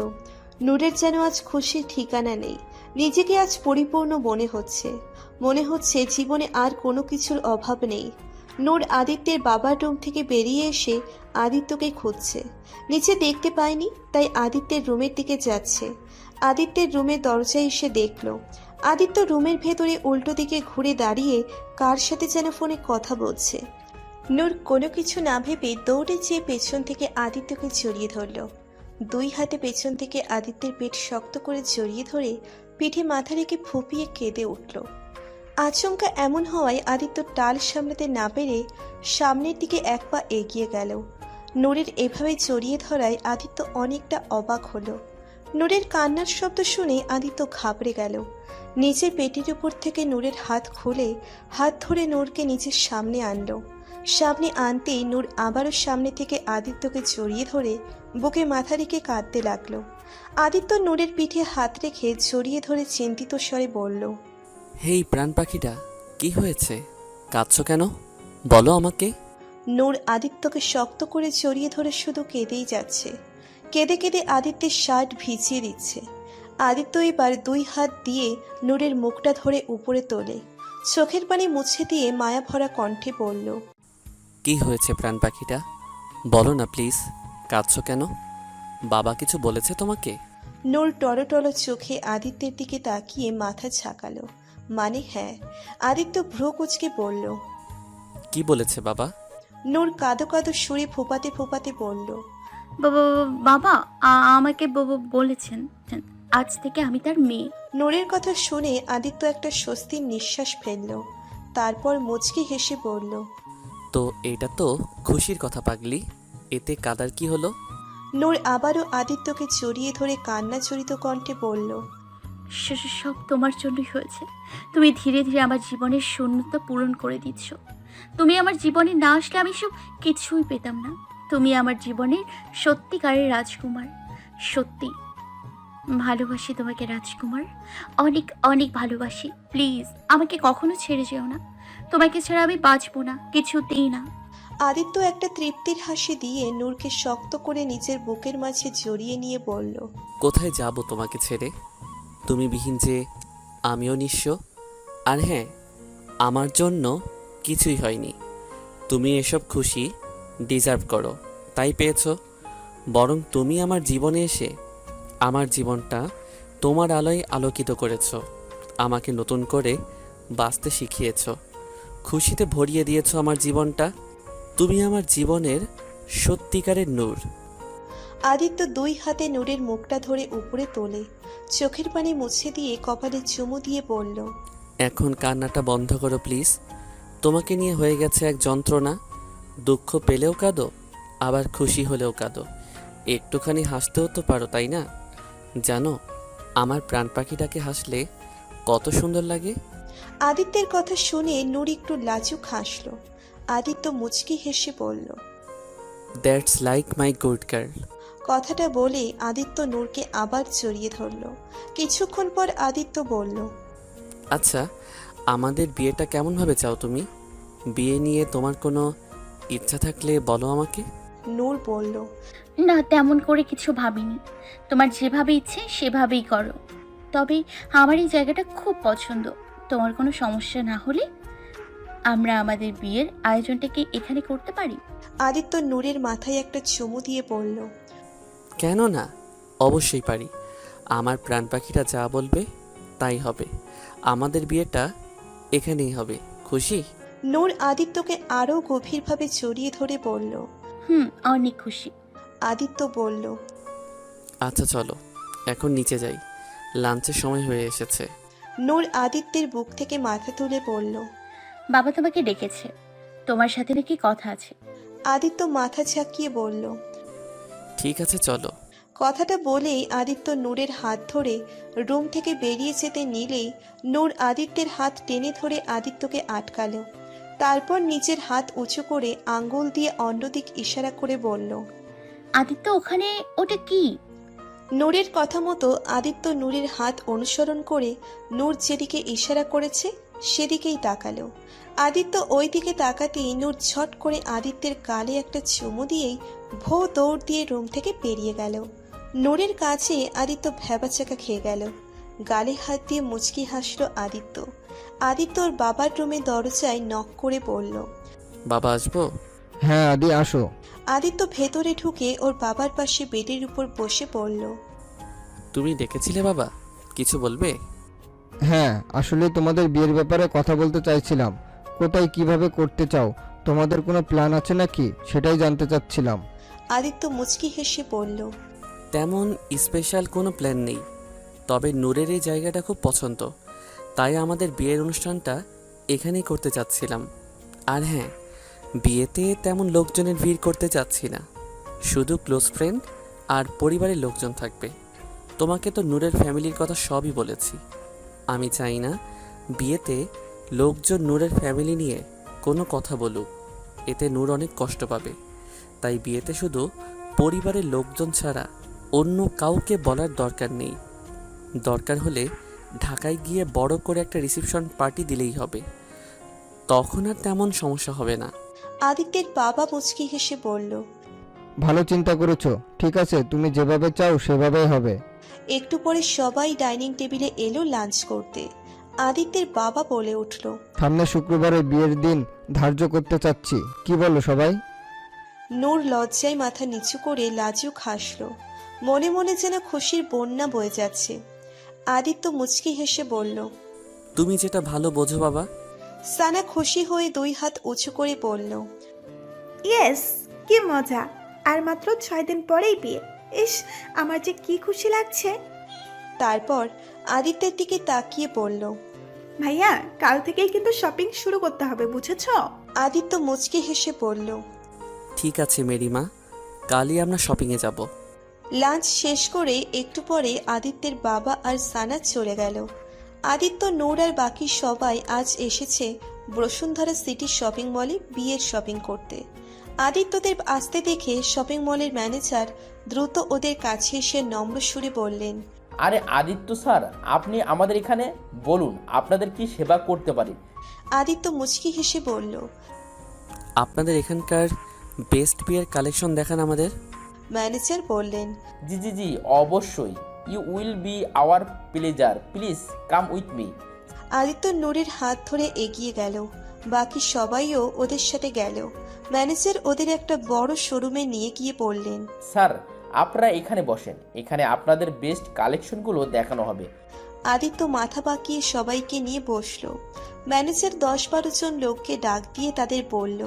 C: নূরের যেন আজ খুশির ঠিকানা নেই। নিজেকে আজ পরিপূর্ণ মনে হচ্ছে জীবনে আর কোনো কিছুর অভাব নেই। নূর আদিত্যের বাবার রুম থেকে বেরিয়ে এসে আদিত্যকে খুঁজছে। নিচে দেখতে পায়নি, তাই আদিত্যের রুমের দিকে যাচ্ছে। আদিত্যের রুমের দরজায় এসে দেখল আদিত্য রুমের ভেতরে উল্টো দিকে ঘুরে দাঁড়িয়ে কার সাথে যেন ফোনে কথা বলছে। নূর কোনো কিছু না ভেবে দৌড়ে যেয়ে পেছন থেকে আদিত্যকে জড়িয়ে ধরল। দুই হাতে পেছন থেকে আদিত্যের পেট শক্ত করে জড়িয়ে ধরে পিঠে মাথা রেখে ফুঁপিয়ে কেঁদে উঠল। আচমকা এমন হওয়ায় আদিত্য টাল সামলাতে না পেরে সামনের দিকে এক পা এগিয়ে গেল। নূরের এভাবে জড়িয়ে ধরায় আদিত্য অনেকটা অবাক হলো। নূরের কান্নার শব্দ শুনে আদিত্য ঘাবড়ে গেল। নিজের পেটের উপর থেকে নূরের হাত খুলে হাত ধরে নূরকে নিজের সামনে আনলো। সামনে আনতেই নূর আবারও সামনে থেকে আদিত্যকে জড়িয়ে ধরে বুকে মাথা রেখে কাঁদতে লাগলো। আদিত্য নূরের পিঠে হাত রেখে জড়িয়ে ধরে চিন্তিত স্বরে বলল।
B: হেই প্রাণ পাখিটা, কি হয়েছে? কাঁদছো কেন? বলো আমাকে।
C: নূর আদিত্যকে শক্ত করে জড়িয়ে ধরে শুধু কেঁদেই যাচ্ছে। কেঁদে কেঁদে আদিত্যের শার্ট ভিজিয়ে দিচ্ছে। আদিত্য এবার দুই হাত দিয়ে নূরের মুখটা ধরে উপরে তোলে, চোখের পানি মুছে দিয়ে মায়া ভরা কণ্ঠে বলল।
B: কি হয়েছে প্রাণ পাখিটা, বলো না প্লিজ। কাঁদছো কেন? বাবা কিছু বলেছে তোমাকে?
C: নূর টলটল চোখে আদিত্যের দিকে তাকিয়ে মাথা ঝাঁকালো। মানে হ্যাঁ। আদিত্য ভ্রু কুঁচকে বলল।
B: কি বলেছে বাবা?
C: নূর কাঁদো কাঁদো সুরে ফোপাতে ফোপাতে বলল।
D: বাবা আমাকে বলেছেন আজ থেকে আমি তার মেয়ে।
C: নূরের কথা শুনে আদিত্য একটা স্বস্তির নিঃশ্বাস ফেলল, তারপর মুচকি হেসে বলল।
B: তো এটা তো খুশির কথা পাগলি, এতে কাদার কি হলো?
C: নূর আবারও আদিত্যকে জড়িয়ে ধরে কান্না জড়িত কণ্ঠে বলল।
D: সব তোমার জন্যই হয়েছে। তুমি ধীরে ধীরে আমার জীবনের শূন্যতা পূরণ করে দিচ্ছ। তুমি আমার জীবনে না আসলে আমি সব কিছুই পেতাম না। তুমি আমার জীবনের সত্যিকারের রাজকুমার। সত্যি ভালোবাসি তোমাকে রাজকুমার, অনেক অনেক ভালোবাসি। প্লিজ আমাকে কখনো ছেড়ে যেও না। তোমাকে ছাড়া আমি বাঁচবো না, কিছুতেই না।
C: আদিত্য একটা তৃপ্তির হাসি দিয়ে নূরকে শক্ত করে নিজের বুকের মাঝে জড়িয়ে নিয়ে বলল।
B: কোথায় যাব তোমাকে ছেড়ে? তুমি বিহীন যে আমিও নিঃস্ব। আর হ্যাঁ, আমার জন্য কিছুই হয়নি। তুমি এসব খুশি ডিজার্ভ করো, তাই পেয়েছো। বরং তুমি আমার জীবনে এসে আমার জীবনটা তোমার আলোয় আলোকিত করেছো, আমাকে নতুন করে বাঁচতে শিখিয়েছো, খুশিতে ভরিয়ে দিয়েছো আমার জীবনটা। তুমি আমার জীবনের সত্যিকারের নূর।
C: আদিত্য 2 হাতে নূরের মুখটা ধরে উপরে তোলে, চোখের পানি মুছে দিয়ে কপালে চুমু দিয়ে বলল,
B: এখন কান্নাটা বন্ধ করো প্লিজ। তোমাকে নিয়ে হয়ে গেছে এক যন্ত্রণা। দুঃখ পেলেও কাঁদো, আবার খুশি হলেও কাঁদো। একটুখানি হাসতেও তো পারো, তাই না? জানো, আমার প্রাণ পাখিটাকে হাসলে কত সুন্দর লাগে।
C: আদিত্যের কথা শুনে নূর একটু লাজুক হাসল। আদিত্য মুচকি হেসে বলল,
B: that's like my good girl.
C: কথাটা বলে আদিত্য নূরকে আবার জড়িয়ে ধরল। কিছুক্ষণ পর আদিত্য বলল,
B: আচ্ছা, আমাদের বিয়েটা কেমনভাবে চাও তুমি? বিয়ে নিয়ে তোমার কোনো ইচ্ছা থাকলে বলো আমাকে।
C: নূর বলল,
D: না, তেমন করে কিছু ভাবিনি। তোমার যেভাবে ইচ্ছে সেভাবেই করো। তবে আমার এই জায়গাটা খুব পছন্দ। তোমার কোনো সমস্যা না হলে আমরা আমাদের বিয়ের আয়োজনটা কি এখানে করতে পারি?
C: আদিত্য নূরের মাথায় একটা চুমু দিয়ে বলল,
B: কেন না, অবশ্যই পারি। আমার প্রাণ পাখিটা যা বলবে তাই হবে। আমাদের বিয়েটা এখানেই হবে, খুশি?
C: নূর আদিত্যকে আরও গভীরভাবে জড়িয়ে ধরে বলল।
D: অনেক খুশি।
C: আদিত্য বলল,
B: আচ্ছা চলো এখন নিচে যাই, লাঞ্চের সময় হয়ে এসেছে।
C: নূর আদিত্যের বুক থেকে মাথা তুলে বলল,
D: বাবা তোমাকে ডেকেছে, তোমার সাথে নাকি কথা আছে।
C: আদিত্য মাথা ঝাঁকিয়ে বলল,
B: ঠিক আছে চলো।
C: কথাটা বলেই আদিত্য নূরের হাত ধরে রুম থেকে বেরিয়ে যেতে নিলেই নূর আদিত্যের হাত টেনে ধরে আদিত্যকে আটকালো। তারপর নিজের হাত উঁচু করে আঙ্গুল দিয়ে অন্যদিক ইশারা করে বলল,
D: আদিত্য, ওখানে ওটা কি?
C: নূরের কথা মতো আদিত্য নূরের হাত অনুসরণ করে নূর যেদিকে ইশারা করেছে সেদিকেই তাকালো। আদিত্য ওই দিকে তাকাতেই নূর ঝট করে আদিত্যের গালে একটা চুমু দিয়েই ভো দৌড় দিয়ে রুম থেকে বেরিয়ে গেল। নূরের কাছে আদিত্য ভ্যাবাচাকা খেয়ে গেল। গালে হাত দিয়ে মুচকি হাসলো আদিত্য। আদিত্য ওর বাবার রুমে দরজায় নক করে বলল,
B: বাবা আসবো?
L: হ্যাঁ আদি, আসো।
C: আদিত্য ভেতরে ঢুকে ওর বাবার পাশে বেডের উপর বসে পড়ল।
B: তুমি ডেকেছিলে বাবা, কিছু বলবে?
L: হ্যাঁ, আসলে তোমাদের বিয়ের ব্যাপারে কথা বলতে চাইছিলাম। কোথায় কিভাবে করতে চাও? তোমাদের কোনো প্ল্যান আছে নাকি সেটাই জানতে চাচ্ছিলাম।
C: আদিত্য মুচকি হেসে বলল,
B: তেমন স্পেশাল কোনো প্ল্যান নেই, তবে নূরের এই জায়গাটা খুব পছন্দ, তাই আমাদের বিয়ের অনুষ্ঠানটা এখানেই করতে চাচ্ছিলাম। আর হ্যাঁ, বিয়েতে তেমন লোকজনের ভিড় করতে চাচ্ছি না, শুধু ক্লোজ ফ্রেন্ড আর পরিবারের লোকজন থাকবে। তোমাকে তো নূরের ফ্যামিলির কথা সবই বলেছি। আমি চাই না বিয়েতে লোকজন নূরের ফ্যামিলি নিয়ে কোনো কথা বলুক, এতে নূর অনেক কষ্ট পাবে। তাই বিয়েতে শুধু পরিবারের লোকজন ছাড়া অন্য কাউকে বলার দরকার নেই। দরকার হলে ঢাকায় গিয়ে বড় করে একটা রিসেপশন পার্টি দিলেই হবে, তখন আর তেমন সমস্যা হবে না।
C: আদিত্যের বাবা মুচকি হেসে বলল,
L: ভালো চিন্তা করেছো। ঠিক আছে, তুমি যেভাবে চাও সেভাবেই হবে।
C: একটু পরে সবাই ডাইনিং টেবিলে এলো লাঞ্চ করতে। আদিত্যের বাবা বলে উঠল,
L: সামনে শুক্রবারে বিয়ের দিন ধার্য করতে চাচ্ছি, কি বলো সবাই?
C: নূর লজ্জায় মাথা নিচু করে লাজুক হাসল। মনে মনে যেন খুশির বন্যা বয়ে যাচ্ছে। আদিত্য মুচকি হেসে বলল,
B: তুমি যেটা ভালো বোঝো বাবা।
C: সানা খুশি হয়ে 2 হাত উঁচু করে বলল,
F: ইয়েস, কি মজা! আর মাত্র 6 দিন পরেই বিয়ে। ইস, আমার যে কি খুশি লাগছে।
C: তারপর আদিত্যের দিকে তাকিয়ে বলল,
F: ভাইয়া, কাল থেকেই কিন্তু শপিং শুরু করতে হবে, বুঝেছো?
C: আদিত্য মুচকি হেসে বলল,
B: ঠিক আছে মেরিমা, কালই আমরা শপিংয়ে যাব।
C: লাঞ্চ শেষ করে একটু পরে আদিত্যের বাবা আর সানা চলে গেল। আদিত্য, নূর আর বাকি সবাই আজ এসেছে বসুন্ধরা সিটি শপিং মলে বিয়ের শপিং করতে। আদিত্যদের আসতে দেখে শপিং মলের ম্যানেজার দ্রুত ওদের কাছে এসে নম্র সুরে বললেন,
J: আরে আদিত্য স্যার, আপনি আমাদের এখানে, বলুন আপনাদের কি সেবা করতে পারি?
C: আদিত্য মুচকি হেসে বলল,
B: আপনাদের এখানকার বেস্ট বিয়ের কালেকশন দেখান আমাদের।
C: ম্যানেজার বললেন,
J: জি জি জি, অবশ্যই। You will be our pleasure, please come with me.
C: Aditya নূরের হাত ধরে এগিয়ে গেল। বাকি সবাইও ওদের সাথে গেল। ম্যানেজার ওদের একটা বড় শোরুমে নিয়ে গিয়ে বললেন,
J: স্যার, আপনারা এখানে বসেন, এখানে আপনাদের বেস্ট কালেকশনগুলো দেখানো হবে।
C: আদিত্য মাথা বাঁকিয়ে সবাইকে নিয়ে বসলো। ম্যানেজার 10-12 জন লোককে ডাক দিয়ে তাদের বলল,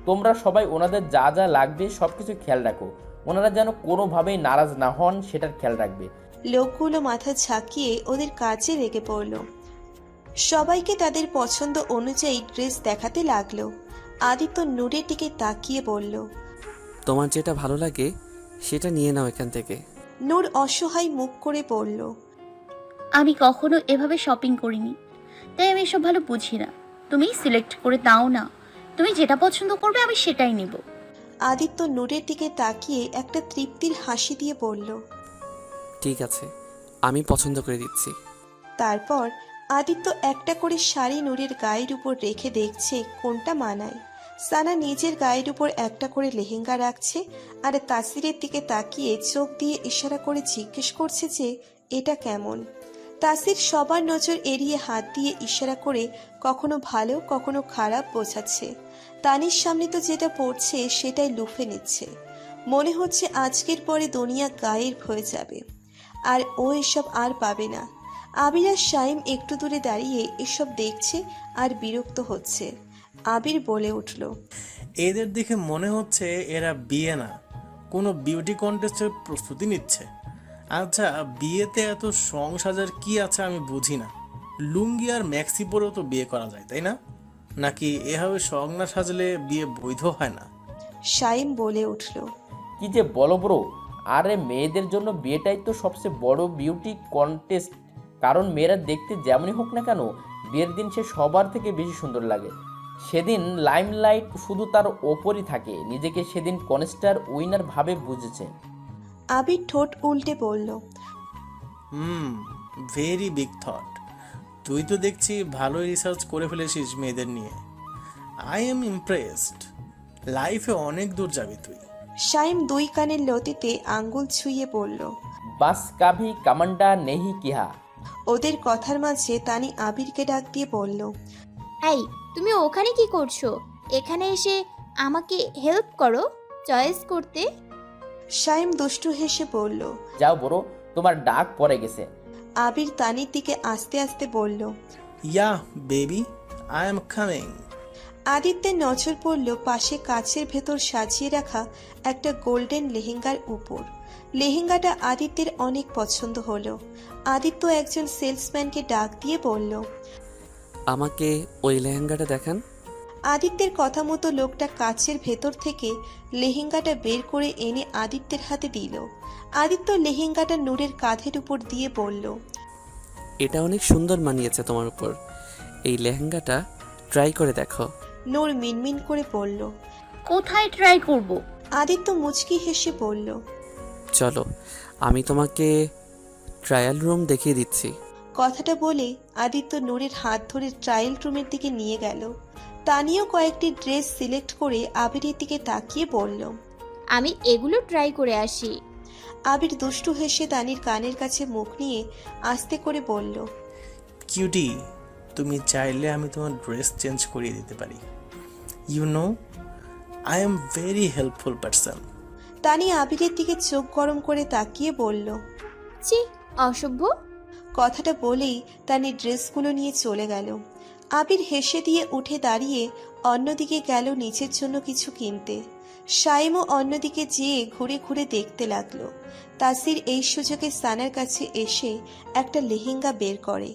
J: তোমরা সবাই ওনাদের যা যা লাগবে সব কিছু খেয়াল রাখো। ওনারা যেন কোনোভাবেই নারাজ না হন সেটার খেয়াল রাখবে।
C: লোকগুলো মাথা ঝাঁকিয়ে ওদের কাজে লেগে পড়ল। সবাইকে তাদের পছন্দ অনুযায়ী ড্রেস দেখাতে লাগলো। আদিত্য নূরের দিকে তাকিয়ে বলল।
B: তোমার যেটা ভালো লাগে সেটা নিয়ে নাও এখান থেকে।
C: নূর অসহায় মুখ করে বলল।
D: আমি কখনো এভাবে শপিং করিনি, তাই আমি এসব ভালো বুঝি না। তুমি সিলেক্ট করে দাও না, তুমি যেটা পছন্দ করবে আমি সেটাই নিব।
C: আদিত্য নূরের দিকে তাকিয়ে একটা তৃপ্তির হাসি দিয়ে বলল।
B: ঠিক আছে, আমি পছন্দ করে দিচ্ছি।
C: তারপর আদিত্য একটা করে শাড়ি নূরের গায়ের উপর রেখে দেখছে কোনটা মানায়। সানা নিজের গায়ের উপর একটা করে লেহেঙ্গা রাখছে, আর তাসিরের দিকে তাকিয়ে চোখ দিয়ে ইশারা করে জিজ্ঞেস করছে যে এটা কেমন। তাসির সবার নজর এড়িয়ে হাত দিয়ে ইশারা করে কখনো ভালো কখনো খারাপ বোঝাচ্ছে। তানির সামনে তো যেটা পড়ছে সেটাই লুফে নিচ্ছে। মনে হচ্ছে আজকের পরে দুনিয়া গায়েব হয়ে যাবে, আর ও এসব আর পাবে না। আবির আর শাইম একটু দূরে দাঁড়িয়ে এসব দেখছে আর বিরক্ত হচ্ছে। আবির বলে উঠল।
I: এদের দেখে মনে হচ্ছে এরা বিয়ে না, কোনো বিউটি কন্টেস্টের প্রস্তুতি নিচ্ছে। আচ্ছা, বিয়েতে এত সং সাজার কি আছে আমি বুঝি না। লুঙ্গি আর ম্যাক্সি পরেও তো বিয়ে করা যায়, তাই না? নাকি এভাবে সং না সাজলে বিয়ে বৈধ হয় না?
C: শাইম বলে উঠল।
J: কি যে বলো ব্রো, আরে মেয়েদের জন্য বিয়েটাই তো সবচেয়ে বড় বিউটি কন্টেস্ট। কারণ মেয়েরা দেখতে যেমনই হোক না কেন, বিয়ের দিন সে সবার থেকে বেশি সুন্দর লাগে। সেদিন লাইমলাইট শুধু তার ওপরই থাকে। নিজেকে সেদিন কনস্টার উইনার ভাবে বুঝেছে।
C: আবির ঠোঁট উল্টে বলল।
I: Very big thought. তুই তো দেখছি ভালোই রিসার্চ করে ফেলেছিস মেয়েদের নিয়ে। I am impressed. লাইফে অনেক দূর যাবি তুই।
C: শাইম দুই কানের লতিতে আঙ্গুল ছুঁয়ে বলল।
J: বাস কাভি কামান্ডা নেহি কিহা।
C: ওদের কথার মাঝে তানি আবিরকে ডাক দিয়ে বলল।
H: এই, তুমি ওখানে কি করছো? এখানে এসে আমাকে হেল্প করো চয়েস করতে।
C: শাইম দুষ্টু হেসে বলল।
J: যাও বড়, তোমার ডাক পড়ে গেছে।
C: আবির তানির দিকে আস্তে আস্তে বলল।
I: Yeah baby, I am coming.
C: আদিত্যের নজর পড়ল পাশে কাচের ভেতর সাজিয়ে রাখা একটা গোল্ডেন লেহেঙ্গার উপর। লেহেঙ্গাটা আদিত্যের অনেক পছন্দ হলো। আদিত্য একজন সেলসম্যানকে ডাক দিয়ে বলল।
B: আমাকে ওই লেহেঙ্গাটা দেখান।
C: আদিত্যের কথা মতো লোকটা কাচের ভেতর থেকে লেহেঙ্গাটা বের করে এনে আদিত্যের হাতে দিল। আদিত্য লেহেঙ্গাটা নূরের কাঁধের উপর দিয়ে বলল।
B: এটা অনেক সুন্দর মানিয়েছে তোমার উপর, এই লেহেঙ্গাটা ট্রাই করে দেখো।
C: নূর মিনমিন করে বলল।
D: কোথায় ট্রাই করব?
C: আদিত্য মুচকি হেসে বলল।
B: চলো, আমি তোমাকে ট্রায়াল রুম দেখিয়ে দিচ্ছি।
C: কথাটা বলে আদিত্য নূরের হাত ধরে ট্রায়াল রুমের দিকে নিয়ে গেল। তানিও কয়েকটি ড্রেস সিলেক্ট করে আবিরের দিকে তাকিয়ে বলল।
H: আমি এগুলো ট্রাই করে আসি।
C: আবির দুষ্টু হেসে তানির কানের কাছে মুখ নিয়ে আস্তে করে বলল।
I: কিউটি, তুমি চাইলে আমি তোমার ড্রেস চেঞ্জ করিয়ে দিতে পারি। You know, I am very helpful person.
C: Tani আবিরের দিকে চোখ গরম করে তাকিয়ে বলল।
H: ছি, অসভ্য।
C: কথাটা বলেই তানি ড্রেসগুলো নিয়ে চলে গেল। আবির হেসে দিয়ে উঠে দাঁড়িয়ে অন্যদিকে গেল নিজের জন্য কিছু কিনতে। শাইমও অন্যদিকে যেয়ে ঘুরে ঘুরে দেখতে লাগলো। তাসির এই সুযোগে সানার কাছে এসে একটা লেহেঙ্গা বের করে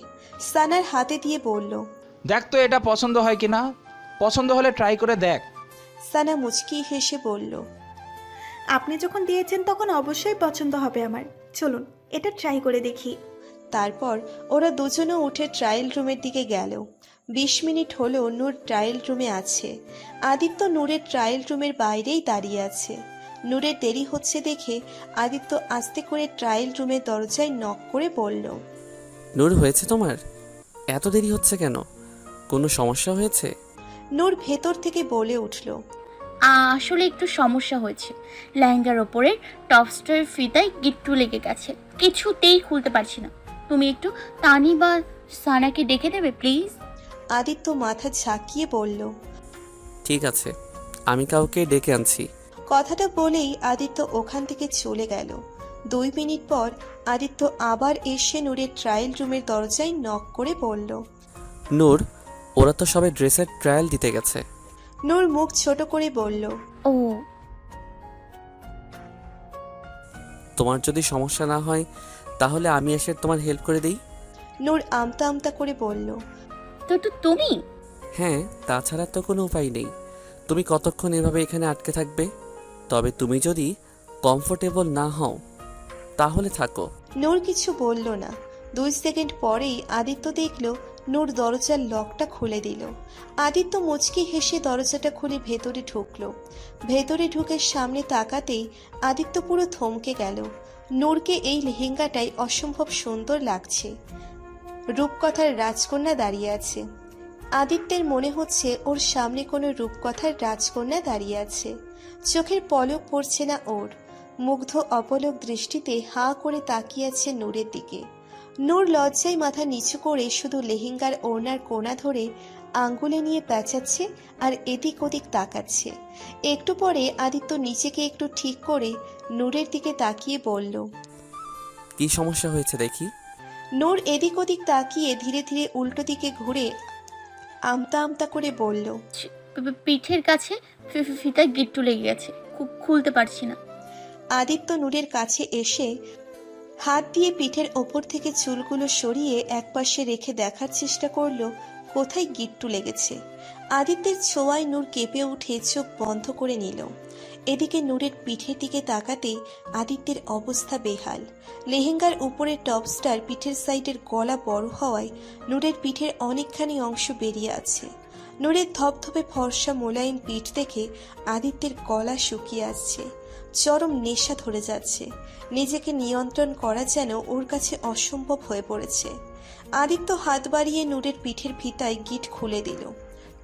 C: সানার হাতে দিয়ে বলল।
E: দেখ তো এটা পছন্দ হয় কিনা, পছন্দ হলে ট্রাই করে দেখ।
C: সানা মুচকি হেসে বলল।
F: আপনি যখন দিয়েছেন তখন অবশ্যই পছন্দ হবে আমার। চলুন এটা ট্রাই করে দেখি।
C: তারপর ওরা দুজনে উঠে ট্রায়াল রুমের দিকে গেল। 20 মিনিট হলো নূর ট্রায়াল রুমে আছে। আদিত্য নূরের ট্রায়াল রুমের বাইরেই দাঁড়িয়ে আছে। নূরের দেরি হচ্ছে দেখে আদিত্য আস্তে করে ট্রায়াল রুমের দরজায় নক করে বলল।
B: নূর, হয়েছে তোমার? এত দেরি হচ্ছে কেন? কোনো সমস্যা হয়েছে?
C: নূর ভেতর থেকে বলে উঠল।
D: আসলে একটু সমস্যা হয়েছে। লেহেঙ্গার ওপরে টপস্টার ফিতায় গিট্টু লেগে গেছে, কিছুতেই খুলতে পারছি না। তুমি একটু তানি বা সানাকে ডেকে দেবে প্লিজ?
C: আদিত্য মাথা ঝাঁকিয়ে বলল।
B: ঠিক আছে, আমি কাউকে ডেকে আনছি।
C: কথাটা বলেই আদিত্য ওখান থেকে চলে গেল। 2 মিনিট পর আদিত্য আবার এসে নূরের ট্রায়াল রুমের দরজায় নক করে বলল।
B: নূর, ওরা তো সবাই ড্রেসের ট্রায়াল দিতে গেছে।
C: নূর মুখ ছোট করে বলল।
D: ও,
B: তোমার যদি সমস্যা না হয় তাহলে আমি এসে তোমার হেল্প করে দিই।
C: নূর আমতা আমতা করে বলল,
D: তো তুমি
B: হ্যাঁ, তাছাড়া তো কোনো উপায় নেই। তুমি কতক্ষণ এভাবে এখানে আটকে থাকবে? তবে তুমি যদি কমফোর্টেবল না হও তাহলে থাকো।
C: নূর কিছু বলল না। 2 সেকেন্ড পরেই আদিত্য দেখল নূর দরজার লকটা খুলে দিল। আদিত্য মুচকি হেসে দরজাটা খুলে ভেতরে ঢুকলো। ভেতরে ঢুকে সামনে তাকাতেই আদিত্য পুরো থমকে গেল। নূরকে এই লেহেঙ্গাটাই অসম্ভব সুন্দর লাগছে। রূপকথার রাজকন্যা দাঁড়িয়ে আছে। আদিত্যের মনে হচ্ছে ওর সামনে কোনো রূপকথার রাজকন্যা দাঁড়িয়ে আছে। চোখের পলক পড়ছে না ওর। মুগ্ধ অপলক দৃষ্টিতে হাঁ করে তাকিয়ে আছে নূরের দিকে। নূর লজ্জায় মাথা নিচু করে শুধু লেহেঙ্গার ওড়নার কোণা ধরে আঙ্গুলে নিয়ে পেঁচাচ্ছে আর এদিক ওদিক তাকাচ্ছে। একটু পরে আদিত্য নিজেকে একটু ঠিক করে নূরের দিকে তাকিয়ে বলল,
B: কি সমস্যা হয়েছে দেখি।
C: নূর এদিক ওদিক তাকিয়ে ধীরে ধীরে উল্টো দিকে ঘুরে আমতা আমতা করে বলল,
D: পিঠের কাছে ফিতায় গিট্টু লেগে গেছে, খুলতে পারছি না।
C: আদিত্য নূরের কাছে এসে হাত দিয়ে পিঠের ওপর থেকে চুলগুলো সরিয়ে একপাশে রেখে দেখার চেষ্টা করলো কোথায় গিট্টু লেগেছে। আদিত্যের ছোঁয়ায় নূর কেঁপে উঠে চোখ বন্ধ করে নিল। এদিকে নূরের পিঠের দিকে তাকাতে আদিত্যের অবস্থা বেহাল। লেহেঙ্গার উপরের টপস্টার পিঠের সাইডের গলা বড় হওয়ায় নূরের পিঠের অনেকখানি অংশ বেরিয়ে আছে। নূরের ধপধপে ফর্সা মোলায়েম পিঠ দেখে আদিত্যের গলা শুকিয়ে আসছে। চরম নেশা ধরে যাচ্ছে। নিজেকে নিয়ন্ত্রণ করা যেন ওর কাছে অসম্ভব হয়ে পড়েছে। আদিত্য হাত বাড়িয়ে নূরের পিঠের ফিতায় গিট খুলে দিল।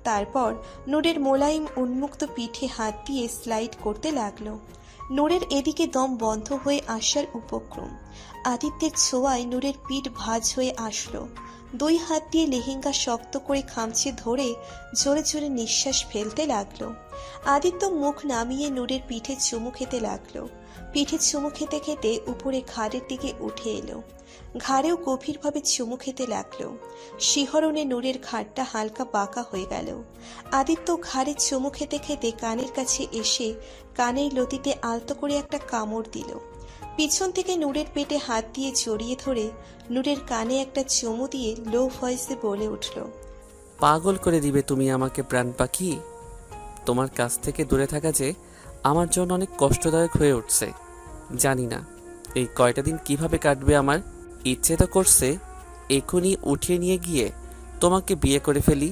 C: তারপর নূরের মোলায়েম উন্মুক্ত পিঠে হাত দিয়ে স্লাইড করতে লাগলো। নূরের এদিকে দম বন্ধ হয়ে আসার উপক্রম। আদিত্যের ছোঁয়ায় নূরের পিঠ ভাঁজ হয়ে আসলো। 2 হাত দিয়ে লেহেঙ্গা শক্ত করে খামচে ধরে জোরে জোরে নিঃশ্বাস ফেলতে লাগলো। আদিত্য মুখ নামিয়ে নূরের পিঠে চুমু খেতে লাগলো। পিঠে চুমু খেতে খেতে উপরে ঘাড়ের দিকে উঠে এলো। ঘাড়েও গভীরভাবে চুমু খেতে লাগলো। শিহরণে নূরের ঘাড়টা হালকা বাঁকা হয়ে গেল। আদিত্য ঘাড়ে চুমু খেতে খেতে কানের কাছে এসে কানের লতিতে আলতো করে একটা কামড় দিল। পিছন থেকে নূরের পেটে হাত দিয়ে জড়িয়ে ধরে নূরের কানে একটা চুমু দিয়ে লো ভয়েসে বলে উঠল,
B: পাগল করে দিবে তুমি আমাকে প্রাণ পাখি। তোমার কাছ থেকে দূরে থাকা যে আমার জন্য অনেক কষ্টদায়ক হয়ে উঠছে। জানি না এই কয়টা দিন কিভাবে কাটবে আমার। ইচ্ছে তো করছে এখনই উঠিয়ে নিয়ে গিয়ে তোমাকে বিয়ে করে ফেলি।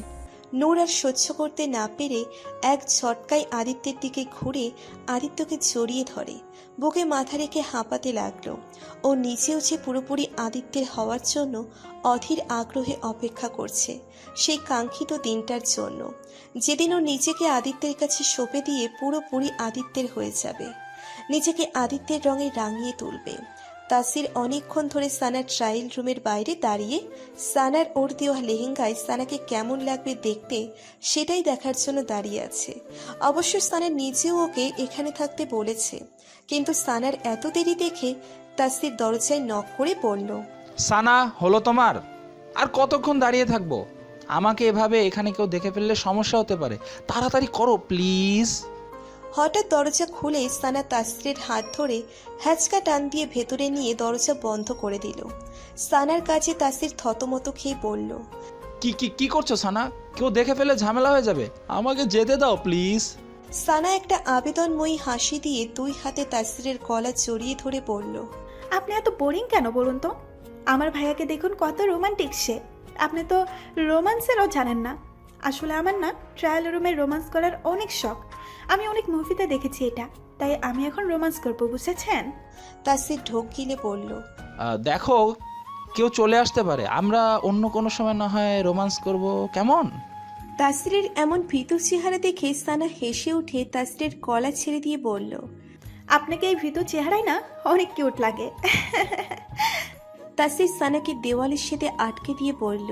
C: নূর আর সহ্য করতে না পেরে এক ঝটকায় আদিত্যের দিকে ঘুরে আদিত্যকে জড়িয়ে ধরে বুকে মাথা রেখে হাঁপাতে লাগলো। ও নিজেও যে পুরোপুরি আদিত্যের হওয়ার জন্য অধীর আগ্রহে অপেক্ষা করছে সেই কাঙ্ক্ষিত দিনটার জন্য, যেদিন ও নিজেকে আদিত্যের কাছে সঁপে দিয়ে পুরোপুরি আদিত্যের হয়ে যাবে, নিজেকে আদিত্যের রঙে রাঙিয়ে তুলবে। তাসির অনেকক্ষণ ধরে সানার ট্রায়াল রুমের বাইরে দাঁড়িয়ে সানার ওর দেওয়া লেহেঙ্গায় সানাকে কেমন লাগবে দেখতে সেটাই দেখার জন্য দাঁড়িয়ে আছে। অবশ্য সানা নিজেও ওকে এখানে থাকতে বলেছে, কিন্তু সানার এত দেরি দেখে তাসির দরজায় নক করে বলল,
E: সানা, হলো তোমার? আর কতক্ষণ দাঁড়িয়ে থাকবো? আমাকে এভাবে এখানে কেউ দেখে ফেললে সমস্যা হতে পারে। তাড়াতাড়ি করো প্লিজ।
C: হঠাৎ দরজা খুলে সানা তাসিরের হাত ধরে হ্যাচকা টান দিয়ে ভেতরে নিয়ে দরজা বন্ধ করে দিল। সানার কাছে তাসির থতমত খেয়ে বলল,
E: কি কি কি করছো সানা? কেউ দেখে ফেলে ঝামেলা হয়ে যাবে, আমাকে যেতে দাও প্লিজ।
C: সানা একটা আবেদনময়ী হাসি দিয়ে 2 হাতে তাসিরের গলা জড়িয়ে ধরে বলল,
F: আপনি এত বোরিং কেন বলুন তো? আমার ভাইয়াকে দেখুন কত রোমান্টিক সে। আপনি তো রোমান্সেরও জানেন না। আসলে আমার না ট্রায়াল রুমে রোমান্স করার অনেক শখ। আমি অনেক মুভিতে দেখেছি এটা, তাই আমি এখন রোমান্স করবো, বুঝেছেন?
C: তাসির ঢোক গিলে বলল,
E: দেখো কেউ চলে আসতে পারে, আমরা অন্য কোনো সময় না হয় রোমান্স করব, কেমন?
C: তাসিরের এমন ভীতু চেহারা দেখে সানা হেসে উঠে তাসিরের গলা ছেড়ে দিয়ে বলল,
F: আপনাকে এই ভীতু চেহারাই না অনেক কিউট লাগে।
C: তাসির সানাকে দেওয়ালের সাথে আটকে দিয়ে বলল,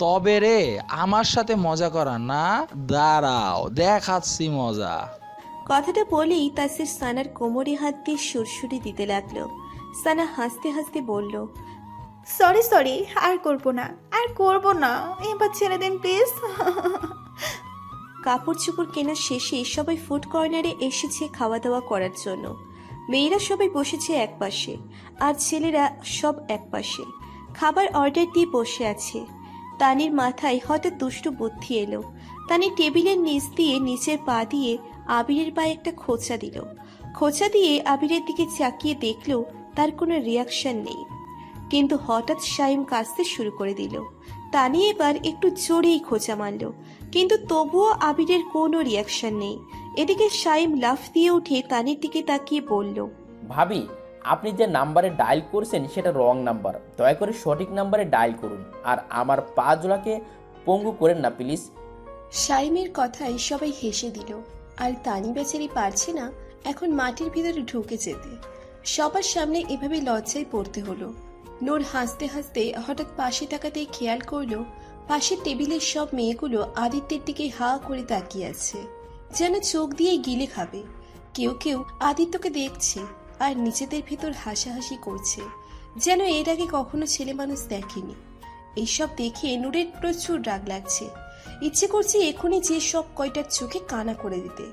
E: তবে রে আমার সাথে মজা করা না, দাঁড়াও দেখাচ্ছি মজা।
C: কথাটা বলেই তাসির সানার কোমরে হাত দিয়ে সুরসুরি দিতে লাগলো। সানা হাসতে হাসতে বলল,
F: সরি আর করবো না, এবার ছেড়ে দিন প্লিজ।
C: কাপড় চোপড় কেনা শেষে সবাই ফুড কর্নারে এসেছে খাওয়া দাওয়া করার জন্য। মেয়েরা সবাই বসেছে একপাশে আর ছেলেরা সব একপাশে। খাবার অর্ডার দিয়ে বসে আছে। তানির মাথায় হঠাৎ দুষ্টু বুদ্ধি এলো। তানি টেবিলের নিচ দিয়ে নিচের পা দিয়ে আবিরের পায়ে একটা খোঁচা দিল। খোঁচা দিয়ে আবিরের দিকে চাকিয়ে দেখলো তার কোনো রিয়াকশন নেই। কিন্তু হঠাৎ শাইম কাঁদতে শুরু করে দিল। তানি এবার একটু জোরেই খোঁচা মারল, কিন্তু তবুও আবিরের কোনো রিয়াকশন নেই। এদিকে শাইম লাফ দিয়ে উঠে তানির দিকে তাকিয়ে বলল,
J: ভাবি, আপনি যে নাম্বারে ডায়াল করছেন সেটা রং নাম্বার। দয়া করে সঠিক নাম্বারে ডায়াল করুন, আর আমার পা জোড়াকে পঙ্গু করেন না প্লিজ।
C: শাইমের কথায় সবাই হেসে দিল। আর তানি বেচারি পারছে না এখন মাটির ভিতরে ঢুকে যেতে। সবার সামনে এভাবে লজ্জায় পড়তে হলো। নূর হাসতে হাসতে হঠাৎ পাশে তাকাতেই খেয়াল করলো পাশের টেবিলের সব মেয়েগুলো আদিত্যের দিকে হা করে তাকিয়ে আছে, যেন চোখ দিয়ে গিলে খাবে। কেউ কেউ আদিত্যকে দেখছে আর নিজেদের ভেতর হাসাহাসি করছে, যেন এর আগে কখনো ছেলে মানুষ দেখেনি। এইসব দেখে নূরের প্রচুর রাগ লাগছে। ইচ্ছে করছে এখনই যে সব কয়টার চোখে কানা করে দিতে।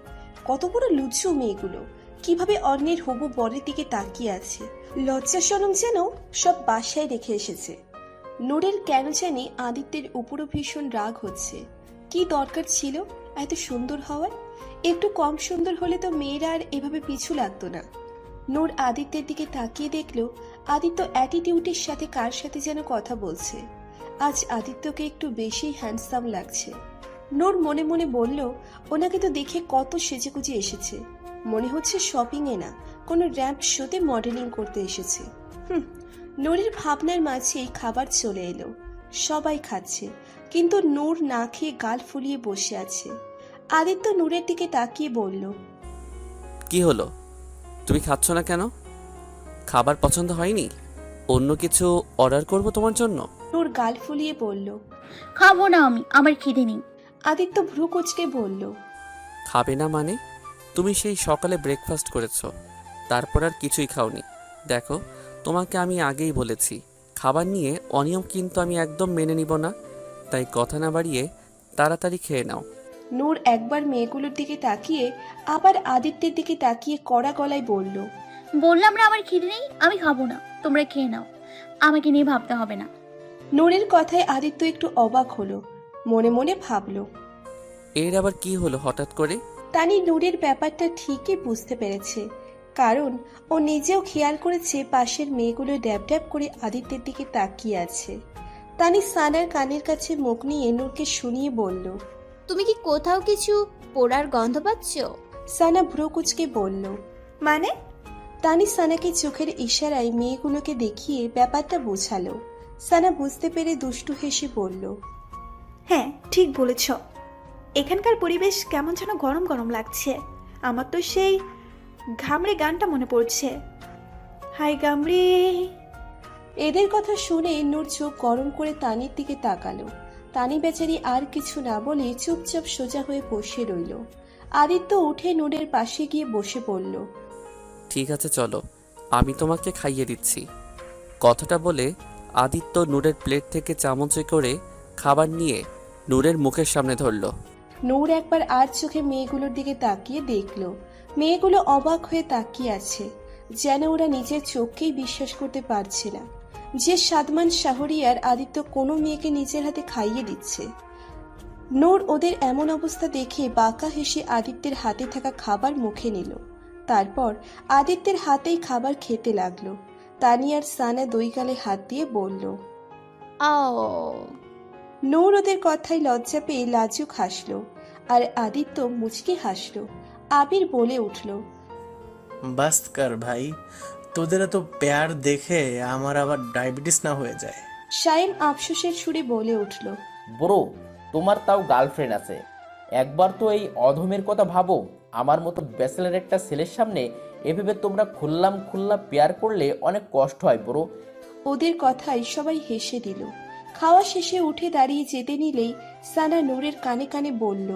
C: কত বড় লুচ্চু মেয়েগুলো, কিভাবে অন্যের হবু বরের দিকে তাকিয়ে আছে। লজ্জা শরম যেন সব বাসায় রেখে এসেছে। নূরের কেন জানি আদিত্যের উপরও ভীষণ রাগ হচ্ছে। কি দরকার ছিল এত সুন্দর হওয়ার? একটু কম সুন্দর হলে তো মেয়েরা আর এভাবে পিছু লাগতো না। নূর আদিত্যের দিকে তাকিয়ে দেখলো আদিত্য অ্যাটিটিউডের সাথে কার সাথে যেন কথা বলছে। আজ আদিত্যকে একটু বেশি হ্যান্ডসাম লাগছে। নূর মনে মনে বলল, ওনাকে তো দেখে কত সেজেগুজে এসেছে, মনে হচ্ছে শপিং এ না কোনো র্যাম্প শোতে মডেলিং করতে এসেছে। নূরের ভাবনার মাঝেই খাবার চলে এলো। সবাই খাচ্ছে, কিন্তু নূর না খেয়ে গাল ফুলিয়ে বসে আছে। আদিত্য নূরের দিকে তাকিয়ে বলল,
B: কি হলো, তুমি খাচ্ছ না কেন? খাবার পছন্দ হয়নি? অন্য কিছু অর্ডার করব তোমার জন্য?
C: নূর গাল ফুলিয়ে বলল,
D: খাবো না আমি, আমার খিদে নেই।
C: আদিত্য ভ্রু কুঁচকে বলল,
B: খাবে না মানে? তুমি সেই সকালে ব্রেকফাস্ট করেছো, তারপর আর কিছুই খাওনি। দেখো, তোমাকে আমি আগেই বলেছি খাবার নিয়ে অনিয়ম কিন্তু আমি একদম মেনে নিব না, তাই কথা না বাড়িয়ে তাড়াতাড়ি খেয়ে নাও।
C: নূর একবার মেয়েগুলোর দিকে তাকিয়ে আবার আদিত্যের দিকে তাকিয়ে কড়া গলায় বলল,
D: বললাম না আমার খিদে নেই, আমি খাবো না, তোমরা খেয়ে নাও, আমাকে নিয়ে ভাবতে হবে না।
C: নূরের কথায় আদিত্য একটু অবাক হলো, মনে মনে ভাবল,
B: এর আবার কি হলো হঠাৎ করে?
C: তানি নূরের ব্যাপারটা ঠিকই বুঝতে পেরেছে, কারণ ও নিজেও খেয়াল করেছে পাশের মেয়েগুলো ড্যাব ড্যাব করে আদিত্যের দিকে তাকিয়ে আছে। তানি সানার কানের কাছে মুখ নিয়ে নূরকে শুনিয়ে বলল,
H: তুমি কি কোথাও কিছু পোড়ার গন্ধ পাচ্ছ?
C: সানা ভ্রু কুঁচকে বলল,
F: মানে?
C: তানি সানাকে চোখের ইশারায় মেয়েগুলোকে দেখিয়ে ব্যাপারটা বোঝালো। সানা বুঝতে পেরে দুষ্টু হেসে বলল,
F: হ্যাঁ ঠিক বলেছ, এখানকার পরিবেশ কেমন যেন গরম গরম লাগছে। আমার তো সেই ঘামড়ে গানটা মনে পড়ছে, হাই গামড়ে।
C: এদের কথা শুনে নূর চোখ গরম করে তানির দিকে তাকালো। তানি বেচারি আর কিছু না বলে চুপচাপ সোজা হয়ে বসে রইল। আদিত্য উঠে নূরের পাশে গিয়ে বসে পড়ল।
B: ঠিক আছে চলো, আমি তোমাকে খাইয়ে দিচ্ছি। কথাটা বলে আদিত্য নূরের প্লেট থেকে চামচে করে খাবার নিয়ে নূরের মুখের সামনে ধরল।
C: নূর একবার আর চোখে মেয়েগুলোর দিকে তাকিয়ে দেখলো মেয়েগুলো অবাক হয়ে তাকিয়ে আছে, যেন ওরা নিজের চোখকেই বিশ্বাস করতে পারছে না যে সাদমান শাহরিয়ার আদিত্য কোনো মেয়েকে নিজের হাতে খাইয়ে দিচ্ছে। নূর ওদের এমন অবস্থা দেখে বাঁকা হেসে আদিত্যের হাতে থাকা খাবার মুখে নিল। তারপর আদিত্যের হাতেই খাবার খেতে লাগলো। তানি আর সানা দুই গালে হাত দিয়ে বলল,
H: আও।
C: নূর ওদের কথায় লজ্জা পেয়ে লাজুক হাসলো, আর আদিত্য মুচকি হাসলো। আবির বলে উঠল,
I: বাস কর ভাই, তোদের এত প্যার দেখে আমার আবার ডায়াবেটিস না হয়ে যায়।
C: শাইম আফসোসের সুরে বলে উঠল,
J: ব্রো, তোমার তাও গার্লফ্রেন্ড আছে, একবার তো এই অধমের কথা ভাবো। আমার মতো ব্যাচেলার একটা ছেলের সামনে এভাবে তোমরা খুল্লা পেয়ার করলে অনেক কষ্ট হয় ব্রো।
C: ওদের কথায় সবাই হেসে দিল। খাওয়া শেষে উঠে দাঁড়িয়ে যেতে নিলেই সানা নূরের কানে কানে বলল,